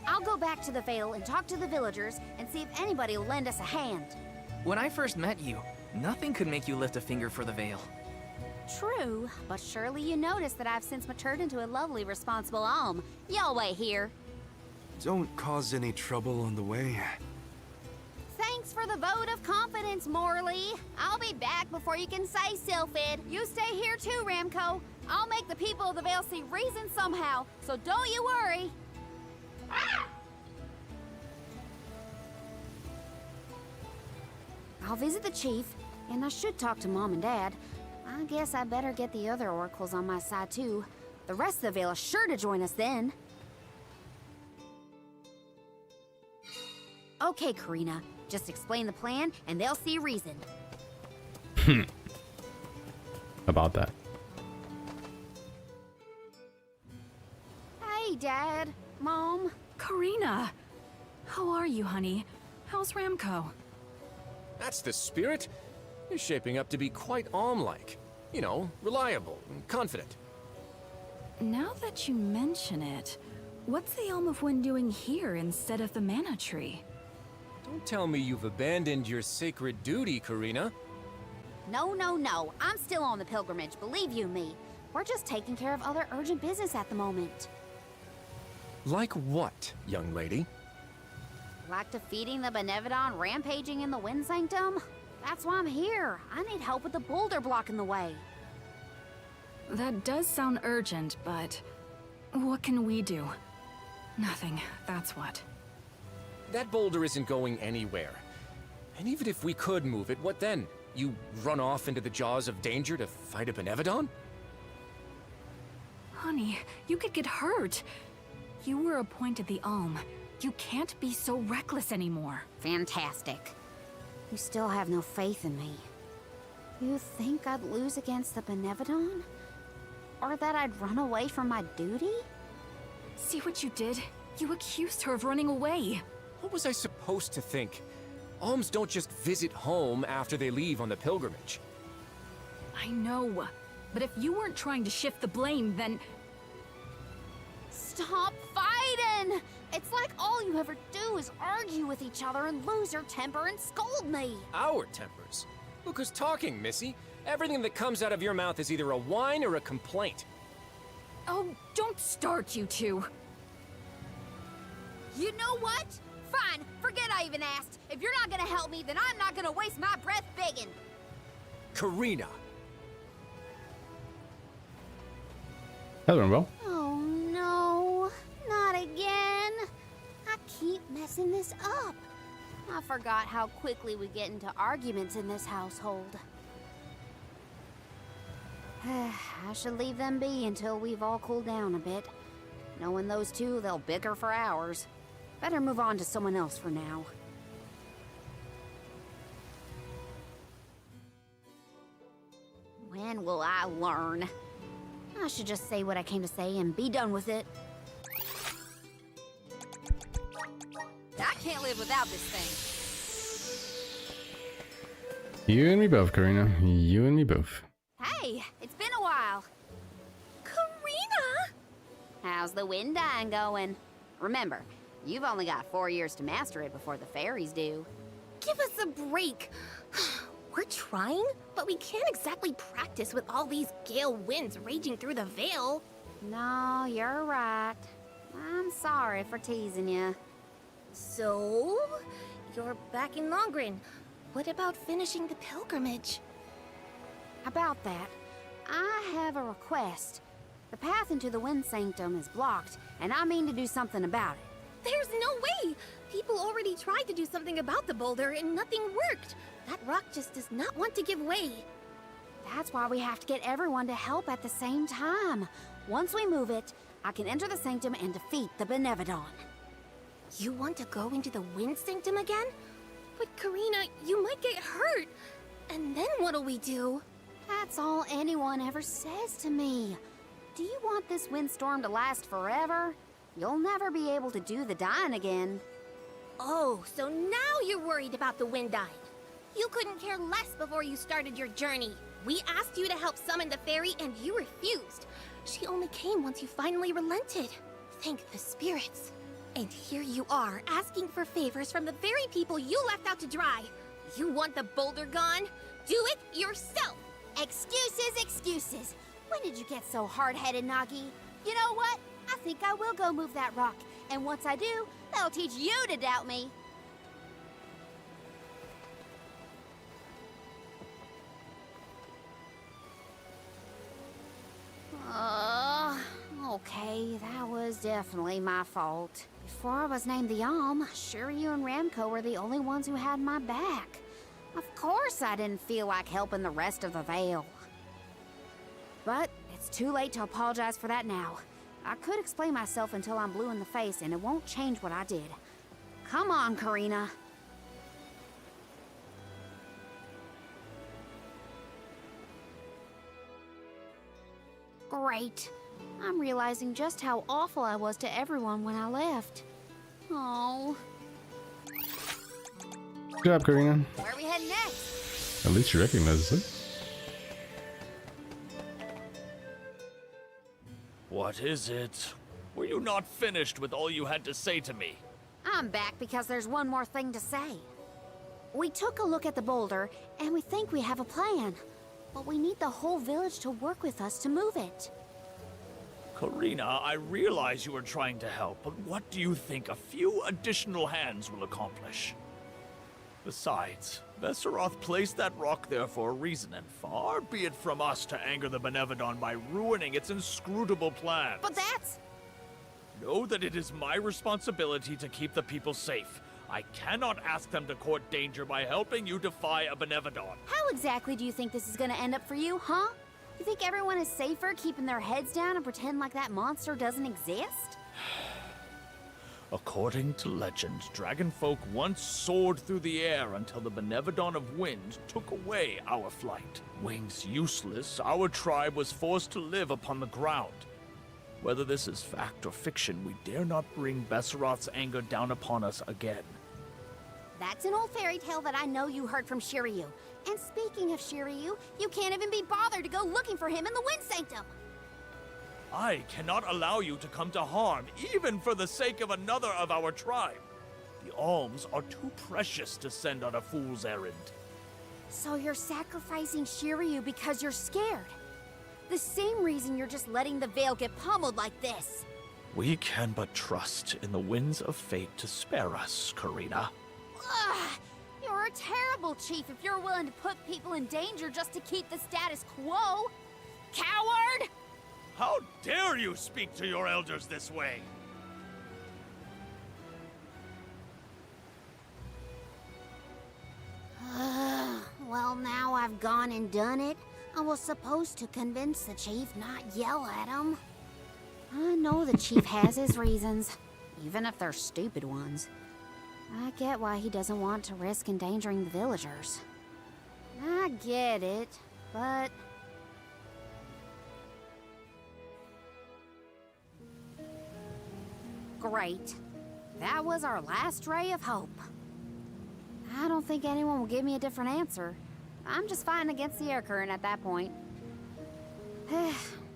I'll go back to the Vale and talk to the villagers and see if anybody will lend us a hand. When I first met you, nothing could make you lift a finger for the Vale. True, but surely you noticed that I've since matured into a lovely, responsible alm. Y'all wait here. Don't cause any trouble on the way. Thanks for the vote of confidence, Morley. I'll be back before you can say Sylphid. You stay here too, Ramco. I'll make the people of the Vale see reason somehow, so don't you worry. I'll visit the chief, and I should talk to Mom and Dad. I guess I better get the other oracles on my side too. The rest of the Vale is sure to join us then. Okay, Karina. Just explain the plan, and they'll see reason. About that. Hey, Dad. Mom. Karina! How are you, honey? How's Ramco? That's the spirit. You're shaping up to be quite Alm-like. You know, reliable and confident. Now that you mention it, what's the Elm of Wind doing here instead of the Mana Tree? Don't tell me you've abandoned your sacred duty, Karina. No, no, no. I'm still on the pilgrimage, believe you me. We're just taking care of other urgent business at the moment. Like what, young lady? Like defeating the Benevodon rampaging in the Wind Sanctum? That's why I'm here. I need help with the boulder blocking the way. That does sound urgent, but what can we do? Nothing, that's what. That boulder isn't going anywhere. And even if we could move it, what then? You run off into the jaws of danger to fight a Benevodon? Honey, you could get hurt. You were appointed the Alm. You can't be so reckless anymore. Fantastic. You still have no faith in me. You think I'd lose against the Benevodon? Or that I'd run away from my duty? See what you did? You accused her of running away. What was I supposed to think? Alms don't just visit home after they leave on the pilgrimage. I know. But if you weren't trying to shift the blame, then... Stop fighting! It's like all you ever do is argue with each other and lose your temper and scold me. Our tempers? Look who's talking, Missy. Everything that comes out of your mouth is either a whine or a complaint. Oh, don't start, you two. You know what? Fine, forget I even asked. If you're not gonna help me, then I'm not gonna waste my breath begging. Karina. Hello, bro. Oh no, not again. I keep messing this up. I forgot how quickly we get into arguments in this household. I should leave them be until we've all cooled down a bit. Knowing those two, they'll bicker for hours. Better move on to someone else for now. When will I learn? I should just say what I came to say and be done with it. I can't live without this thing. You and me both, Karina. You and me both. Hey, it's been a while. Karina! How's the wind dying going? Remember, you've only got 4 years to master it before the fairies do. Give us a break. We're trying, but we can't exactly practice with all these gale winds raging through the Veil. No, you're right. I'm sorry for teasing you. So, you're back in Longrin. What about finishing the pilgrimage? About that, I have a request. The path into the Wind Sanctum is blocked, and I mean to do something about it. There's no way! People already tried to do something about the boulder and nothing worked. That rock just does not want to give way. That's why we have to get everyone to help at the same time. Once we move it, I can enter the Sanctum and defeat the Benevodon. You want to go into the Wind Sanctum again? But Karina, you might get hurt. And then what'll we do? That's all anyone ever says to me. Do you want this windstorm to last forever? You'll never be able to do the dying again. Oh, so now you're worried about the wind dying. You couldn't care less before you started your journey. We asked you to help summon the fairy and you refused. She only came once you finally relented. Thank the spirits. And here you are, asking for favors from the very people you left out to dry. You want the boulder gone? Do it yourself! Excuses, excuses. When did you get so hard-headed, Nagi? You know what? I think I will go move that rock. And once I do, that'll teach you to doubt me. Okay, that was definitely my fault. Before I was named the Alm, Shiryu and Ramco were the only ones who had my back. Of course I didn't feel like helping the rest of the Veil. But it's too late to apologize for that now. I could explain myself until I'm blue in the face, and it won't change what I did. Come on, Karina. Great. I'm realizing just how awful I was to everyone when I left. Oh. Good job, Karina. Where are we heading next? At least she recognizes it. What is it? Were you not finished with all you had to say to me? I'm back because there's one more thing to say. We took a look at the boulder, and we think we have a plan. But we need the whole village to work with us to move it. Karina, I realize you are trying to help, but what do you think a few additional hands will accomplish? Besides, Besseroth placed that rock there for a reason, and far be it from us to anger the Benevodon by ruining its inscrutable plans. But that's... Know that it is my responsibility to keep the people safe. I cannot ask them to court danger by helping you defy a Benevodon. How exactly do you think this is gonna end up for you, huh? You think everyone is safer keeping their heads down and pretend like that monster doesn't exist? According to legend, dragonfolk once soared through the air until the Benevodon of Wind took away our flight. Wings useless, our tribe was forced to live upon the ground. Whether this is fact or fiction, we dare not bring Besseroth's anger down upon us again. That's an old fairy tale that I know you heard from Shiryu. And speaking of Shiryu, you can't even be bothered to go looking for him in the Wind Sanctum. I cannot allow you to come to harm, even for the sake of another of our tribe. The alms are too precious to send on a fool's errand. So you're sacrificing Shiryu because you're scared. The same reason you're just letting the Veil get pummeled like this. We can but trust in the winds of fate to spare us, Karina. Ugh, you're a terrible chief if you're willing to put people in danger just to keep the status quo. Coward! How dare you speak to your elders this way? Well, now I've gone and done it. I was supposed to convince the chief, not yell at him. I know the chief has his reasons, even if they're stupid ones. I get why he doesn't want to risk endangering the villagers. I get it, but... Great. That was our last ray of hope. I don't think anyone will give me a different answer. I'm just fighting against the air current at that point.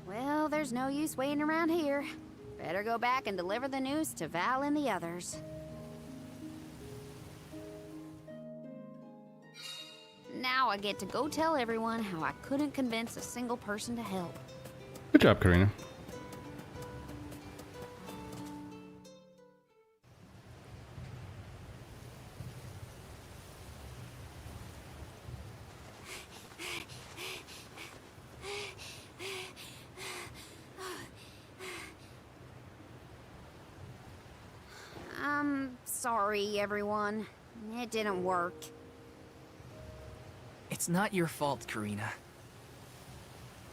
Well, there's no use waiting around here. Better go back and deliver the news to Val and the others. Now I get to go tell everyone how I couldn't convince a single person to help. Good job, Karina. I'm sorry, everyone. It didn't work. It's not your fault, Karina.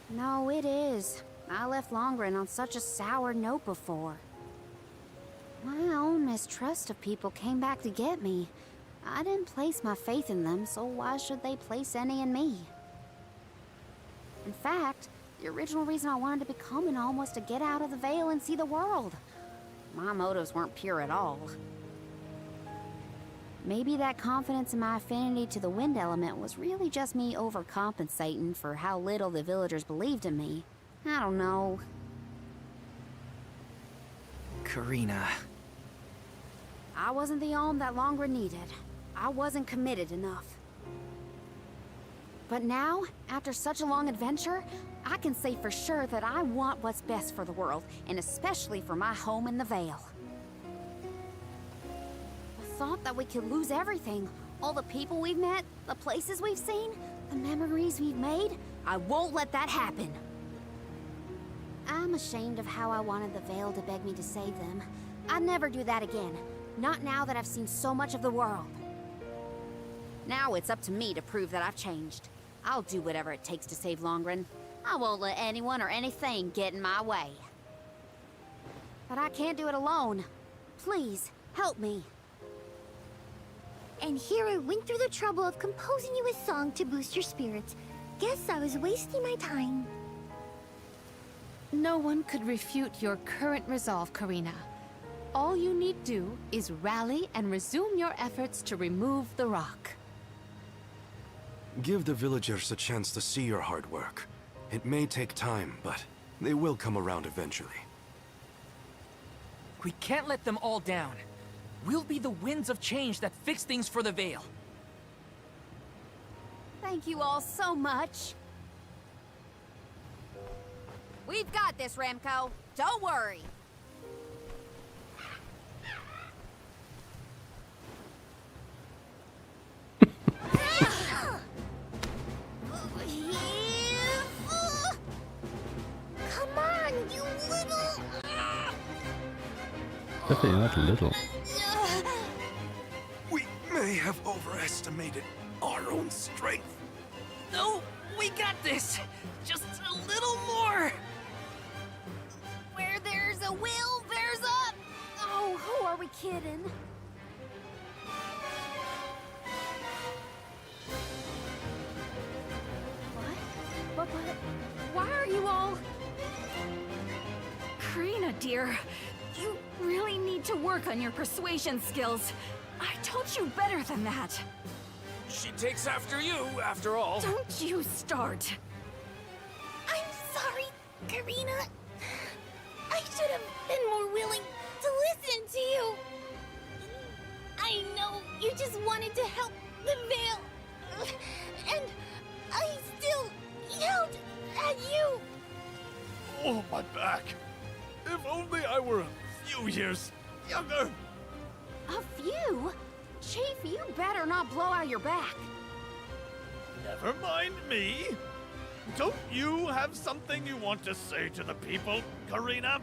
No, it is. I left Longren on such a sour note before. My own mistrust of people came back to get me. I didn't place my faith in them, so why should they place any in me? In fact, the original reason I wanted to become an Alm was to get out of the Veil and see the world. My motives weren't pure at all. Maybe that confidence in my affinity to the wind element was really just me overcompensating for how little the villagers believed in me. I don't know. Karina. I wasn't the Alm that Longren needed. I wasn't committed enough. But now, after such a long adventure, I can say for sure that I want what's best for the world, and especially for my home in the Vale. The thought that we could lose everything, all the people we've met, the places we've seen, the memories we've made, I won't let that happen. I'm ashamed of how I wanted the Vale to beg me to save them. I'd never do that again, not now that I've seen so much of the world. Now it's up to me to prove that I've changed. I'll do whatever it takes to save Longren. I won't let anyone or anything get in my way. But I can't do it alone. Please, help me. And here I went through the trouble of composing you a song to boost your spirits. Guess I was wasting my time. No one could refute your current resolve, Karina. All you need do is rally and resume your efforts to remove the rock. Give the villagers a chance to see your hard work. It may take time, but they will come around eventually. We can't let them all down. We'll be the winds of change that fix things for the Vale. Thank you all so much. We've got this, Remco. Don't worry. Come on, you little... Definitely not little. We may have overestimated our own strength. No, we got this. Just a little more. Where there's a will, there's a... Oh, who are we kidding? What? But, why are you all... Karina, dear, you really need to work on your persuasion skills. I told you better than that. She takes after you, after all. Don't you start. I'm sorry, Karina. I should have been more willing to listen to you. I know you just wanted to help the Vale. And I still yelled at you. Oh, my back. If only I were a few years younger. A few? Chief, you better not blow out your back. Never mind me. Don't you have something you want to say to the people, Karina?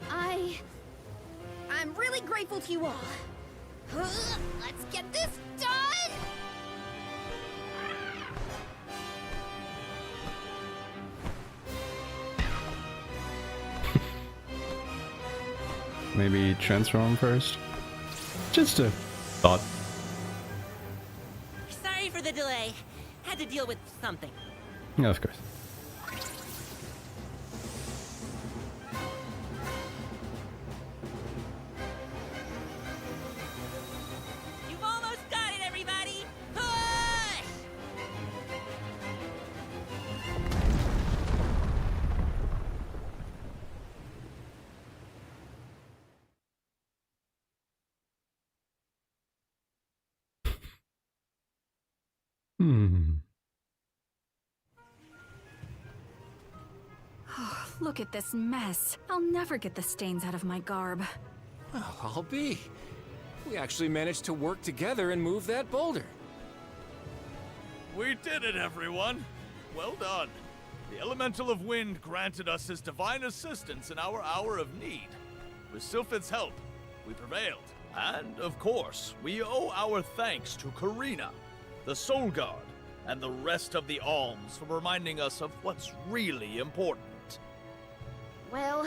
I'm really grateful to you all. Let's get this done! Maybe transform first? Just a thought. Sorry for the delay. Had to deal with something. Yeah, of course. You've almost got it, everybody! Push! Oh, look at this mess. I'll never get the stains out of my garb. Well, I'll be. We actually managed to work together and move that boulder. We did it, everyone! Well done. The Elemental of Wind granted us his divine assistance in our hour of need. With Sylphid's help, we prevailed. And, of course, we owe our thanks to Karina, the Soul Guard, and the rest of the Alms for reminding us of what's really important. Well,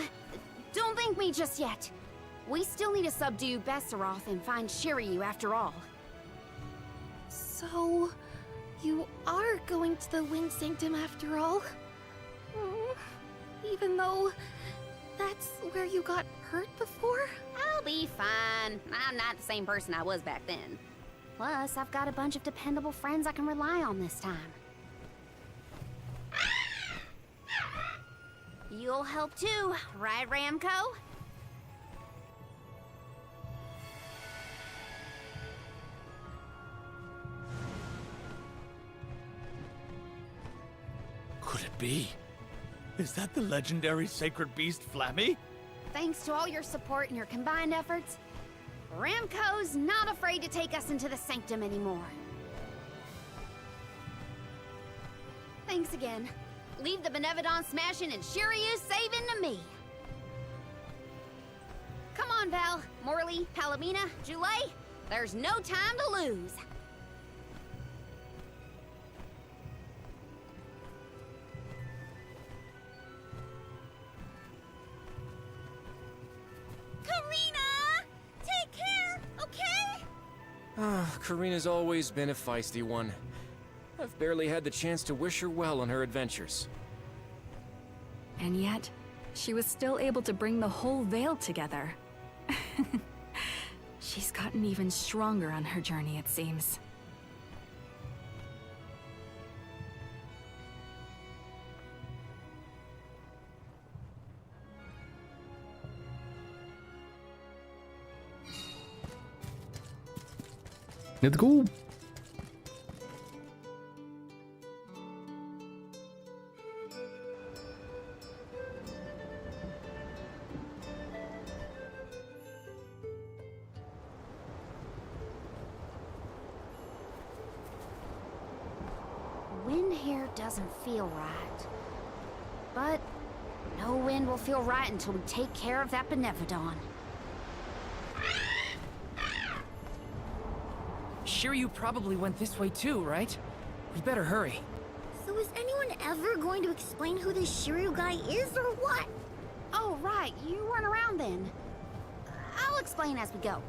don't thank me just yet. We still need to subdue Besseroth and find Shiryu after all. So, you are going to the Wind Sanctum after all? Even though that's where you got hurt before? I'll be fine. I'm not the same person I was back then. Plus, I've got a bunch of dependable friends I can rely on this time. You'll help too, right, Ramco? Could it be? Is that the legendary sacred beast Flammy? Thanks to all your support and your combined efforts, Ramco's not afraid to take us into the Sanctum anymore. Thanks again. Leave the Benevodons smashing and Shiryu saving to me. Come on, Val, Morley, Palomina, Joulet. There's no time to lose. Karina's always been a feisty one. I've barely had the chance to wish her well on her adventures. And yet, she was still able to bring the whole Vale together. She's gotten even stronger on her journey, it seems. Let's go. Wind here doesn't feel right. But no wind will feel right until we take care of that Benevodon. Shiryu probably went this way too, right? We better hurry. So is anyone ever going to explain who this Shiryu guy is or what? Oh, right. You weren't around then. I'll explain as we go.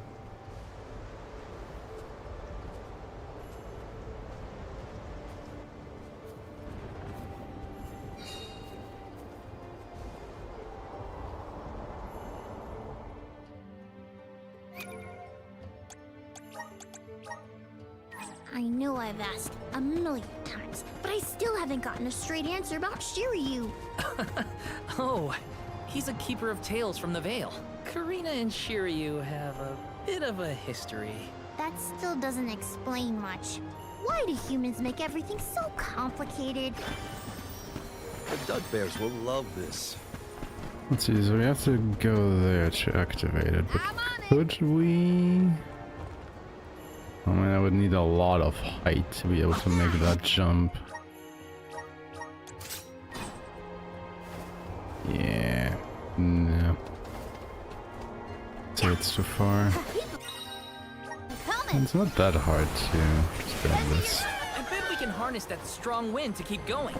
I know I've asked a million times, but I still haven't gotten a straight answer about Shiryu. Oh, he's a keeper of tales from the Vale. Karina and Shiryu have a bit of a history. That still doesn't explain much. Why do humans make everything so complicated? The Dugbears will love this. Let's see, so we have to go there to activate it, but could we? I mean, I would need a lot of height to be able to make that jump. Yeah, no. So it's too far. It's not that hard to spend this. I bet we can harness that strong wind to keep going.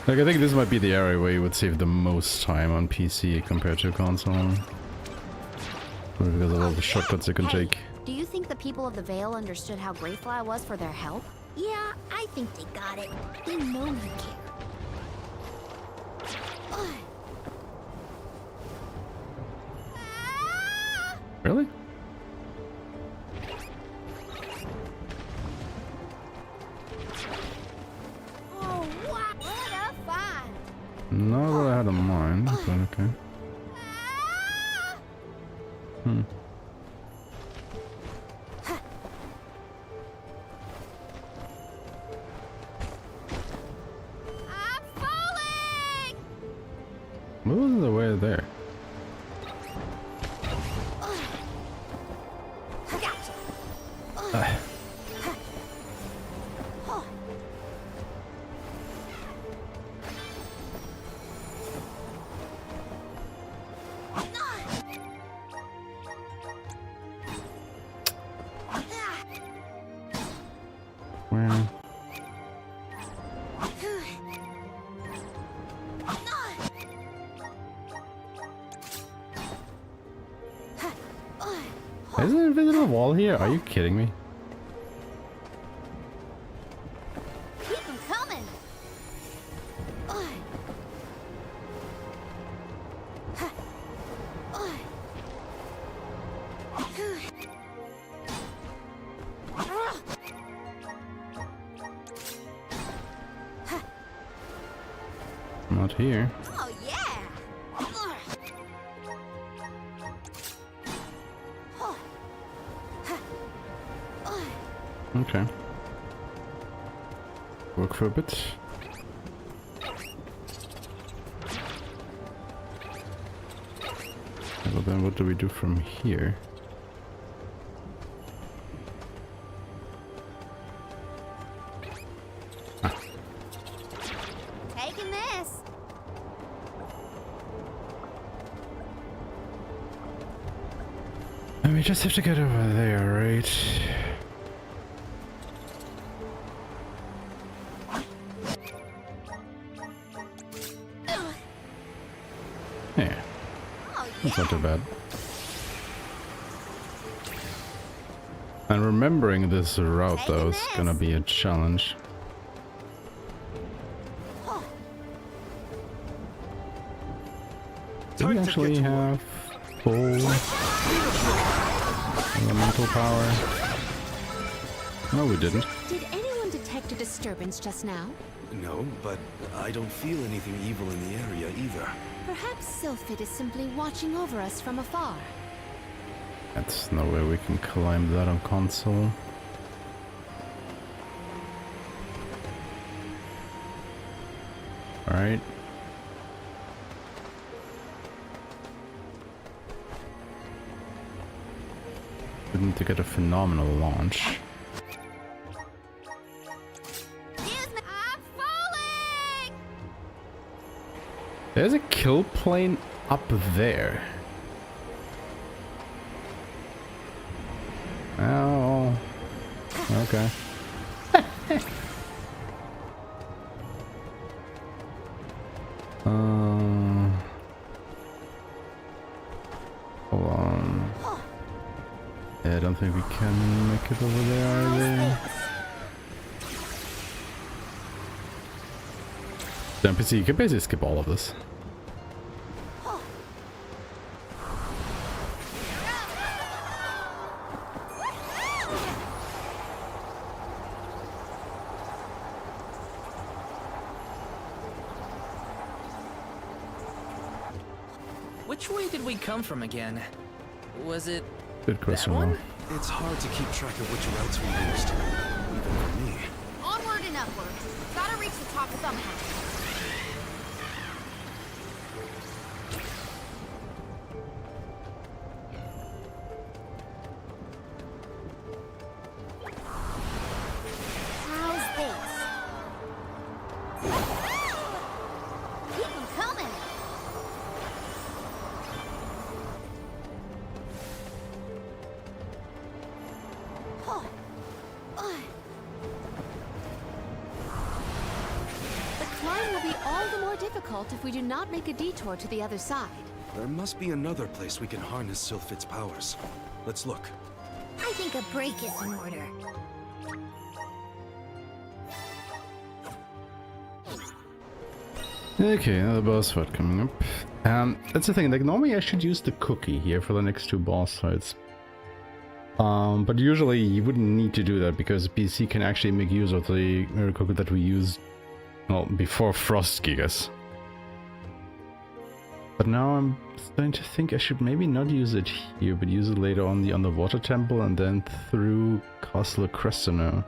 Like, I think this might be the area where you would save the most time on PC compared to console. Because of all the shortcuts you can take. Do you think the people of the Vale understood how grateful I was for their help? Yeah, I think they got it. They know you care. Really? Oh, what a find! Not what I had in mind, but okay. there? Where? Is there an invisible wall here? Are you kidding me? Keep them coming. Not here. Oh yeah. Okay. Work for a bit. Well then what do we do from here? Taking this. And we just have to get over there, right? Yeah. That's not too bad. And remembering this route though is gonna be a challenge. Do we actually have full elemental power? No, we didn't. Did anyone detect a disturbance just now? No, but I don't feel anything evil in the area either. Perhaps Sylphid is simply watching over us from afar. That's no way we can climb that on console. Alright. Didn't to get a phenomenal launch. There's a kill plane up there. Oh. Okay. Hold on. Yeah, I don't think we can make it over there either. The NPC, you can basically skip all of this. Which way did we come from again? Was it Good question, that one? It's hard to keep track of which routes we used, even for me. Onward and upward. Gotta reach the top somehow. How's this? Keep them coming. The climb will be all the more difficult if we do not make a detour to the other side. There must be another place we can harness Sylphid's powers. Let's look. I think a break is in order. Okay, another boss fight coming up. That's the thing, like normally I should use the cookie here for the next two boss fights. But usually you wouldn't need to do that because PC can actually make use of the mirror cookie that we used, well, before Frost Gigas. But now I'm starting to think I should maybe not use it here, but use it later on the underwater temple and then through Castle Crestino.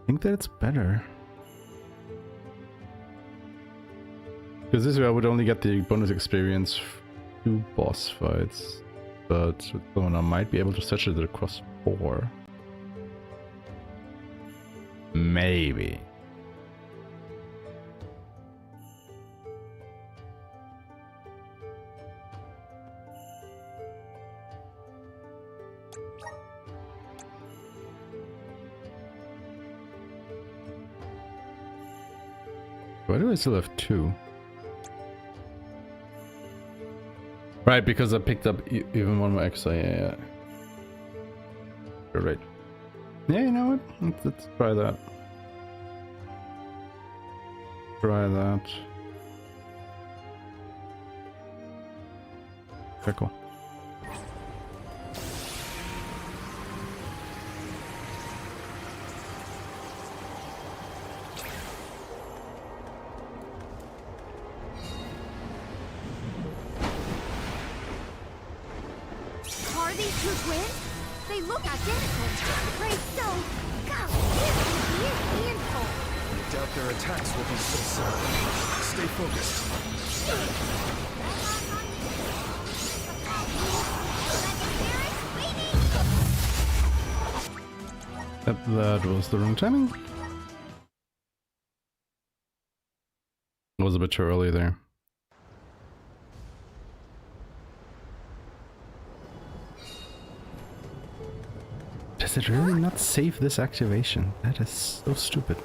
think that it's better. Because this way I would only get the bonus experience 2 boss fights. But with Lona I might be able to stretch it across 4. Maybe. Why do I still have 2? Right, because I picked up even one more extra. Yeah. You're right. Yeah, you know what? Let's try that. Try that. Okay, cool. Are these 2 twins? They look identical. Great, so... God, this is a handful. I doubt their attacks will be so similar. Stay focused. That was the wrong timing. It was a bit too early there. Does it really not save this activation? That is so stupid.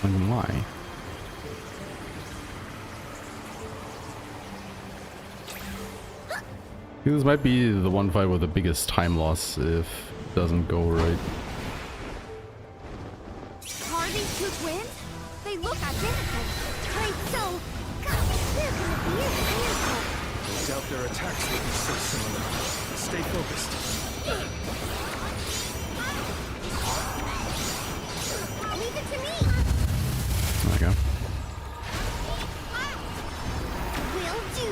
I mean, why? This might be the one fight with the biggest time loss if it doesn't go right. Are these 2 twins? They look identical. Great, so... God, this is a handful. I doubt their attacks will be so similar. Stay focused. Leave it to me. There we go. Will do.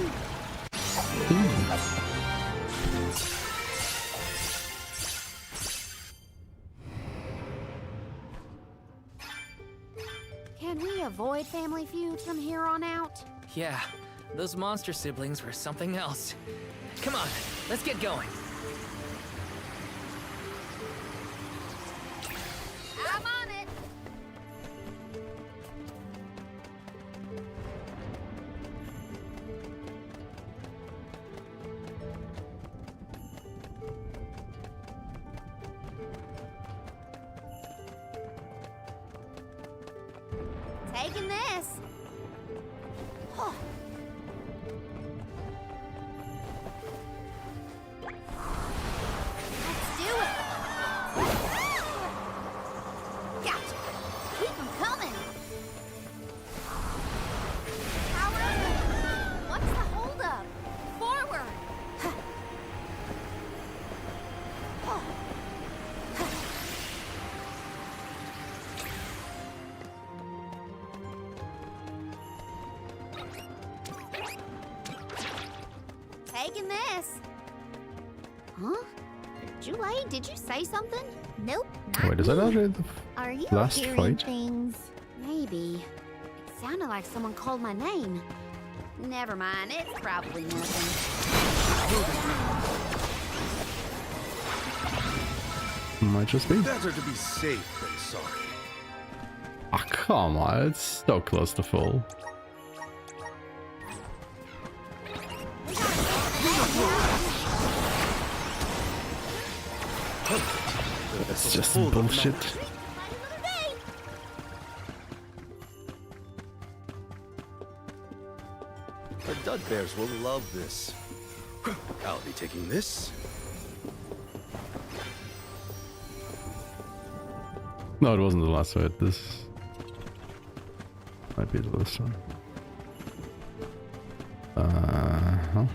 Can we avoid family feuds from here on out? Yeah, those monster siblings were something else. Come on, let's get going. I'm on it. Taking this. Oh. Let's do it. Gotcha. Keep them coming. Power up. What's the holdup? Forward. Oh. Taking this. Huh? Julie, did you say something? Nope. Wait, is that already the Are you last hearing fight? things? Maybe. It sounded like someone called my name. Never mind, it's probably nothing. Might just be. Better to be safe than sorry. Ah, come on, it's so close to full. It's just bullshit. The Dudbears will love this. I'll be taking this. No, it wasn't the last fight. This might be the last one. Huh?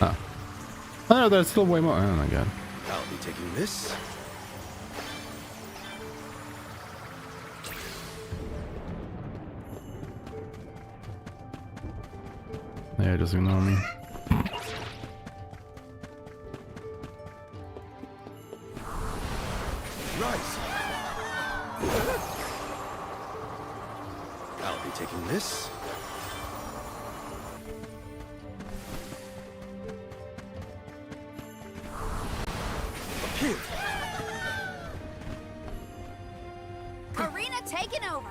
Ah. Oh no, there's still way more. Oh my god. I'll be taking this. Yeah, just ignore me. Rise! I'll be taking this. Appear! Arena taking over.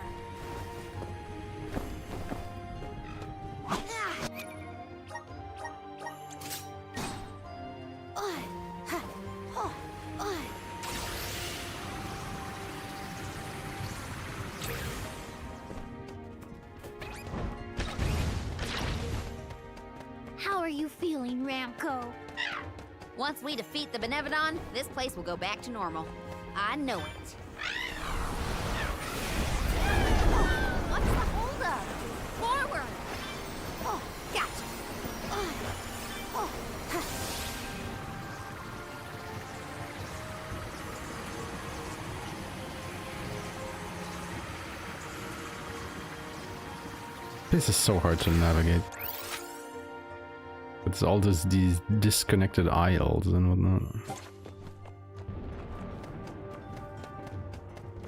How are you feeling, Ramco? Once we defeat the Benevodon, this place will go back to normal. I know it. What's the holdup? Forward! Oh, gotcha. Oh. This is so hard to navigate. It's all just these disconnected aisles and whatnot.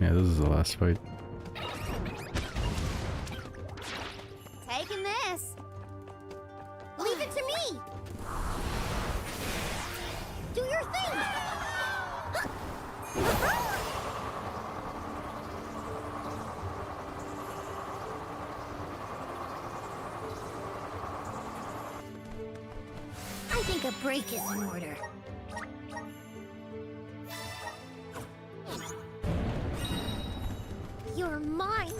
Yeah, this is the last fight. Taking this. Leave it to me. Do your thing. I think a break is in order. You're mine.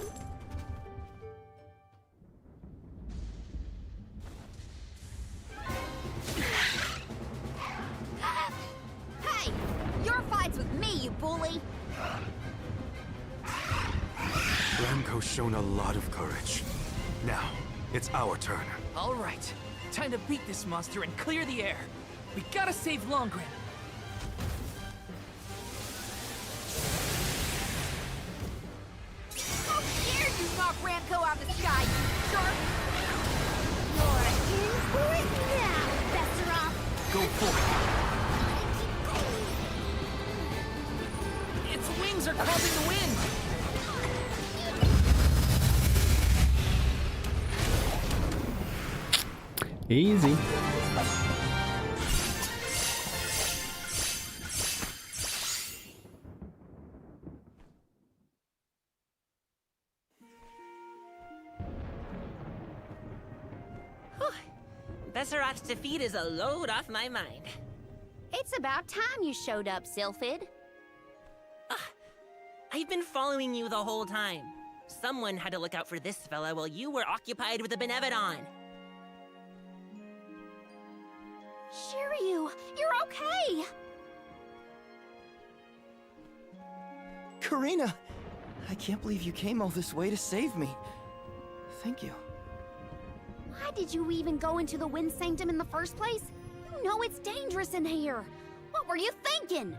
Hey, your fight's with me, you bully. Ramco's shown a lot of courage. Now, it's our turn. All right, time to beat this monster and clear the air. We gotta save Longrin. How dare you knock Ramco out of the sky, you jerk! You're in for it now, Besseroff. Go for it. Its wings are causing the wind. Easy. Besseroth's defeat is a load off my mind. It's about time you showed up, Sylphid. I've been following you the whole time. Someone had to look out for this fella while you were occupied with the Benevodon. Shiryu, you're okay! Karina! I can't believe you came all this way to save me. Thank you. Why did you even go into the Wind Sanctum in the first place? You know it's dangerous in here. What were you thinking?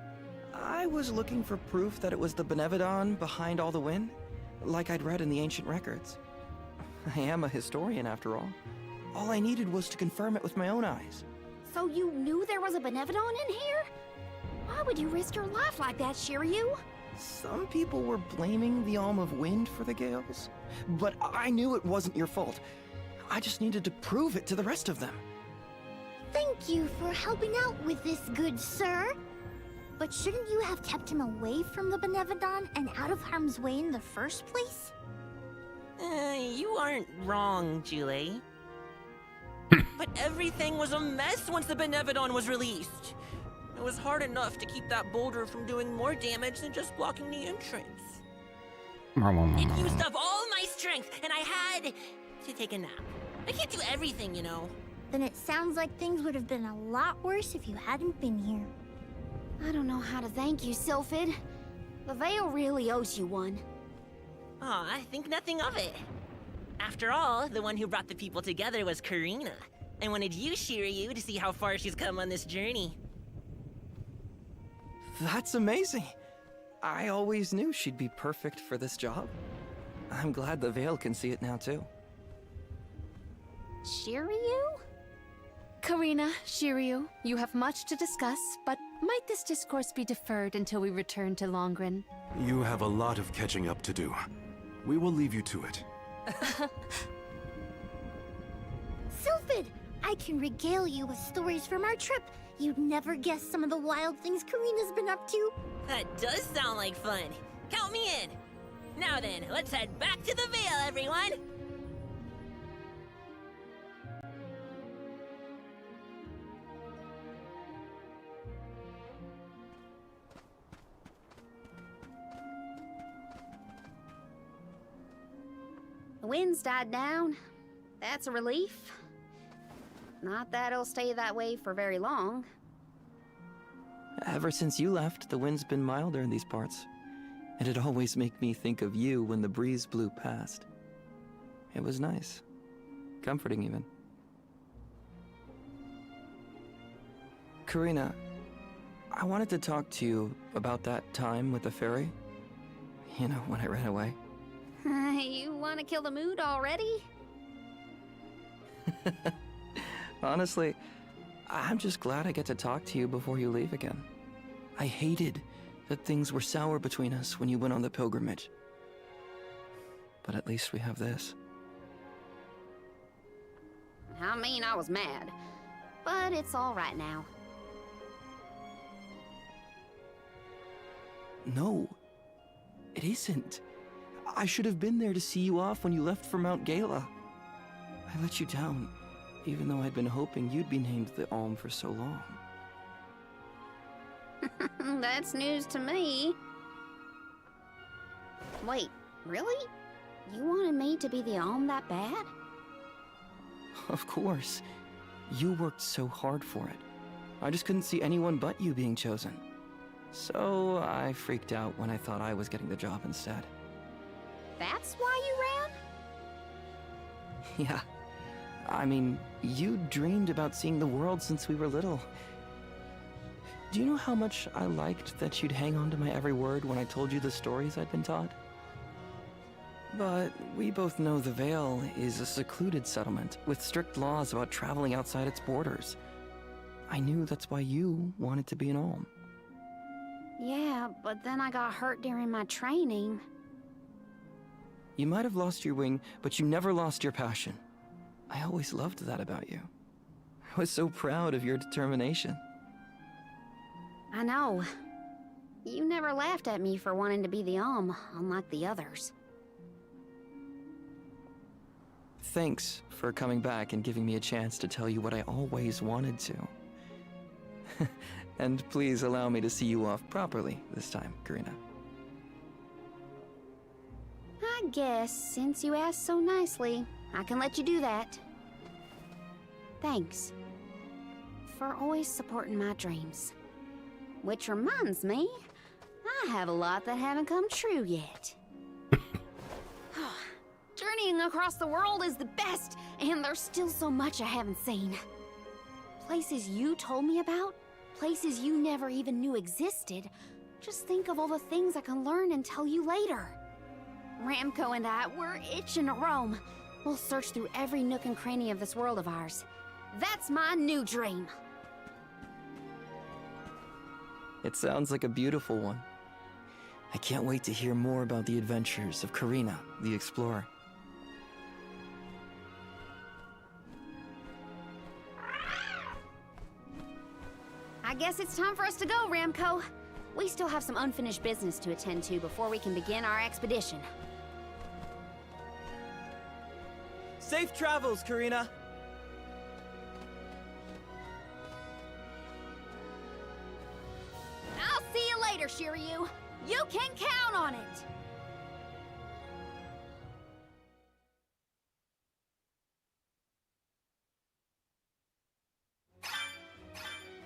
I was looking for proof that it was the Benevodon behind all the wind, like I'd read in the ancient records. I am a historian, after all. All I needed was to confirm it with my own eyes. So you knew there was a Benevodon in here? Why would you risk your life like that, Shiryu? Some people were blaming the Alm of Wind for the gales, but I knew it wasn't your fault. I just needed to prove it to the rest of them. Thank you for helping out with this, good sir. But shouldn't you have kept him away from the Benevodon and out of harm's way in the first place? You aren't wrong, Jule. But everything was a mess once the Benevodon was released. It was hard enough to keep that boulder from doing more damage than just blocking the entrance. It used up all my strength, and I had to take a nap. I can't do everything, you know. Then it sounds like things would have been a lot worse if you hadn't been here. I don't know how to thank you, Sylphid. The Veil really owes you one. Aw, I think nothing of it. After all, the one who brought the people together was Karina. I wanted you, Shiryu, to see how far she's come on this journey. That's amazing. I always knew she'd be perfect for this job. I'm glad the Veil can see it now, too. Shiryu? Karina, Shiryu, you have much to discuss, but might this discourse be deferred until we return to Longren? You have a lot of catching up to do. We will leave you to it. Sylphid! I can regale you with stories from our trip. You'd never guess some of the wild things Karina's been up to. That does sound like fun. Count me in. Now then, let's head back to the Vale, everyone! The wind's died down. That's a relief. Not that it'll stay that way for very long. Ever since you left, the wind's been milder in these parts. It'd always make me think of you when the breeze blew past. It was nice. Comforting, even. Karina, I wanted to talk to you about that time with the fairy. You know, when I ran away. You want to kill the mood already? Honestly, I'm just glad I get to talk to you before you leave again. I hated that things were sour between us when you went on the pilgrimage. But at least we have this. I mean, I was mad. But it's all right now. No, it isn't. I should have been there to see you off when you left for Mount Gala. I let you down, even though I'd been hoping you'd be named the Alm for so long. That's news to me. Wait, really? You wanted me to be the Alm that bad? Of course. You worked so hard for it. I just couldn't see anyone but you being chosen. So I freaked out when I thought I was getting the job instead. That's why you ran? Yeah. I mean, you dreamed about seeing the world since we were little. Do you know how much I liked that you'd hang on to my every word when I told you the stories I'd been taught? But we both know the Vale is a secluded settlement with strict laws about traveling outside its borders. I knew that's why you wanted to be an Alm. Yeah, but then I got hurt during my training. You might have lost your wing, but you never lost your passion. I always loved that about you. I was so proud of your determination. I know. You never laughed at me for wanting to be the Alm, unlike the others. Thanks for coming back and giving me a chance to tell you what I always wanted to. And please allow me to see you off properly this time, Karina. I guess, since you asked so nicely, I can let you do that. Thanks. For always supporting my dreams. Which reminds me, I have a lot that haven't come true yet. Journeying across the world is the best, and there's still so much I haven't seen. Places you told me about, places you never even knew existed. Just think of all the things I can learn and tell you later. Ramco and I, we're itching to roam. We'll search through every nook and cranny of this world of ours. That's my new dream. It sounds like a beautiful one. I can't wait to hear more about the adventures of Karina, the explorer. I guess it's time for us to go, Ramco. We still have some unfinished business to attend to before we can begin our expedition. Safe travels, Karina! I'll see you later, Shiryu. You can count on it!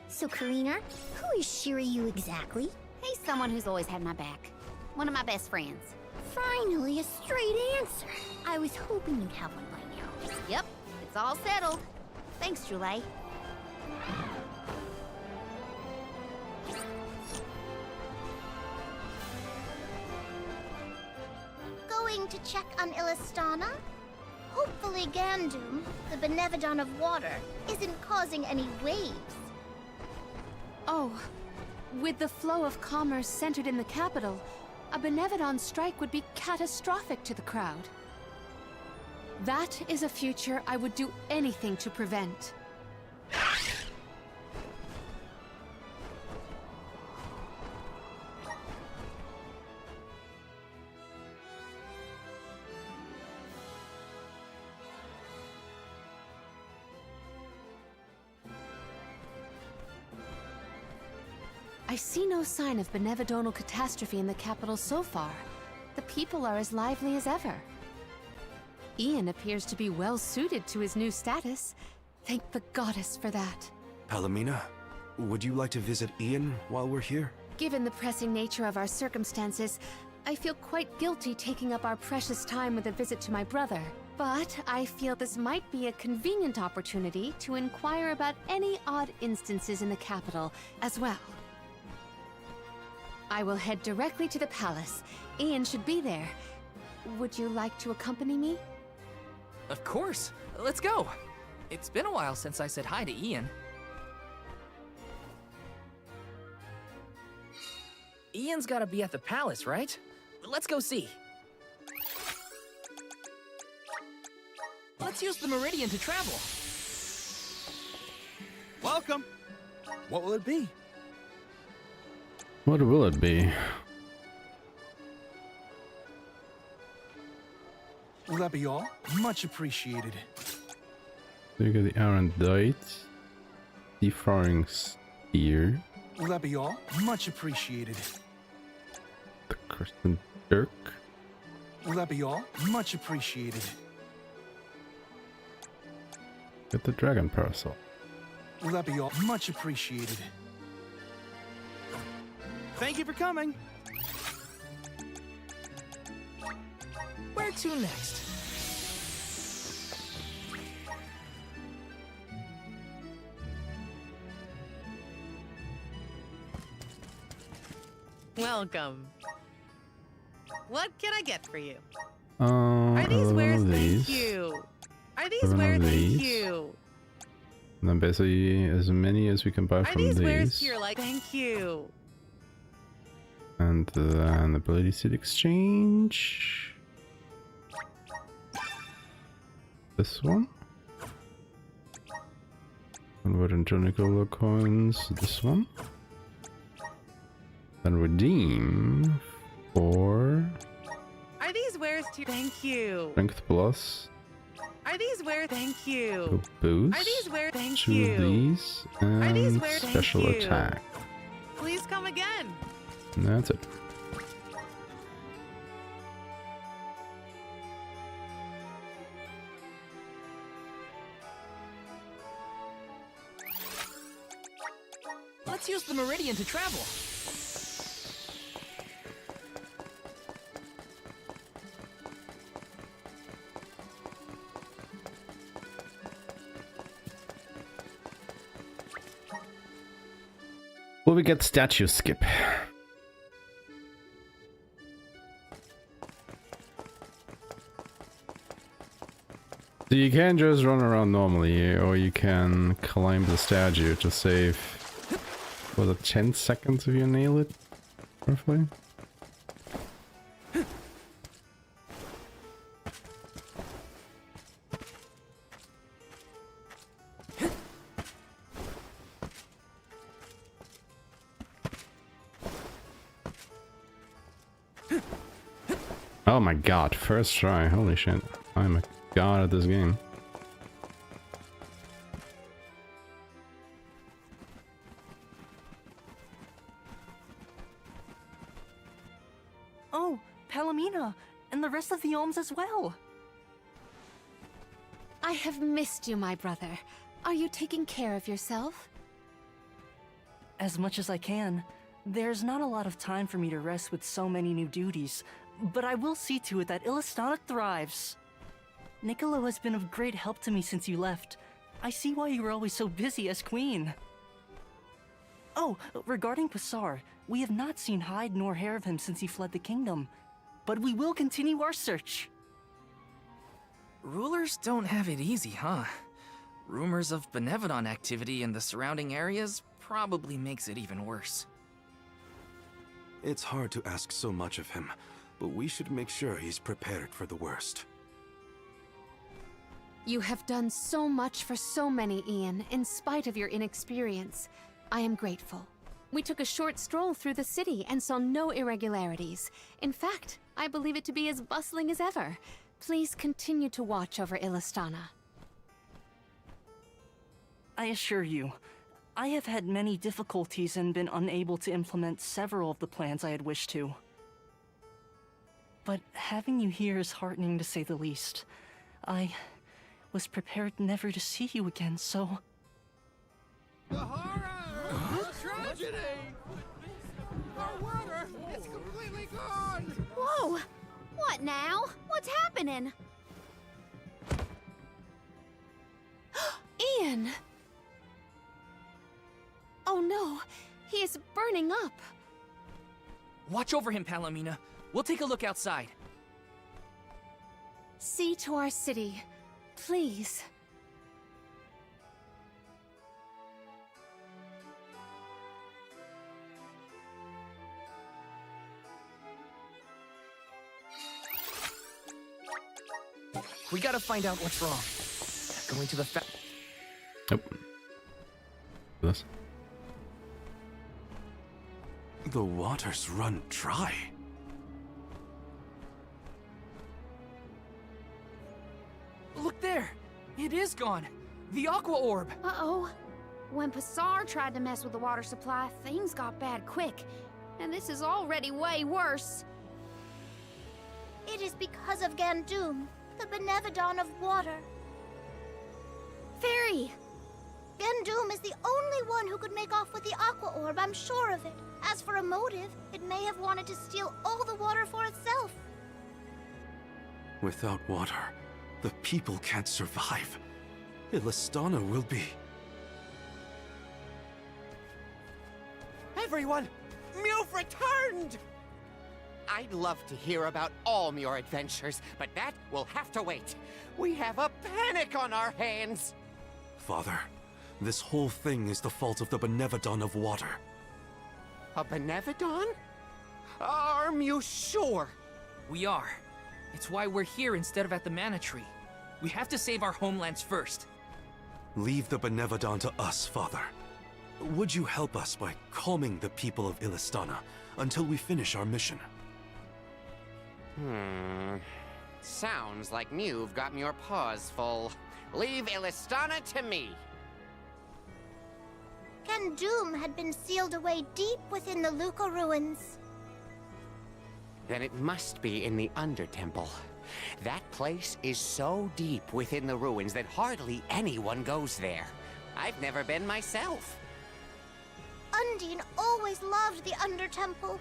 So, Karina, who is Shiryu exactly? He's someone who's always had my back. One of my best friends. Finally, a straight answer. I was hoping you'd have one by now. Yep, it's all settled. Thanks, Julie. Going to check on Illistana? Hopefully Gandum, the Benevodon of water, isn't causing any waves. Oh, with the flow of commerce centered in the capital, a Benevodon strike would be catastrophic to the crowd. That is a future I would do anything to prevent. I see no sign of benevodonal catastrophe in the capital so far. The people are as lively as ever. Ian appears to be well suited to his new status. Thank the goddess for that. Palomina, would you like to visit Ian while we're here? Given the pressing nature of our circumstances, I feel quite guilty taking up our precious time with a visit to my brother. But I feel this might be a convenient opportunity to inquire about any odd instances in the capital as well. I will head directly to the palace. Ian should be there. Would you like to accompany me? Of course. Let's go. It's been a while since I said hi to Ian. Ian's gotta be at the palace, right? Let's go see. Let's use the Meridian to travel. Welcome. What will it be? What will it be? Will that be all? Much appreciated. So you get the Arendite, Defrowing Spear, Will that be all? Much appreciated. the Crescent Dirk, Will that be all? Much appreciated. get the Dragon Parasol. Will that be all? Much appreciated. Thank you for coming. Where to next? Welcome. What can I get for you? Are these wares? these? Thank you. Are these Seven of wares? Thank these. you. And then basically as many as we can buy Are from these wares these. here? Like, thank you. And then Ability Seed Exchange. This one. Convert Angelical coins. This one. Then redeem for Are these wares to? Thank you. Strength Plus. Are these wares? Thank you. Go boost. Are these wares? Thank two you. of these Are these and wares? special Thank you. attack. Please come again. And that's it. Let's use the Meridian to travel. Will we get statue skip? So you can just run around normally, or you can climb the statue to save, was it 10 seconds if you nail it, roughly? Oh my god, first try, holy shit. I'm a god at this game. Oh, Palomina, and the rest of the Olms as well. I have missed you, my brother. Are you taking care of yourself? As much as I can. There's not a lot of time for me to rest with so many new duties, but I will see to it that Illistana thrives. Niccolo has been of great help to me since you left. I see why you were always so busy as queen. Oh, regarding Passar, we have not seen hide nor hair of him since he fled the kingdom, but we will continue our search. Rulers don't have it easy, huh? Rumors of Benevodon activity in the surrounding areas probably makes it even worse. It's hard to ask so much of him, but we should make sure he's prepared for the worst. You have done so much for so many, Ian, in spite of your inexperience. I am grateful. We took a short stroll through the city and saw no irregularities. In fact, I believe it to be as bustling as ever. Please continue to watch over Illistana. I assure you, I have had many difficulties and been unable to implement several of the plans I had wished to. But having you here is heartening to say the least. I was prepared never to see you again, so... The horror! The tragedy! Our water! It's completely gone! Whoa! What now? What's happening? Ian! Oh no, he is burning up. Watch over him, Palomina. We'll take a look outside. See to our city, please. We gotta find out what's wrong. Going to the Nope. This. The water's run dry. Look there! It is gone! The Aqua Orb! Uh-oh. When Passar tried to mess with the water supply, things got bad quick. And this is already way worse. It is because of Gandoom, the Benevodon of water. Fairy! Gandoom is the only one who could make off with the Aqua Orb, I'm sure of it. As for a motive, it may have wanted to steal all the water for itself. Without water, the people can't survive. Illistana will be... Everyone! Mew've returned! I'd love to hear about all your adventures, but that will have to wait. We have a panic on our hands! Father, this whole thing is the fault of the Benevodon of water. A Benevodon? Are you sure? We are. It's why we're here instead of at the Mana Tree. We have to save our homelands first. Leave the Benevodon to us, Father. Would you help us by calming the people of Illistana until we finish our mission? Sounds like Mew've got your paws full. Leave Illistana to me. Gandoom had been sealed away deep within the Luca ruins. Then it must be in the Undertemple. That place is so deep within the ruins that hardly anyone goes there. I've never been myself. Undine always loved the Undertemple.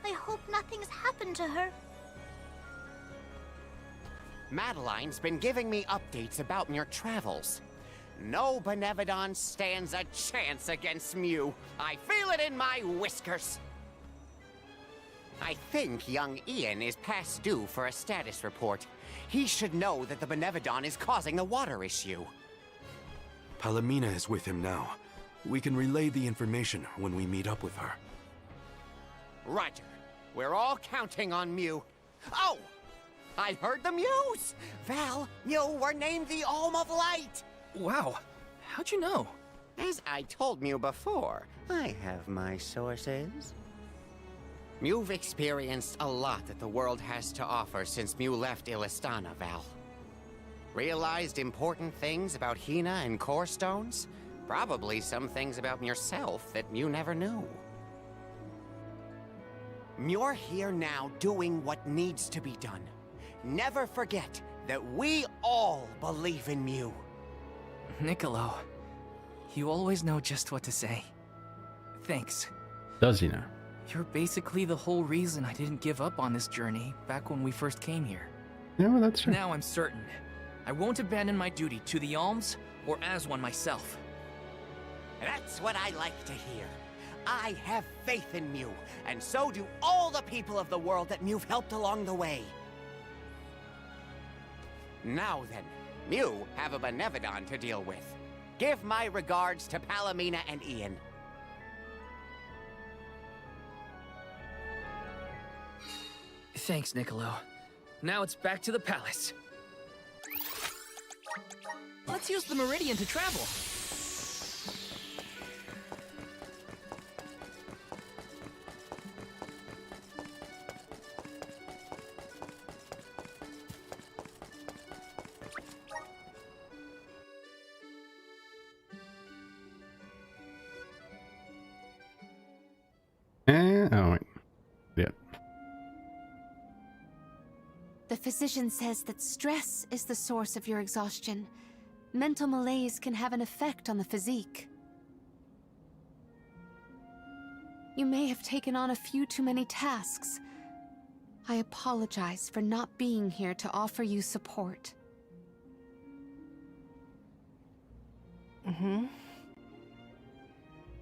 I hope nothing's happened to her. Madeline's been giving me updates about your travels. No Benevodon stands a chance against Mew. I feel it in my whiskers. I think young Ian is past due for a status report. He should know that the Benevodon is causing the water issue. Palomina is with him now. We can relay the information when we meet up with her. Roger. We're all counting on Mew. Oh! I heard the Mews! Val, Mew were named the Alm of Light! Wow. How'd you know? As I told Mew before, I have my sources. Mew've experienced a lot that the world has to offer since Mew left Illistana, Val. Realized important things about Hina and Core Stones? Probably some things about yourself that Mew never knew. You're here now doing what needs to be done. Never forget that we all believe in Mew. Niccolo, you always know just what to say. Thanks. Does he now? You're basically the whole reason I didn't give up on this journey back when we first came here. Yeah, well, that's true. Now I'm certain. I won't abandon my duty to the Alms or as one myself. That's what I like to hear. I have faith in Mew, and so do all the people of the world that Mew've helped along the way. Now then, you have a Benevodon to deal with. Give my regards to Palomina and Ian. Thanks, Niccolo. Now it's back to the palace. Let's use the Meridian to travel. Oh, wait. Yeah. The physician says that stress is the source of your exhaustion. Mental malaise can have an effect on the physique. You may have taken on a few too many tasks. I apologize for not being here to offer you support. Mm-hmm.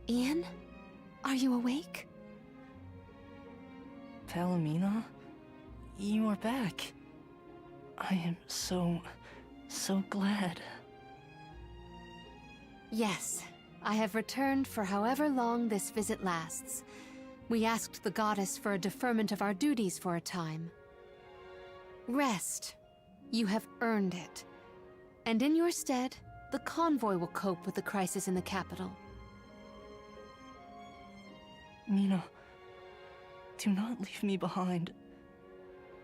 Ian, are you awake? Palomina, you are back. I am so glad. Yes, I have returned for however long this visit lasts. We asked the goddess for a deferment of our duties for a time. Rest. You have earned it. And in your stead, the convoy will cope with the crisis in the capital. Mina, do not leave me behind.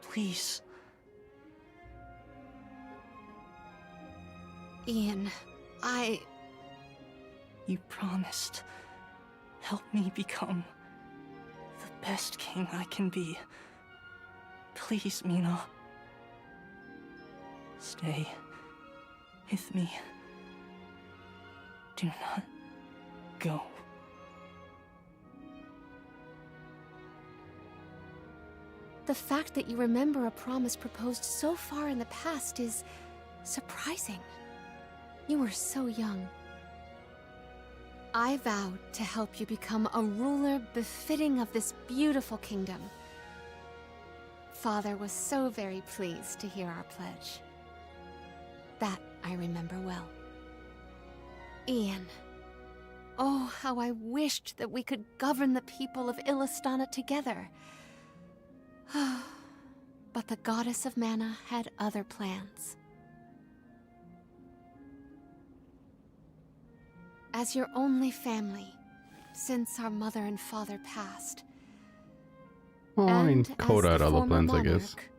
Please. Ian, You promised. Help me become the best king I can be. Please, Mina. Stay with me. Do not go. The fact that you remember a promise proposed so far in the past is surprising. You were so young. I vowed to help you become a ruler befitting of this beautiful kingdom. Father was so very pleased to hear our pledge. That I remember well. Ian. Oh, how I wished that we could govern the people of Illistana together. But the goddess of mana had other plans. As your only family, since our mother and father passed. Well, I mean, and Coda as had the other former plans, I guess. monarch,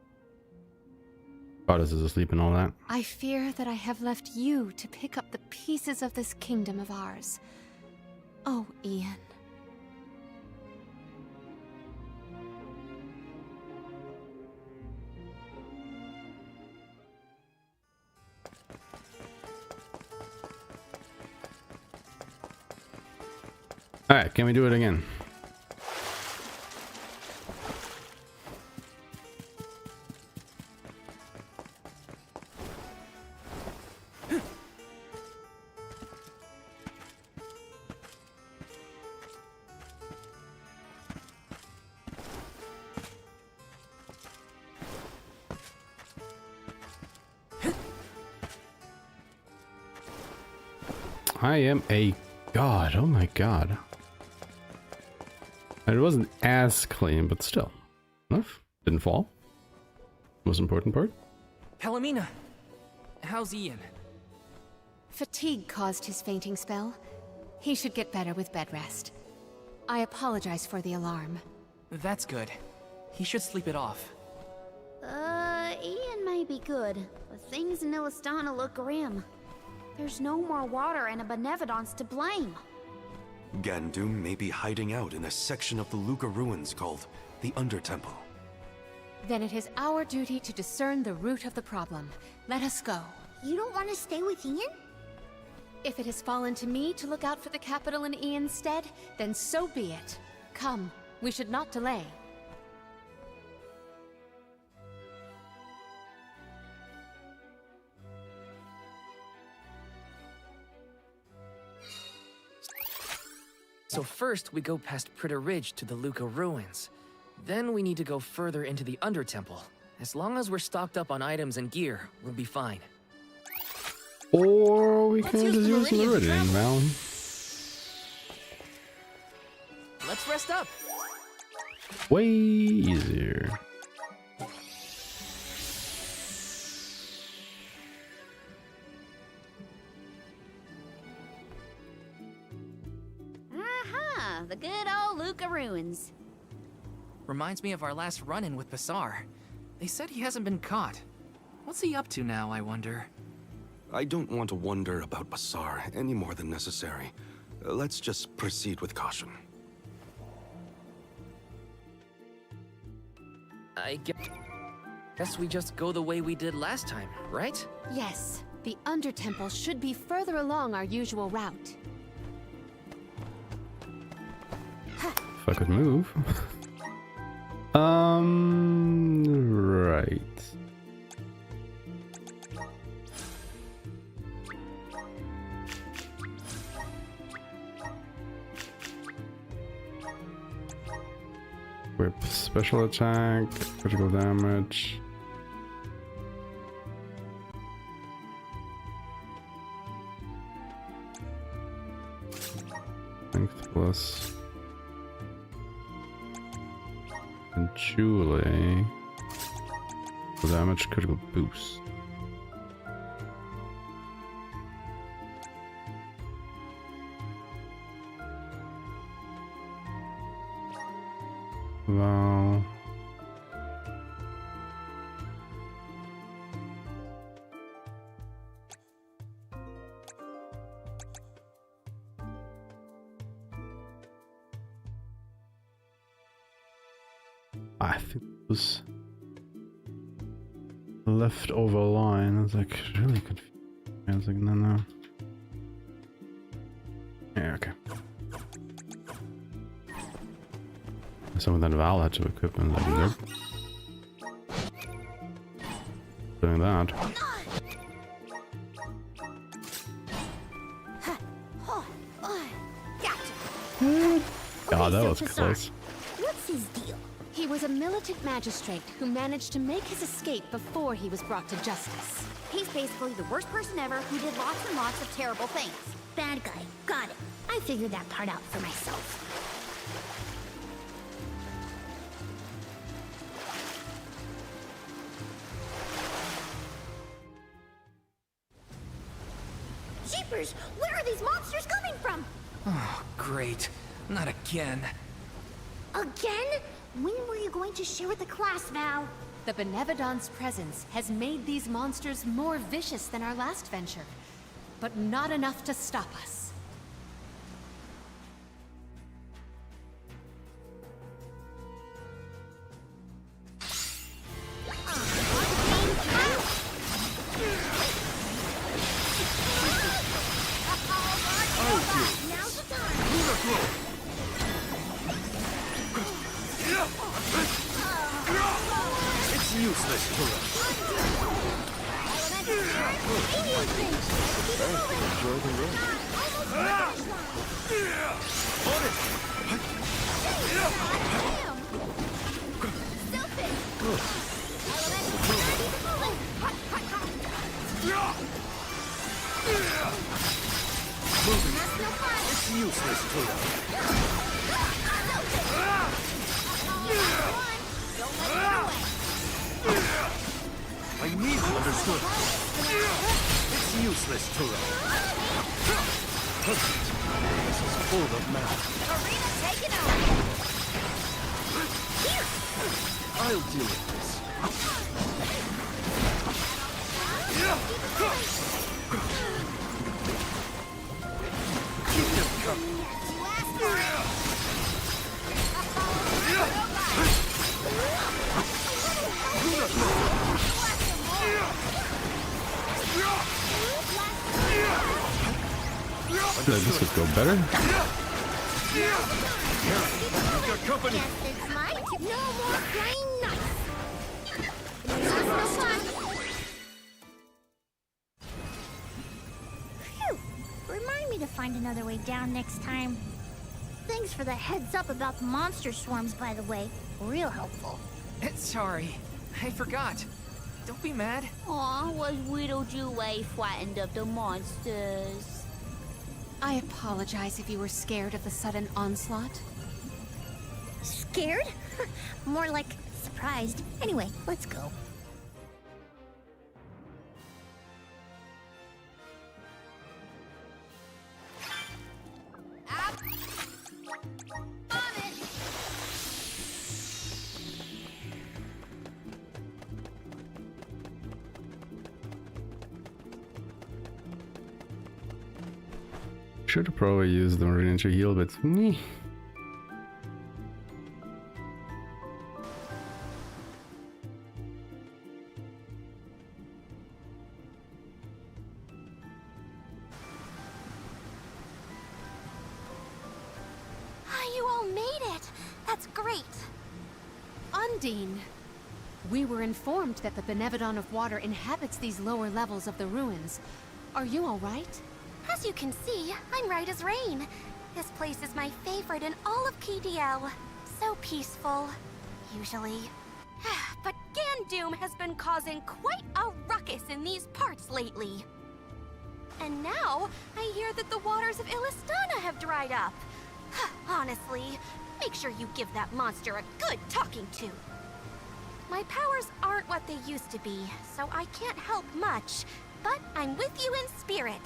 Goddess is asleep and all that. I fear that I have left you to pick up the pieces of this kingdom of ours. Oh, Ian. Alright, can we do it again? I am a god. Oh my god. It wasn't as clean, but still. Enough. Didn't fall. Most important part. Palomina, how's Ian? Fatigue caused his fainting spell. He should get better with bed rest. I apologize for the alarm. That's good. He should sleep it off. Ian may be good, but things in Illistana look grim. There's no more water and a Benevodons to blame. Gandoom may be hiding out in a section of the Luca ruins called the Undertemple. Then it is our duty to discern the root of the problem. Let us go. You don't want to stay with Ian? If it has fallen to me to look out for the capital in Ian's stead, then so be it. Come, we should not delay. So first, we go past Pritta Ridge to the Luca ruins. Then we need to go further into the Undertemple. As long as we're stocked up on items and gear, we'll be fine. Or we can just use the Meridian, Val. Let's rest up. Way easier. Aha! The good old Luca ruins. Reminds me of our last run-in with Basar. They said he hasn't been caught. What's he up to now, I wonder? I don't want to wonder about Basar any more than necessary. Let's just proceed with caution. I guess we just go the way we did last time, right? Yes, the Undertemple should be further along our usual route. If I could move. Right. Whip special attack, critical damage. Strength plus. And Julie. Critical damage, critical boost. Wow. I think it was leftover line. I was like really confused. I was like, no. Yeah, okay. Some of that Val had to equip and like, nope. Doing that. God, that was close. What's his deal? He was a militant magistrate who managed to make his escape before he was brought to justice. He's basically the worst person ever who did lots and lots of terrible things. Bad guy. Got it. I figured that part out for myself. Jeepers! Where are these monsters coming from? Oh, great. Not again. Again? When were you going to share with the class, Val? The Benevodons' presence has made these monsters more vicious than our last venture, but not enough to stop us. It's useless to run. Enjoy the run. It's useless to run. I need you understood. It's useless to run. Perfect. This is full of math. Arena taken over. Here. I'll deal with this. Keep them coming. This would go better. You've got company. It's mine. No more playing nice. Phew. Remind me to find another way down next time. Thanks for the heads up about the monster swarms, by the way. Real helpful. Sorry. I forgot. Don't be mad. Aw, was little Jule frightened of the monsters? I apologize if you were scared of the sudden onslaught. Scared? More like surprised. Anyway, let's go. Should have probably used the marine to heal, but meh. You all made it! That's great! Undine! We were informed that the Benevodon of Water inhabits these lower levels of the ruins. Are you alright? As you can see, I'm right as rain. This place is my favorite in all of KDL. So peaceful, usually. But Gandoom has been causing quite a ruckus in these parts lately. And now, I hear that the waters of Illistana have dried up. Honestly, make sure you give that monster a good talking to. My powers aren't what they used to be, so I can't help much. But I'm with you in spirit.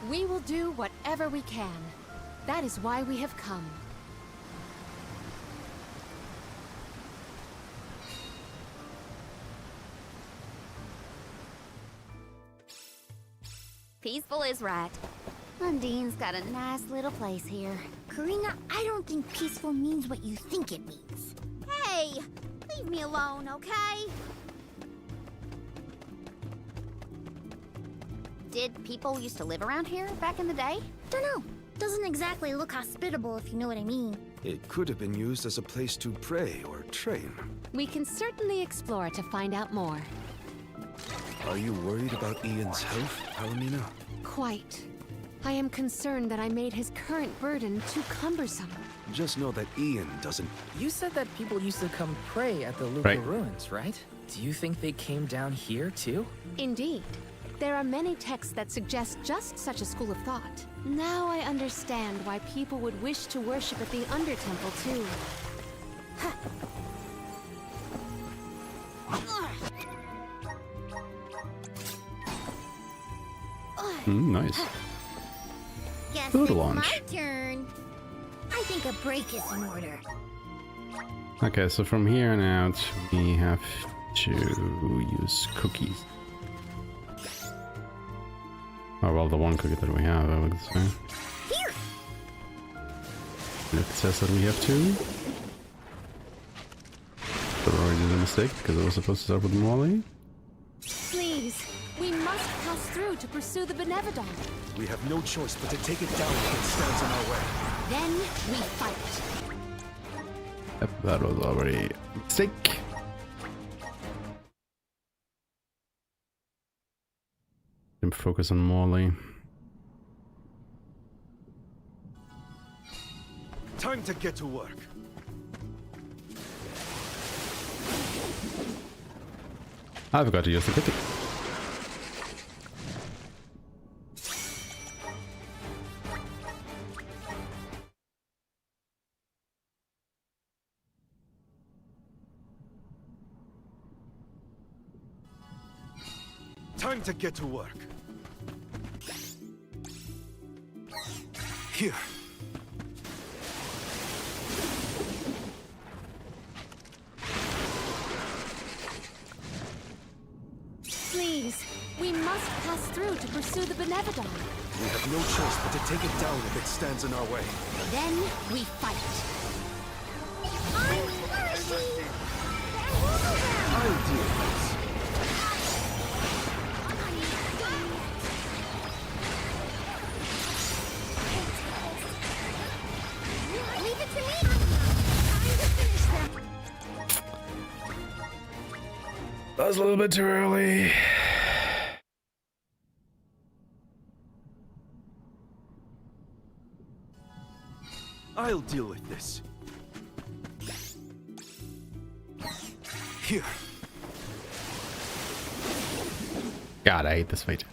We will do whatever we can. That is why we have come. Peaceful is right. Undine's got a nice little place here. Karina, I don't think peaceful means what you think it means. Hey! Leave me alone, okay? Did people used to live around here back in the day? Dunno. Doesn't exactly look hospitable, if you know what I mean. It could have been used as a place to pray or train. We can certainly explore to find out more. Are you worried about Ian's health, Palomino? Quite. I am concerned that I made his current burden too cumbersome. Just know that Ian doesn't... You said that people used to come pray at the Luca ruins, right? Do you think they came down here, too? Indeed. There are many texts that suggest just such a school of thought. Now I understand why people would wish to worship at the Undertemple, too. Nice. Guess Food it's launch. my turn. I think a break is in order. Okay, so from here on out, we have to use cookies. Oh, well, the one cookie that we have, I would say. Here. And if it says that we have two, but I already did a mistake because I was supposed to start with Molly. Please, we must pass through to pursue the Benevodon. We have no choice but to take it down if it stands in our way. Then we fight. Yep, that was already a mistake. And focus on Molly. Time to get to work. I forgot to use the cookie. Time to get to work. Here. Please, we must pass through to pursue the Benevodon. We have no choice but to take it down if it stands in our way. Then we fight. I'm flourishing! I'll deal with this. Leave it to me! Time to finish them! That was a little bit too early. I'll deal with this. Here. God, I hate this fight.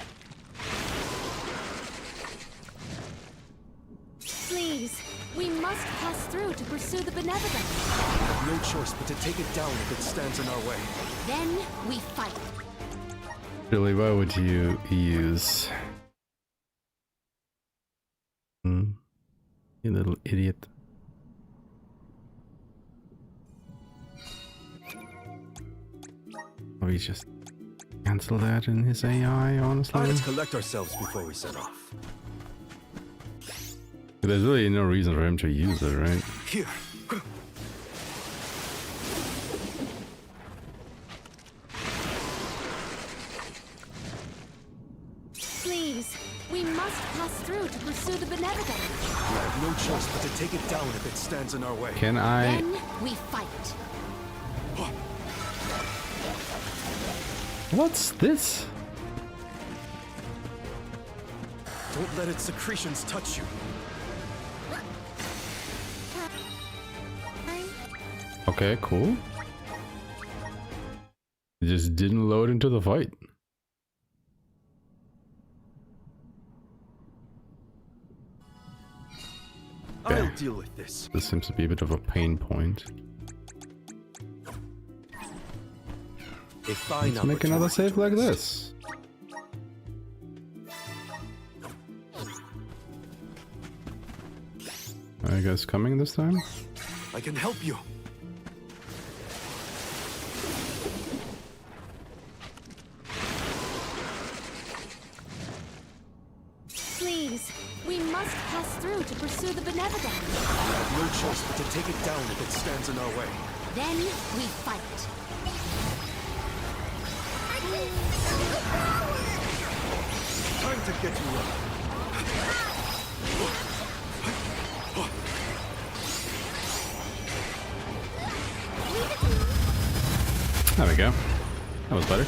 Please, we must pass through to pursue the Benevodons. We have no choice but to take it down if it stands in our way. Then we fight. Really, why would you use... You little idiot. Oh, he just cancel that in his AI, honestly. Let's collect ourselves before we set off. There's really no reason for him to use it, right? Here. Please, we must pass through to pursue the Benevodons. We have no choice but to take it down if it stands in our way. Can I... Then we fight. What's this? Don't let its secretions touch you. Okay, cool. It just didn't load into the fight. I'll deal with this. This seems to be a bit of a pain point. Let's make another save like this. Are you guys coming this time? I can help you. Please, we must pass through to pursue the Benevodons. We have no choice but to take it down if it stands in our way. Then we fight. Time to get you up. There we go. That was better.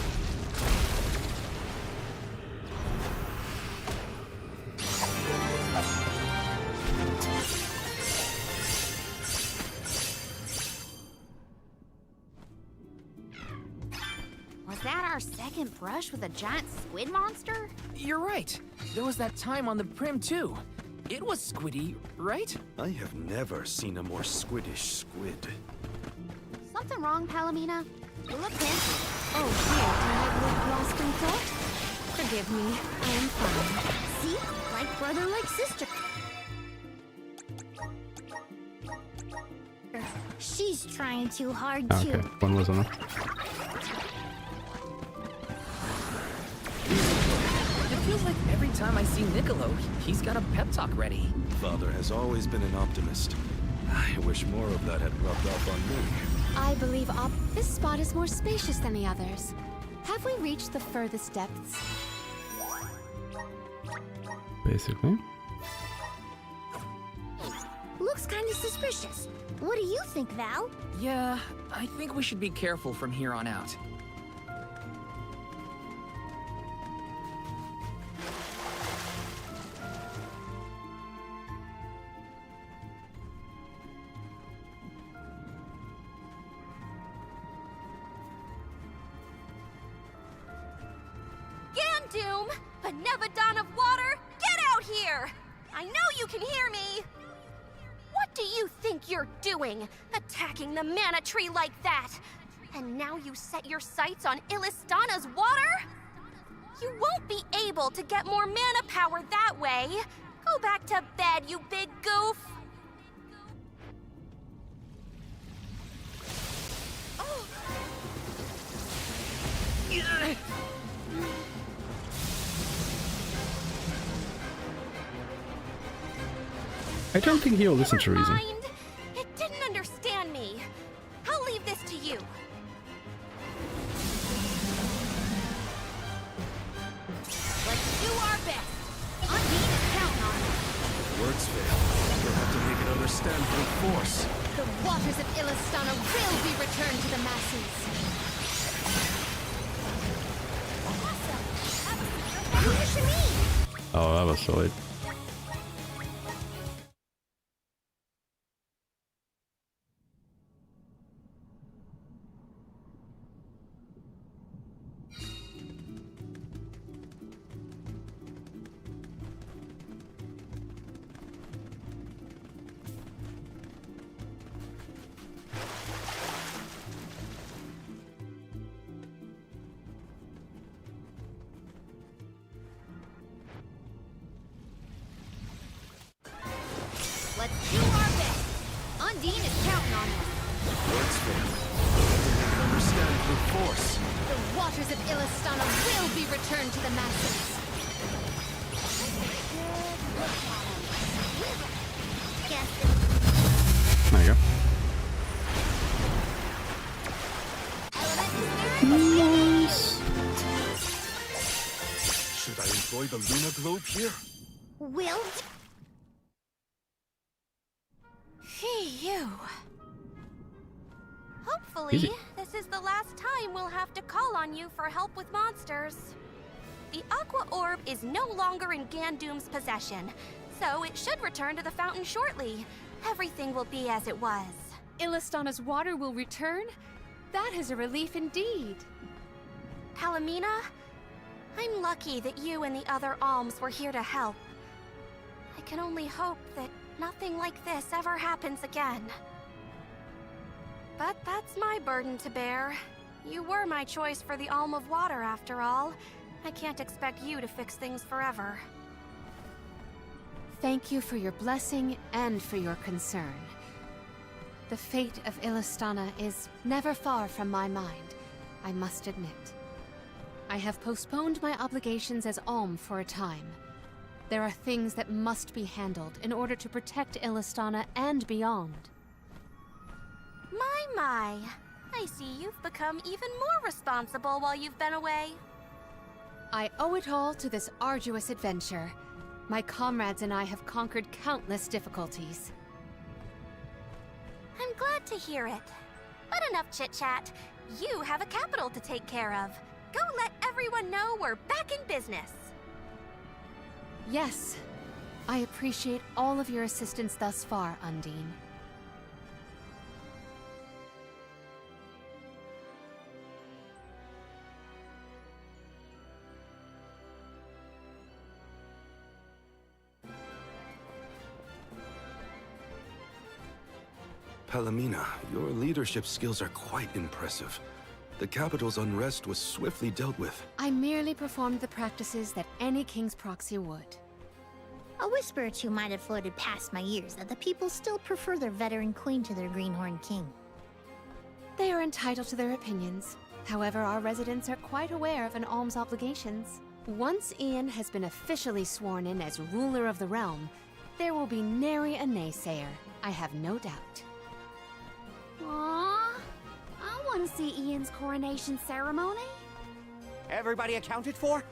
Was that our second brush with a giant squid monster? You're right. There was that time on the Prim too. It was squiddy, right? I have never seen a more squiddish squid. Something wrong, Palomina? You look fancy. Oh dear, did I look lost in thought? Forgive me, I am fine. See? Like brother, like sister. She's trying too hard, too. Okay, one was enough. It feels like every time I see Niccolo, he's got a pep talk ready. Father has always been an optimist. I wish more of that had rubbed off on me. I believe this spot is more spacious than the others. Have we reached the furthest depths? Basically. Looks kind of suspicious. What do you think, Val? Yeah, I think we should be careful from here on out. Gandoom! Benevodon of water, get out here! I know you can hear me! What do you think you're doing, attacking the mana tree like that? And now you set your sights on Illistana's water? You won't be able to get more mana power that way. Go back to bed, you big goof! I don't think he'll listen to reason. Mind. It didn't understand me. I'll leave this to you. Let's do our best. Undine is counting on it. Words fail. We'll have to make it understand brute force. The waters of Illistana will be returned to the masses. Oh, that was silly. Words fail. They can understand through force. The waters of Illistana will be returned to the masses. There you go. Should I employ the Luna Globe here? Will Phew. Hopefully, Easy. this is the last time we'll have to call on you for help with monsters. The Aqua Orb is no longer in Gandoom's possession, so it should return to the fountain shortly. Everything will be as it was. Illistana's water will return? That is a relief indeed. Palomina, I'm lucky that you and the other alms were here to help. I can only hope that nothing like this ever happens again. But that's my burden to bear. You were my choice for the Alm of Water, after all. I can't expect you to fix things forever. Thank you for your blessing and for your concern. The fate of Illistana is never far from my mind, I must admit. I have postponed my obligations as Alm for a time. There are things that must be handled in order to protect Illistana and beyond. My. I see you've become even more responsible while you've been away. I owe it all to this arduous adventure. My comrades and I have conquered countless difficulties. I'm glad to hear it. But enough chit-chat. You have a capital to take care of. Go let everyone know we're back in business. Yes. I appreciate all of your assistance thus far, Undine. Palomina, your leadership skills are quite impressive. The capital's unrest was swiftly dealt with. I merely performed the practices that any king's proxy would. A whisper or two might have floated past my ears that the people still prefer their veteran queen to their greenhorn king. They are entitled to their opinions. However, our residents are quite aware of an alm's obligations. Once Ian has been officially sworn in as ruler of the realm, there will be nary a naysayer, I have no doubt. Aww, I want to see Ian's coronation ceremony. Everybody accounted for?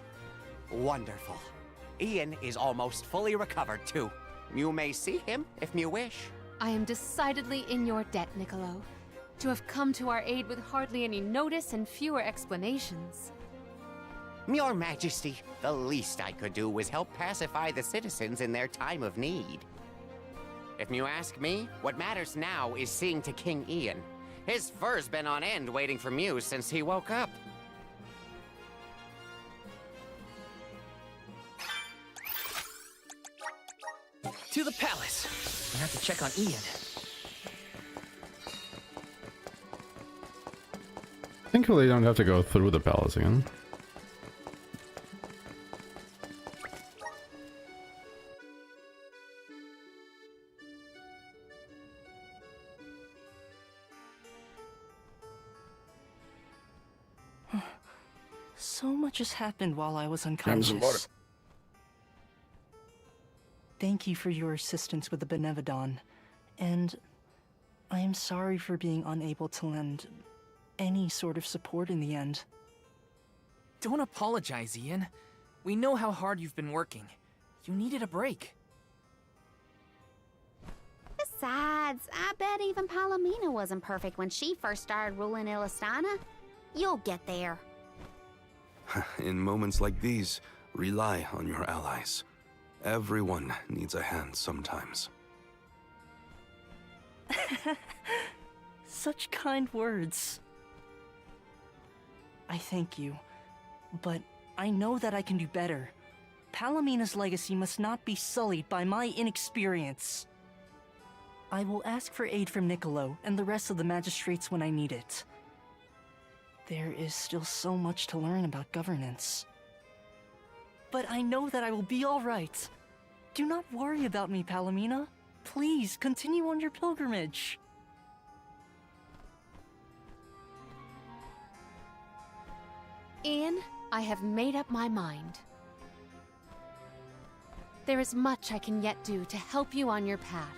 Wonderful. Ian is almost fully recovered, too. You may see him if you wish. I am decidedly in your debt, Niccolo. To have come to our aid with hardly any notice and fewer explanations. Your Majesty, the least I could do was help pacify the citizens in their time of need. If you ask me, what matters now is seeing to King Ian. His fur's been on end waiting for Mew since he woke up. To the palace. We have to check on Ian. Thankfully, you don't have to go through the palace again. So much has happened while I was some water. unconscious. Thank you for your assistance with the Benevodon, and I am sorry for being unable to lend any sort of support in the end. Don't apologize, Ian. We know how hard you've been working. You needed a break. Besides, I bet even Palomina wasn't perfect when she first started ruling Illistana. You'll get there. In moments like these, rely on your allies. Everyone needs a hand sometimes. Such kind words. I thank you, but I know that I can do better. Palomina's legacy must not be sullied by my inexperience. I will ask for aid from Niccolo and the rest of the magistrates when I need it. There is still so much to learn about governance. But I know that I will be all right. Do not worry about me, Palomina. Please, continue on your pilgrimage. Ian, I have made up my mind. There is much I can yet do to help you on your path.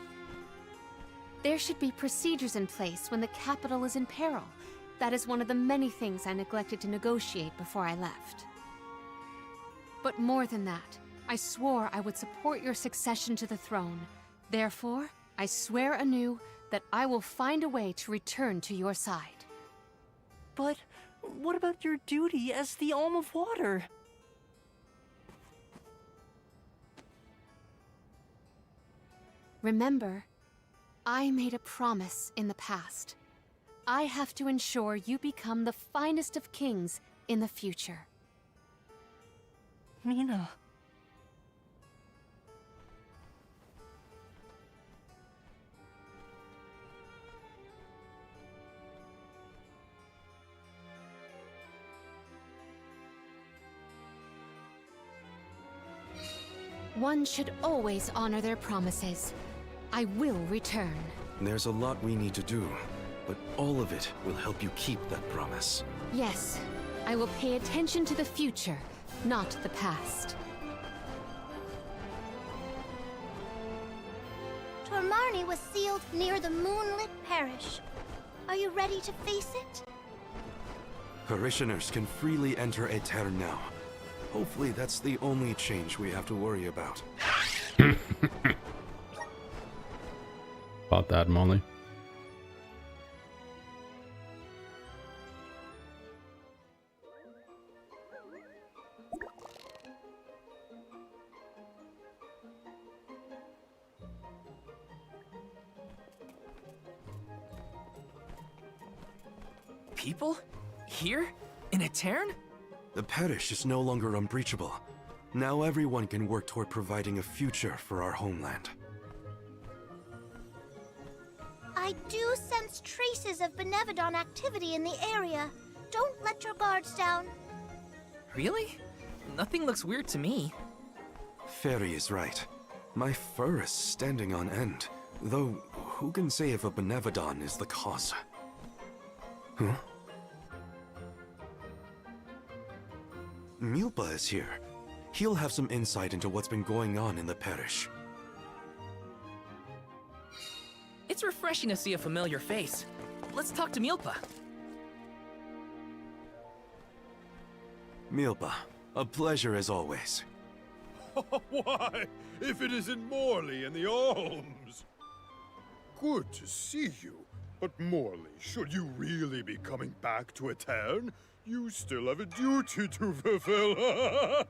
There should be procedures in place when the capital is in peril. That is one of the many things I neglected to negotiate before I left. But more than that, I swore I would support your succession to the throne. Therefore, I swear anew that I will find a way to return to your side. But what about your duty as the Alm of Water? Remember, I made a promise in the past. I have to ensure you become the finest of kings in the future. Mina. One should always honor their promises. I will return. There's a lot we need to do, but all of it will help you keep that promise. Yes, I will pay attention to the future, not the past. Tormarni was sealed near the moonlit parish. Are you ready to face it? Parishioners can freely enter Aetern now. Hopefully that's the only change we have to worry about. About that, Molly. People? Here? In Aetern? The parish is no longer unbreachable. Now everyone can work toward providing a future for our homeland. I do sense traces of Benevodon activity in the area. Don't let your guards down. Really? Nothing looks weird to me. Fairy is right. My fur is standing on end. Though, who can say if a Benevodon is the cause? Huh? Milpa is here. He'll have some insight into what's been going on in the parish. It's refreshing to see a familiar face. Let's talk to Milpa. Milpa, a pleasure as always. Why, if it isn't Morley and the Alms! Good to see you. But Morley, should you really be coming back to Aetern, you still have a duty to fulfill.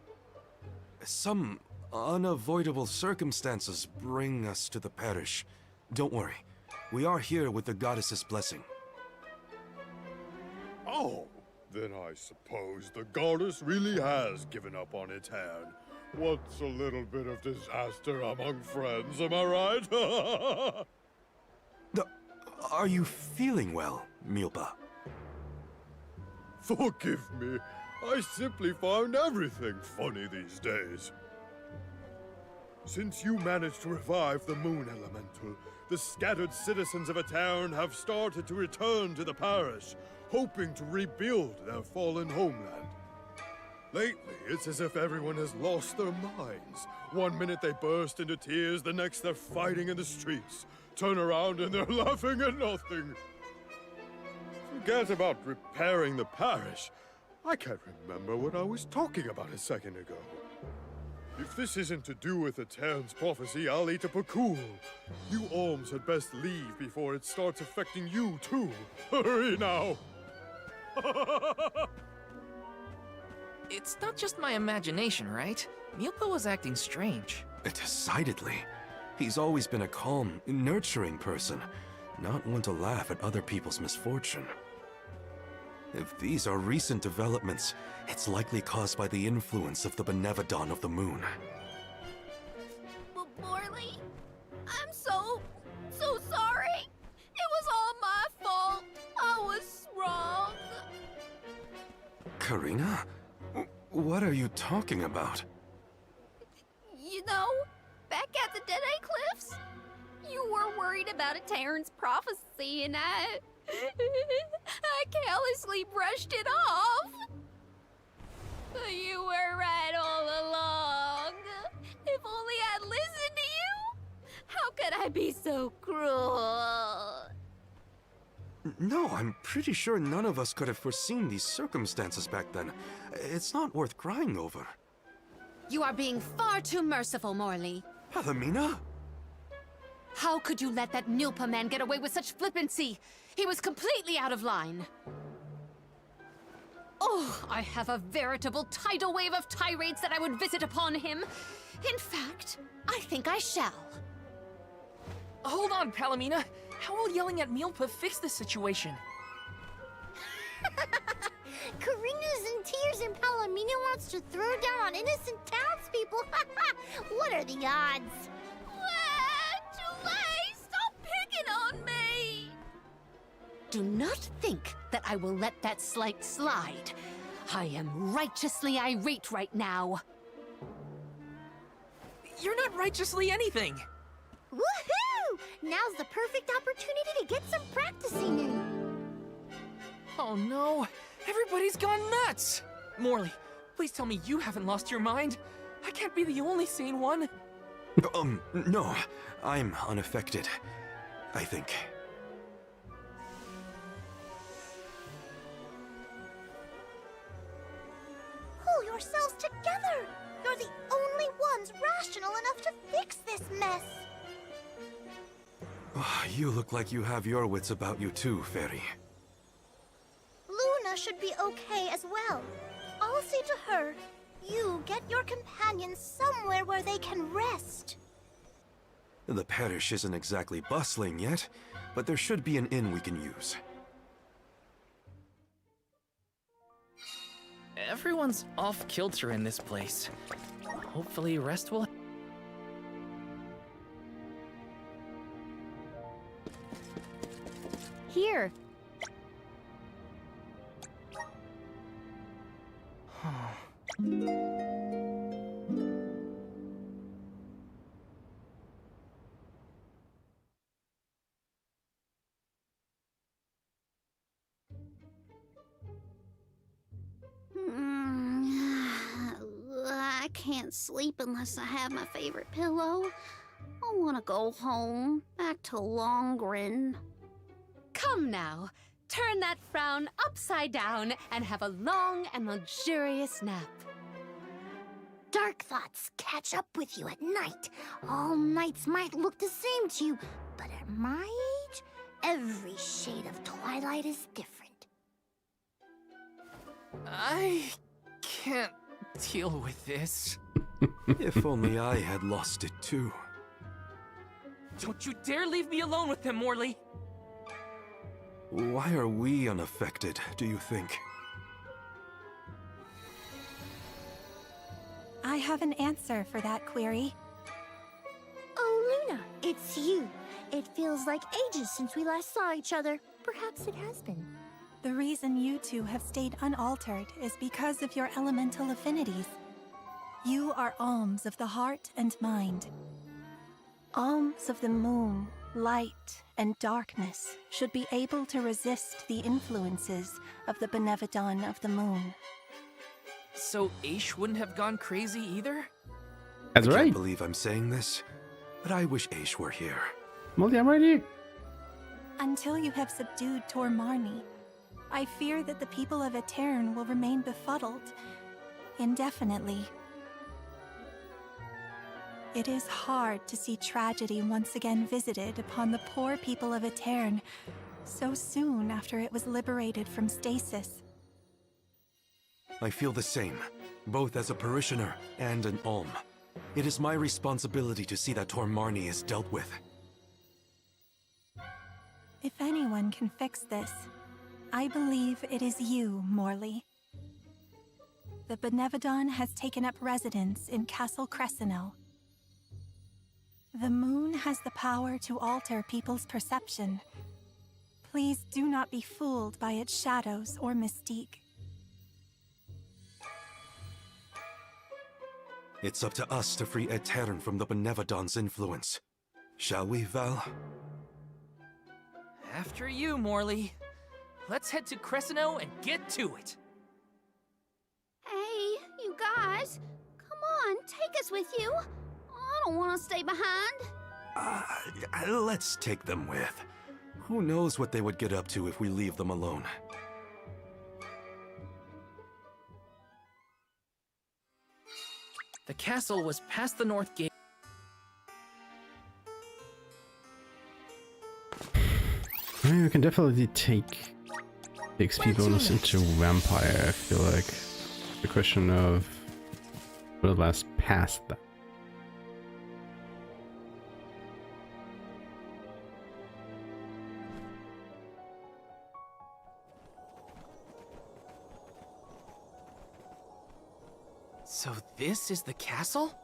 Some unavoidable circumstances bring us to the parish. Don't worry. We are here with the goddess's blessing. Oh, then I suppose the goddess really has given up on Aetern. What's a little bit of disaster among friends, am I right? Are you feeling well, Milpa? Forgive me. I simply find everything funny these days. Since you managed to revive the Moon Elemental, the scattered citizens of Aetern have started to return to the parish, hoping to rebuild their fallen homeland. Lately, it's as if everyone has lost their minds. One minute they burst into tears, the next they're fighting in the streets. Turn around and they're laughing at nothing. Forget about repairing the parish. I can't remember what I was talking about a second ago. If this isn't to do with Aetern's prophecy, I'll eat a pacool. You Alms had best leave before it starts affecting you too. Hurry now! It's not just my imagination, right? Milpa was acting strange. Decidedly. He's always been a calm, nurturing person, not one to laugh at other people's misfortune. If these are recent developments, it's likely caused by the influence of the Benevodon of the Moon. Morley, I'm so sorry. It was all my fault. I was wrong. Karina? What are you talking about? You know, back at the Dead-Eye Cliffs, you were worried about Aetern's prophecy and I carelessly brushed it off. You were right all along. If only I'd listened to you. How could I be so cruel? No, I'm pretty sure none of us could have foreseen these circumstances back then. It's not worth crying over. You are being far too merciful, Morley. Palomina? How could you let that Nilpa man get away with such flippancy? He was completely out of line. Oh, I have a veritable tidal wave of tirades that I would visit upon him. In fact, I think I shall. Hold on, Palomina. How will yelling at Nilpa fix this situation? Karina's in tears and Palomina wants to throw down on innocent townspeople. What are the odds? Julie, stop picking on me! Do not think that I will let that slight slide. I am righteously irate right now. You're not righteously anything. Woohoo! Now's the perfect opportunity to get some practicing in. Oh no, everybody's gone nuts! Morley, please tell me you haven't lost your mind. I can't be the only sane one. No. I'm unaffected, I think. Pull yourselves together! You're the only ones rational enough to fix this mess! You look like you have your wits about you too, Fairy. Luna should be okay as well. I'll say to her, you get your companions somewhere where they can rest. The parish isn't exactly bustling yet, but there should be an inn we can use. Everyone's off kilter in this place. Hopefully rest will... Here. I can't sleep unless I have my favorite pillow. I want to go home, back to Longrin. Come now, turn that frown upside down and have a long and luxurious nap. Dark thoughts catch up with you at night. All nights might look the same to you, but at my age, every shade of twilight is different. I can't deal with this. If only I had lost it too. Don't you dare leave me alone with him, Morley! Why are we unaffected, do you think? I have an answer for that query. Oh, Luna, it's you. It feels like ages since we last saw each other. Perhaps it has been. The reason you two have stayed unaltered is because of your elemental affinities. You are alms of the heart and mind. Alms of the moon, light, and darkness should be able to resist the influences of the Benevodon of the moon. So Aish wouldn't have gone crazy either? That's I right. can't believe I'm saying this, but I wish Aish were here. Molly, I'm right here. Until you have subdued Tor Marni, I fear that the people of Aetern will remain befuddled indefinitely. It is hard to see tragedy once again visited upon the poor people of Aetern so soon after it was liberated from stasis. I feel the same, both as a parishioner and an alm. It is my responsibility to see that Tor Marni is dealt with. If anyone can fix this, I believe it is you, Morley. The Benevodon has taken up residence in Castle Crescenel. The moon has the power to alter people's perception. Please do not be fooled by its shadows or mystique. It's up to us to free Aetern from the Benevodon's influence. Shall we, Val? After you, Morley. Let's head to Crescenel and get to it. Hey, guys. Come on, take us with you. I don't want to stay behind. Let's take them with. Who knows what they would get up to if we leave them alone. The castle was past the north gate. You can definitely take the XP bonus into Vampire, I feel like. The question of will it last past that. So this is the castle?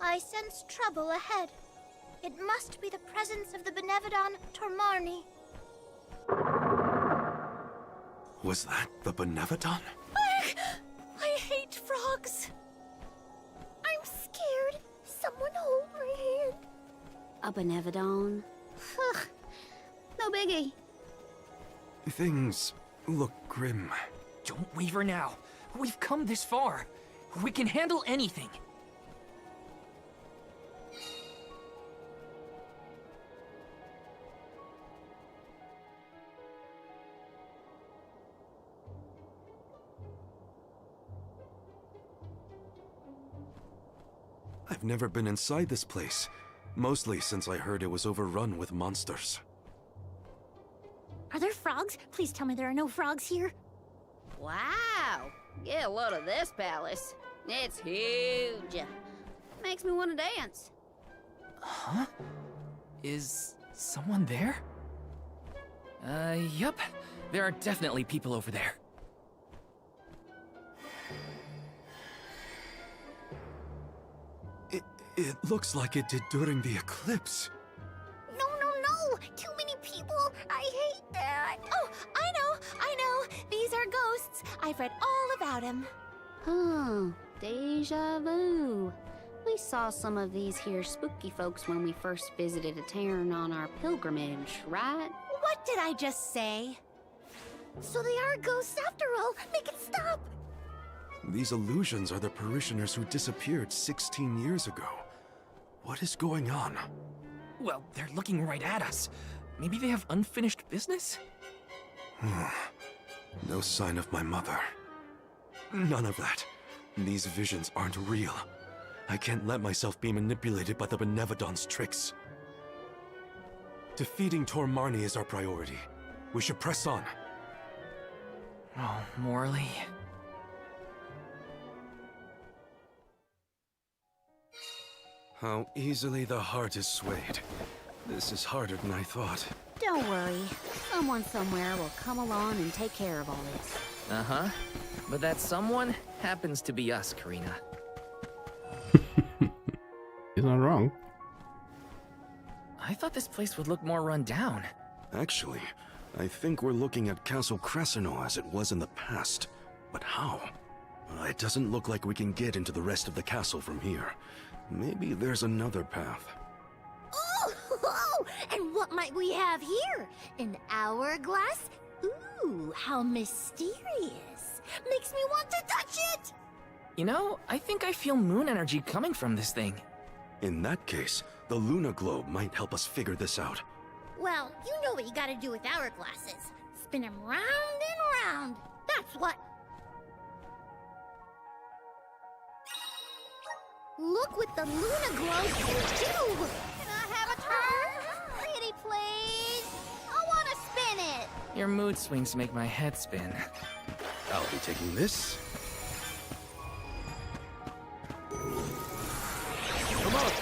I sense trouble ahead. It must be the presence of the Benevodon Tormarni. Was that the Benevodon? I hate frogs. I'm scared. Someone hold my hand. A Benevodon? Ugh, no biggie. Things look grim. Don't waver now. We've come this far. We can handle anything. I've never been inside this place, mostly since I heard it was overrun with monsters. Are there frogs? Please tell me there are no frogs here. Wow. Get a load of this palace. It's huge. Makes me want to dance. Huh? Is someone there? Yup. There are definitely people over there. It looks like it did during the eclipse. No. Too many people. I hate that. Oh, I know. These are ghosts. I've read all about them. Oh, deja vu. We saw some of these here spooky folks when we first visited a town on our pilgrimage, right? What did I just say? So they are ghosts after all. Make it stop. These illusions are the parishioners who disappeared 16 years ago. What is going on? Well, they're looking right at us. Maybe they have unfinished business? No sign of my mother. None of that. These visions aren't real. I can't let myself be manipulated by the Benevodons' tricks. Defeating Tormarni is our priority. We should press on. Oh, Morley. How easily the heart is swayed. This is harder than I thought. Don't worry. Someone somewhere will come along and take care of all this. Uh-huh. But that someone happens to be us, Karina. He's not wrong. I thought this place would look more run down. Actually, I think we're looking at Castle Crescino as it was in the past. But how? It doesn't look like we can get into the rest of the castle from here. Maybe there's another path. Oh, and what might we have here? An hourglass? Ooh, how mysterious. Makes me want to touch it! You know, I think I feel moon energy coming from this thing. In that case, the Luna Globe might help us figure this out. Well, you know what you gotta do with hourglasses. Spin them round and round. That's what. Look what the Luna Globe can do! Can I have a turn? Pretty please. I want to spin it. Your mood swings make my head spin. I'll be taking this. Come on!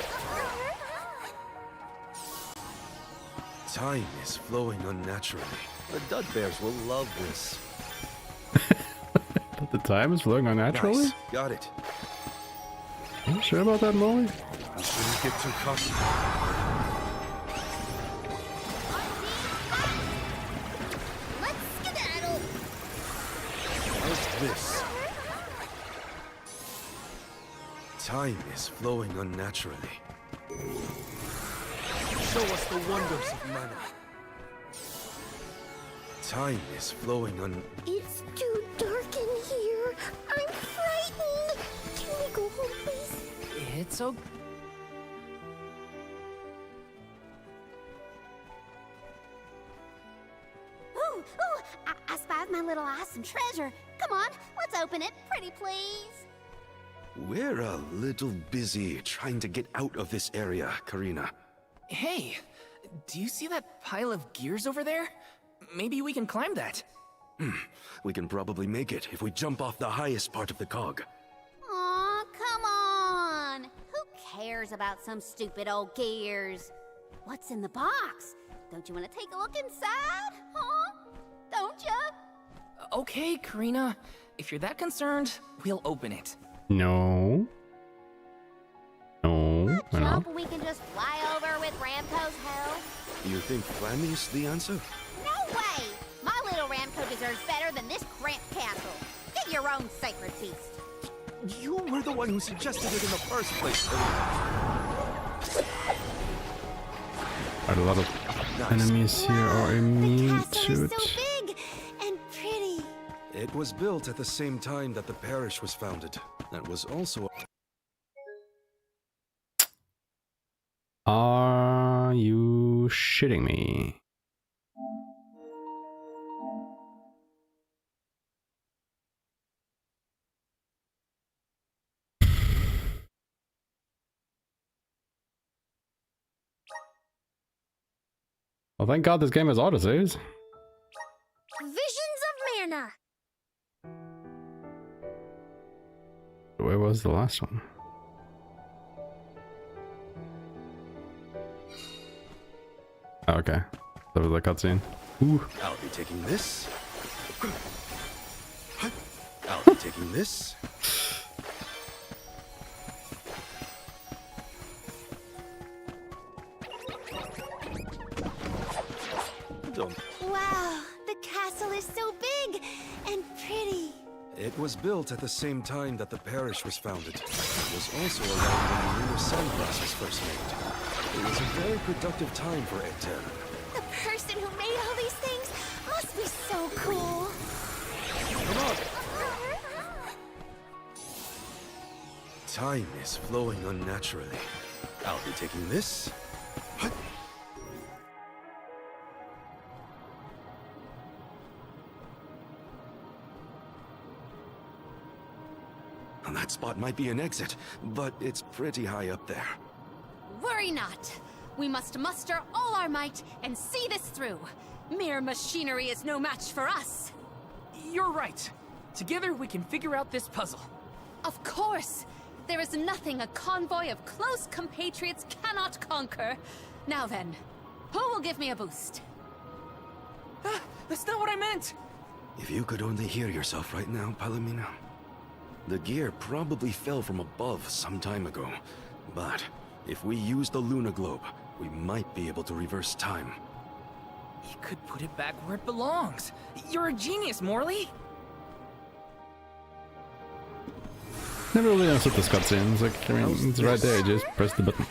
Time is flowing unnaturally. The Dud Bears will love this. The time is flowing unnaturally? Nice. Got it. Are you sure about that, Molly? We shouldn't get too cocky. Let's skedaddle! How's this? Time is flowing unnaturally. Show us the wonders of mana. Time is flowing It's too dark in here. I'm frightened. It's so... Ooh, I spied my little awesome treasure. Come on, let's open it, pretty please. We're a little busy trying to get out of this area, Karina. Hey, do you see that pile of gears over there? Maybe we can climb that. We can probably make it if we jump off the highest part of the cog. Aw, come on. Who cares about some stupid old gears? What's in the box? Don't you want to take a look inside, huh? Don't you? Okay, Karina. If you're that concerned, we'll open it. No. No. I know. Jump, we can just fly over with Ramco's help. You think Flammy's the answer? No way! My little Ramco deserves better than this cramped castle. Get your own sacred feast. You were the one who suggested it in the first place. Quite a lot of enemies here are immune to it. Big and pretty. It was built at the same time that the parish was founded. That was also... Are you shitting me? Well, thank God this game has autosaves. Visions of Mana. Where was the last one? Oh, okay. That was the cutscene. Ooh. I'll be taking this. I'll be taking this. Wow, the castle is so big and pretty. It was built at the same time that the parish was founded. It was also around when the lunar sandglass was first made. It was a very productive time for Ekter. The person who made all these things must be so cool. Come on! Time is flowing unnaturally. I'll be taking this. That spot might be an exit, but it's pretty high up there. Worry not. We must muster all our might and see this through. Mere machinery is no match for us. You're right. Together we can figure out this puzzle. Of course. There is nothing a convoy of close compatriots cannot conquer. Now then, who will give me a boost? That's not what I meant! If you could only hear yourself right now, Palomino. The gear probably fell from above some time ago, but if we use the Luna Globe, we might be able to reverse time. You could put it back where it belongs. You're a genius, Morley. Never really understood this cutscene. It's like, I mean, it's right there, just press the button.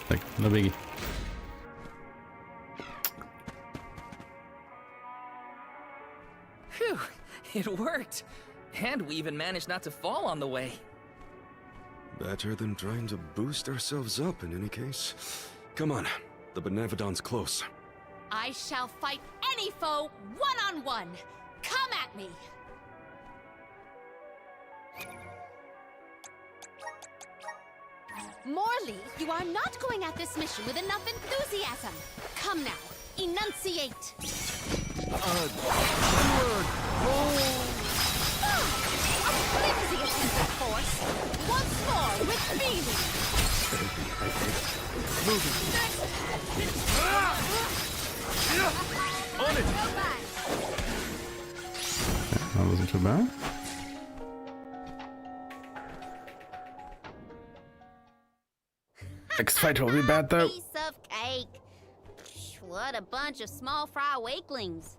Like, no biggie. Phew, it worked. And we even managed not to fall on the way. Better than trying to boost ourselves up in any case. Come on, the Benevodons close. I shall fight any foe one-on-one. Come at me. Morley, you are not going at this mission with enough enthusiasm. Come now, enunciate. A flimsy attempt at force. Once more with feeling. On it! That wasn't too bad. Next fight will be bad though. Piece of cake. What a bunch of small fry wakelings.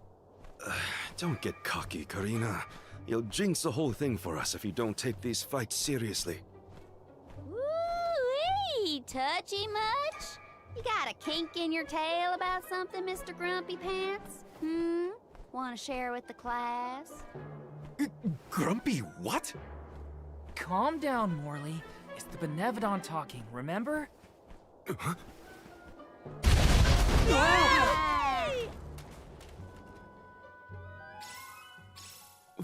Don't get cocky, Karina. You'll jinx the whole thing for us if you don't take these fights seriously. Woo-wee! Touchy much? You got a kink in your tail about something, Mr. Grumpy Pants? Want to share with the class? Grumpy what? Calm down, Morley. It's the Benevodon talking, remember?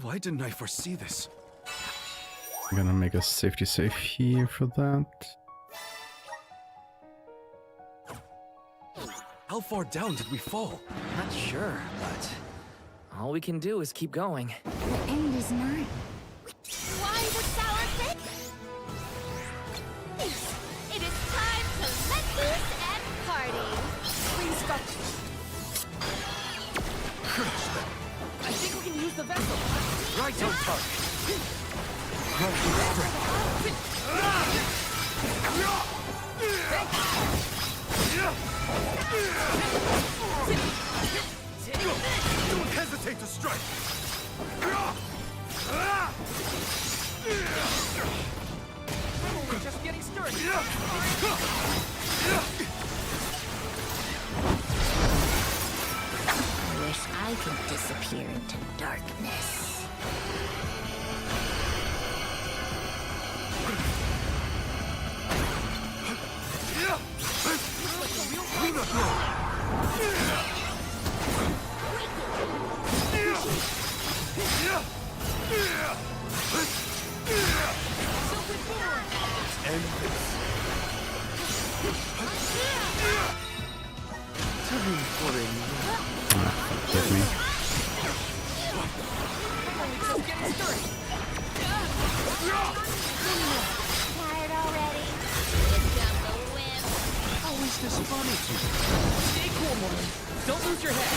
Why didn't I foresee this? I'm gonna make a safety save here for that. How far down did we fall? Not sure, but all we can do is keep going. The end is nigh. Why the sour pick? It is time to let loose and party. Please stop. I think we can use the vessel. Right on target. Don't hesitate to strike! We're just getting started. I wish I could disappear into darkness. Take me. Tired already? It's got the whip. How is this funny to you? Stay cool, Morley. Don't lose your head.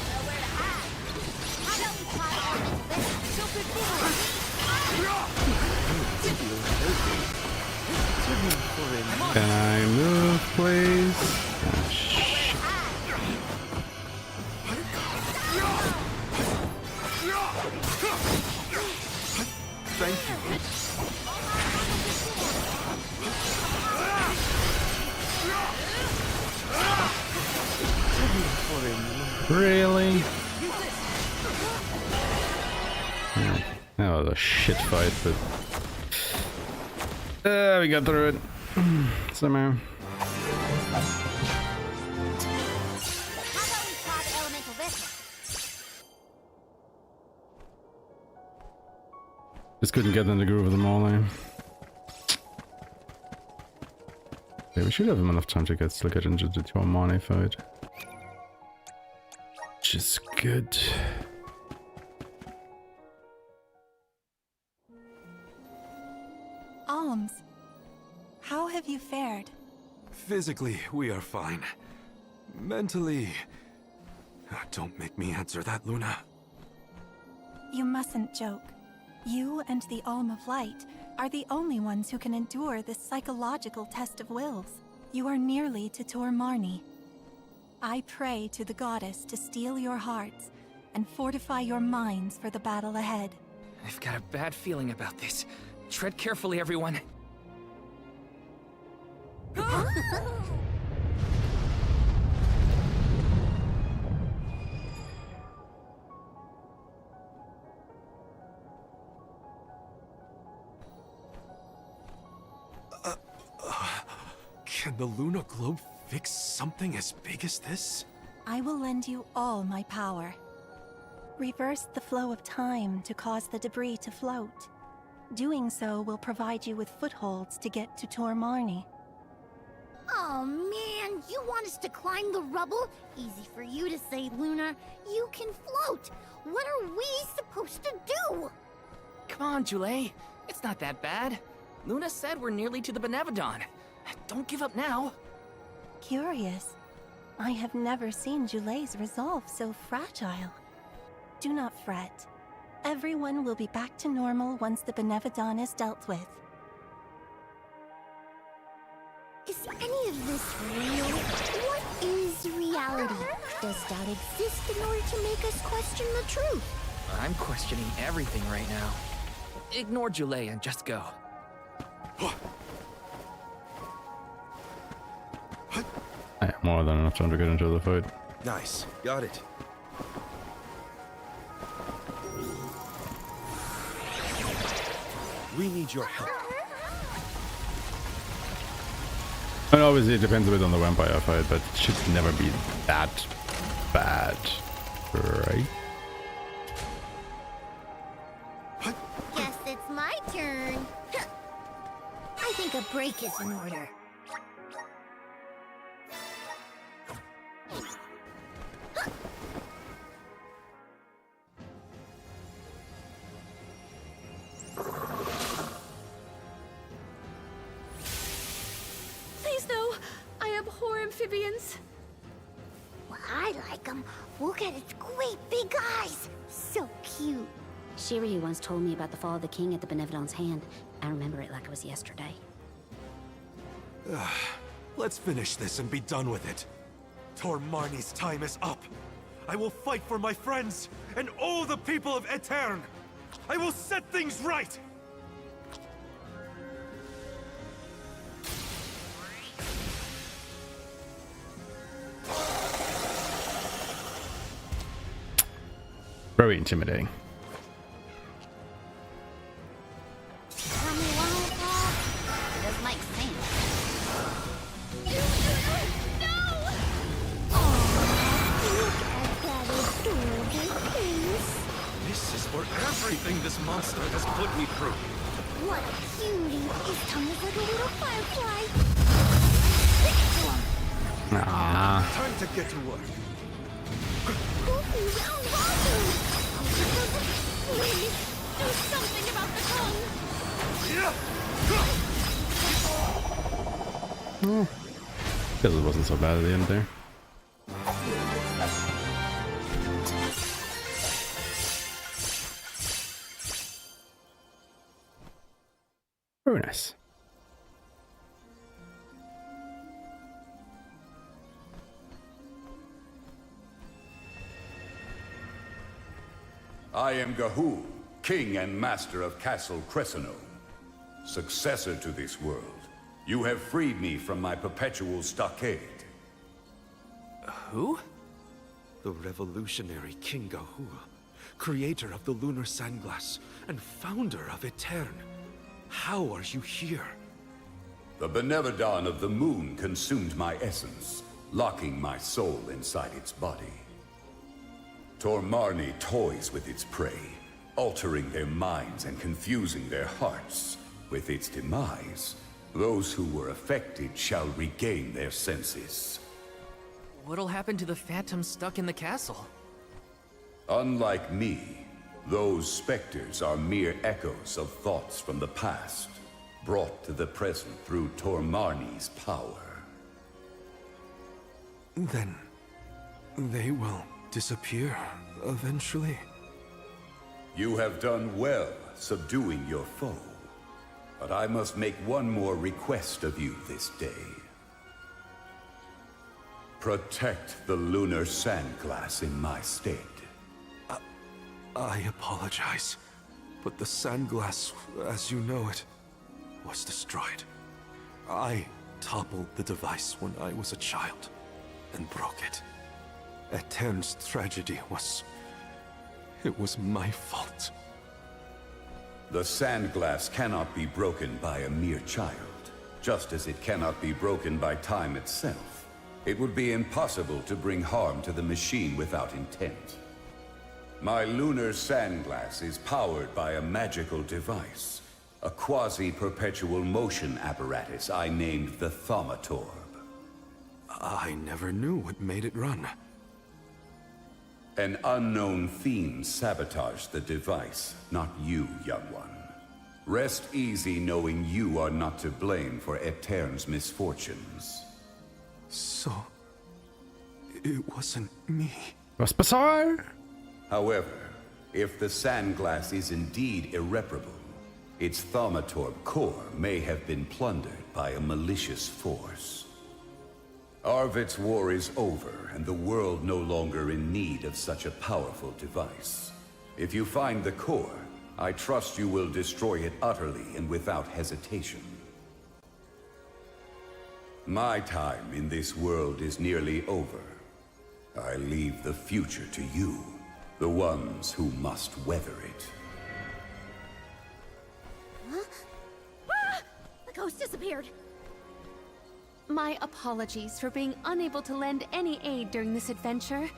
Nowhere to hide. How about we try elemental vision? Stupid Can I move, please? Ah, shit. Thank you. Really? Yeah, that was a shit fight, but we got through it somehow. How about we try the elemental vision? Just couldn't get in the groove of them all now. Yeah, we should have enough time to still get into the Tormani fight. Which is good. Alms, how have you fared? Physically, we are fine. Mentally... Don't make me answer that, Luna. You mustn't joke. You and the Alm of Light are the only ones who can endure this psychological test of wills. You are nearly to Tor Marni. I pray to the goddess to steel your hearts and fortify your minds for the battle ahead. I've got a bad feeling about this. Tread carefully, everyone. Can the Luna Globe fix something as big as this? I will lend you all my power. Reverse the flow of time to cause the debris to float. Doing so will provide you with footholds to get to Tor Marni. Oh man, you want us to climb the rubble? Easy for you to say, Luna. You can float. What are we supposed to do? Come on, Jule. It's not that bad. Luna said we're nearly to the Benevodon. Don't give up now. Curious. I have never seen Jule's resolve so fragile. Do not fret. Everyone will be back to normal once the Benevodon is dealt with. Is any of this real? What is reality? Does doubt exist in order to make us question the truth? I'm questioning everything right now. Ignore Jule and just go. I have more than enough time to get into the fight. Nice. Got it. We need your help. And obviously it depends a bit on the vampire fight, but it should never be that bad, right? Guess it's my turn. I think a break is in order. Please no! I abhor amphibians. Well, I like them. Look at its great big eyes. So cute. Shiryu once told me about the fall of the king at the Benevodons' hand. I remember it like it was yesterday. Let's finish this and be done with it. Tormarni's time is up. I will fight for my friends and all the people of Aetern. I will set things right. Very intimidating. Doesn't make sense. This is for everything this monster has put me through. What a cutie. His tongue is like a little firefly. Time to get to work. Please, do something about the tongue. Because it wasn't so bad at the end there. Very nice. I am Gahu, king and master of Castle Cresceno, successor to this world. You have freed me from my perpetual stockade. Who? The revolutionary King Gahu, creator of the lunar sandglass and founder of Aetern. How are you here? The Benevodon of the moon consumed my essence, locking my soul inside its body. Tormarni toys with its prey, altering their minds and confusing their hearts. With its demise, those who were affected shall regain their senses. What'll happen to the phantoms stuck in the castle? Unlike me, those specters are mere echoes of thoughts from the past, brought to the present through Tormarni's power. Then, they will disappear eventually. You have done well subduing your foe, but I must make one more request of you this day. Protect the lunar sandglass in my stead. I apologize, but the sandglass, as you know it, was destroyed. I toppled the device when I was a child and broke it. Aetern's tragedy was... it was my fault. The sandglass cannot be broken by a mere child, just as it cannot be broken by time itself. It would be impossible to bring harm to the machine without intent. My lunar sandglass is powered by a magical device, a quasi-perpetual motion apparatus I named the Thaumatorb. I never knew what made it run. An unknown fiend sabotaged the device, not you, young one. Rest easy knowing you are not to blame for Aetern's misfortunes. So... it wasn't me. Was bizarre. However, if the sandglass is indeed irreparable, its Thaumatorb core may have been plundered by a malicious force. Arvid's war is over, and the world no longer in need of such a powerful device. If you find the core, I trust you will destroy it utterly and without hesitation. My time in this world is nearly over. I leave the future to you, the ones who must weather it. Huh? ghost disappeared. My apologies for being unable to lend any aid during this adventure.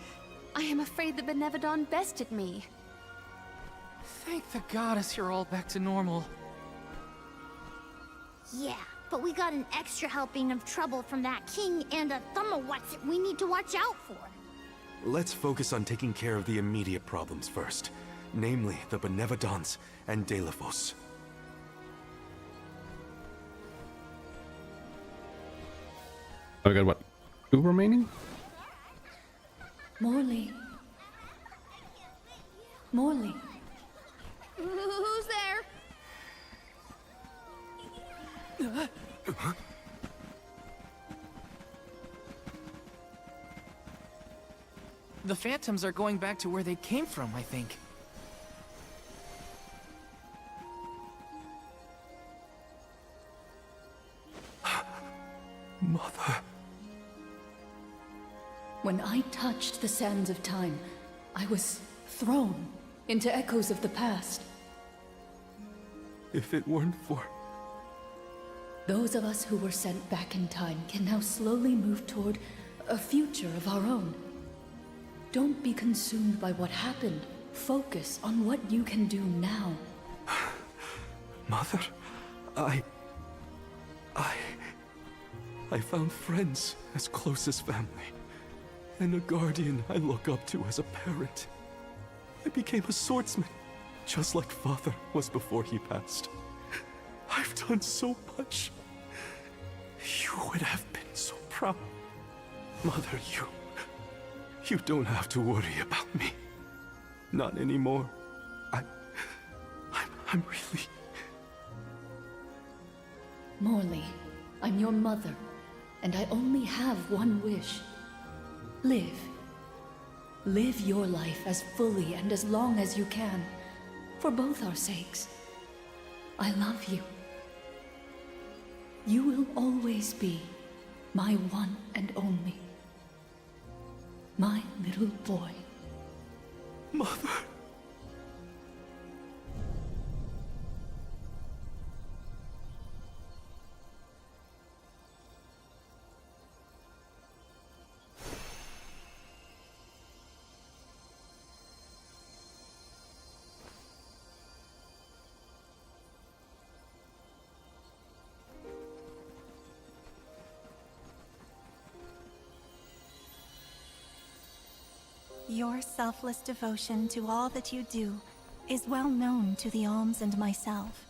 I am afraid the Benevodon bested me. Thank the goddess you're all back to normal. Yeah, but we got an extra helping of trouble from that king and a Thumma-What's-It we need to watch out for. Let's focus on taking care of the immediate problems first. Namely, the Benevodons and Delphos. I got what? 2 remaining? Morley. Morley. Who's there? The phantoms are going back to where they came from, I think. Mother. When I touched the sands of time, I was thrown into echoes of the past. If it weren't for... Those of us who were sent back in time can now slowly move toward a future of our own. Don't be consumed by what happened. Focus on what you can do now. Mother, I found friends as close as family, and a guardian I look up to as a parent. I became a swordsman, just like Father was before he passed. I've done so much. You would have been so proud. Mother, you don't have to worry about me. Not anymore. I'm really... Morley, I'm your mother, and I only have one wish. Live. Live your life as fully and as long as you can, for both our sakes. I love you. You will always be my one and only. My little boy. Mother. Your selfless devotion to all that you do is well known to the Alms and myself.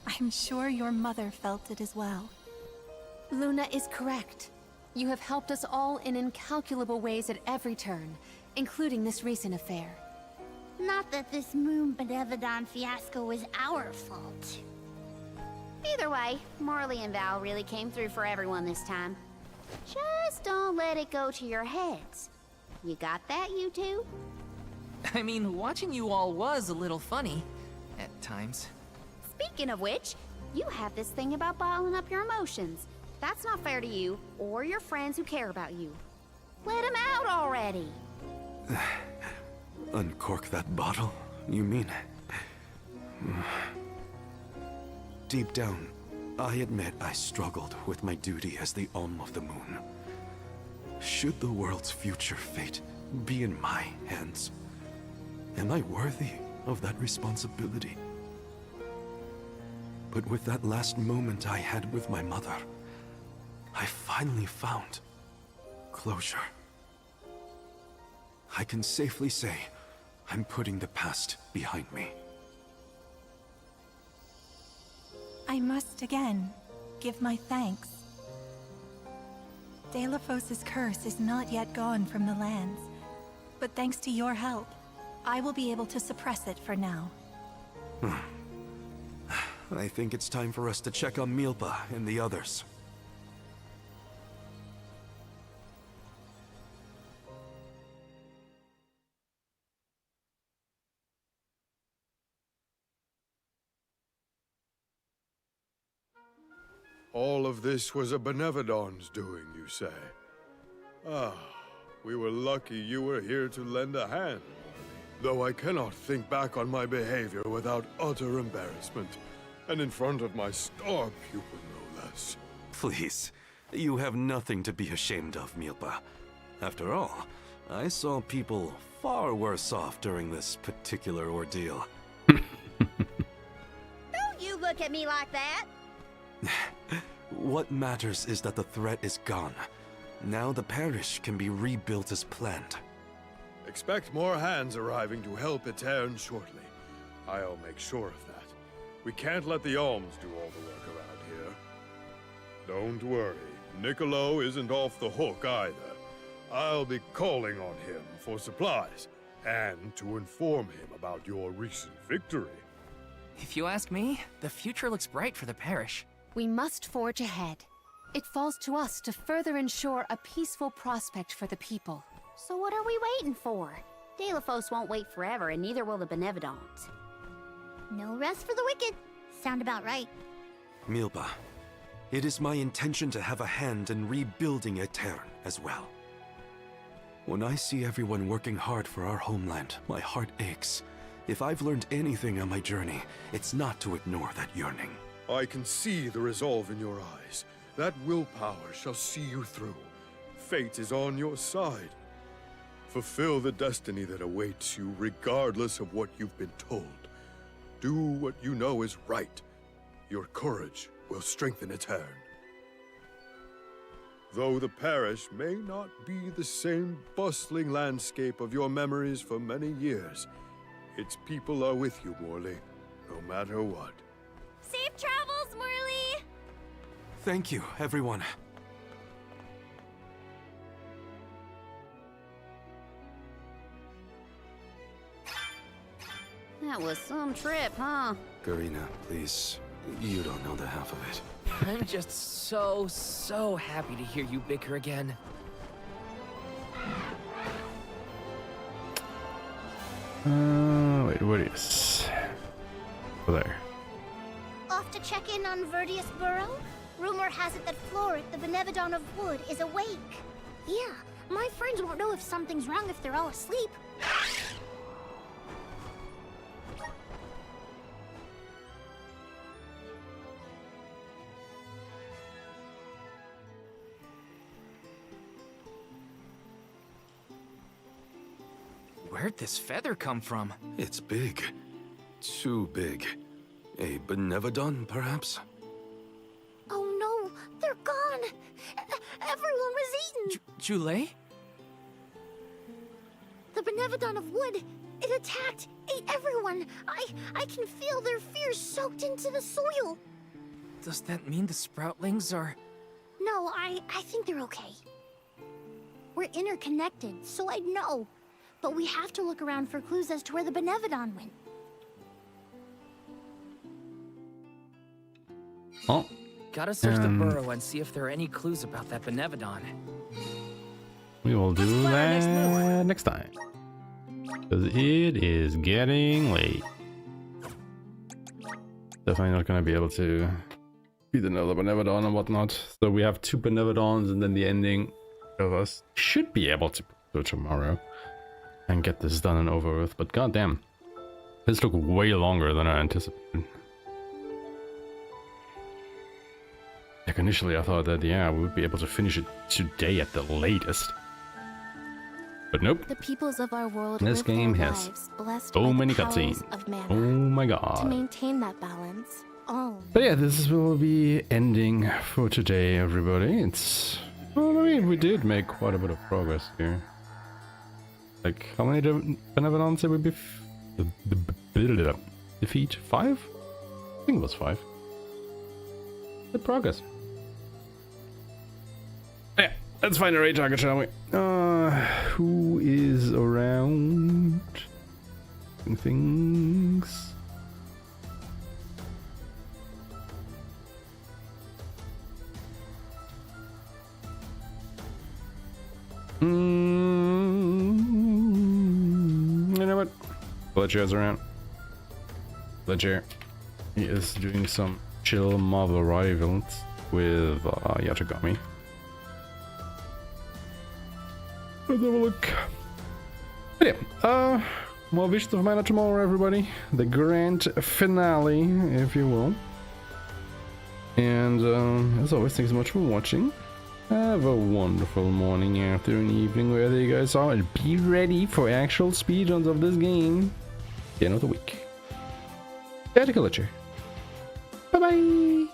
I'm sure your mother felt it as well. Luna is correct. You have helped us all in incalculable ways at every turn, including this recent affair. Not that this Moon Benevodon fiasco was our fault. Either way, Morley and Val really came through for everyone this time. Just don't let it go to your heads. You got that, you two? I mean, watching you all was a little funny at times. Speaking of which, you have this thing about bottling up your emotions. That's not fair to you or your friends who care about you. Let them out already. Uncork that bottle, you mean? Deep down, I admit I struggled with my duty as the Alm of the Moon. Should the world's future fate be in my hands, am I worthy of that responsibility? But with that last moment I had with my mother, I finally found closure. I can safely say I'm putting the past behind me. I must again give my thanks. Delphos' curse is not yet gone from the lands, but thanks to your help, I will be able to suppress it for now. I think it's time for us to check on Milpa and the others. All of this was a Benevodon's doing, you say? Ah, we were lucky you were here to lend a hand. Though I cannot think back on my behavior without utter embarrassment, and in front of my star pupil, no us. Please, you have nothing to be ashamed of, Milpa. After all, I saw people far worse off during this particular ordeal. Don't you look at me like that! What matters is that the threat is gone. Now the parish can be rebuilt as planned. Expect more hands arriving to help Aetern shortly. I'll make sure of that. We can't let the Alms do all the work around here. Don't worry, Niccolo isn't off the hook either. I'll be calling on him for supplies, and to inform him about your recent victory. If you ask me, the future looks bright for the parish. We must forge ahead. It falls to us to further ensure a peaceful prospect for the people. So what are we waiting for? Delphos won't wait forever, and neither will the Benevodons. No rest for the wicked. Sound about right. Milpa, it is my intention to have a hand in rebuilding Aetern as well. When I see everyone working hard for our homeland, my heart aches. If I've learned anything on my journey, it's not to ignore that yearning. I can see the resolve in your eyes. That willpower shall see you through. Fate is on your side. Fulfill the destiny that awaits you, regardless of what you've been told. Do what you know is right. Your courage will strengthen Aetern. Though the parish may not be the same bustling landscape of your memories for many years, its people are with you, Morley, no matter what. Safe travels, Morley! Thank you, everyone. That was some trip, huh? Garina, please. You don't know the half of it. I'm just so happy to hear you bicker again. Wait, what is? Over there. Off to check in on Verdius Burrow? Rumor has it that Florit, the Benevodon of Wood, is awake. Yeah, my friends won't know if something's wrong if they're all asleep. Where'd this feather come from? It's big. Too big. A Benevodon, perhaps? Oh no, they're gone! Everyone was eaten! Jule? The Benevodon of Wood, it attacked, ate everyone! I can feel their fears soaked into the soil! Does that mean the Sproutlings are... No, I think they're okay. We're interconnected, so I'd know. But we have to look around for clues as to where the Benevodon went. Oh. Gotta search the burrow and see if there are any clues about that Benevodon. We will do that next time. Because it is getting late. Definitely not going to be able to beat another Benevodon and whatnot. So we have 2 Benevodons, and then the ending of us should be able to do tomorrow and get this done and over with. But goddamn, this took way longer than I anticipated. Like initially I thought that, yeah, we would be able to finish it today at the latest. But nope. The peoples of our world This live game their has lives blessed so by the many powers cutscenes. of mana. Oh my To god. maintain that balance, all But yeah, this will be ending for today, everybody. It's... Well, I mean, we did make quite a bit of progress here. Like, how many Benevodons did we defeat? 5? I think it was 5. Good progress. Yeah, let's find a raid target, shall we? Who is around? Things. You know what? Fletcher's around. Fletcher. He is doing some chill mob arrivals with Yatagami. Let's have a look. But yeah, more Visions of Mana tomorrow, everybody. The grand finale, if you will. And as always, thanks so much for watching. Have a wonderful morning, afternoon, evening, wherever you guys are, and be ready for actual speedruns of this game at the end of the week. Catch you later. Bye bye.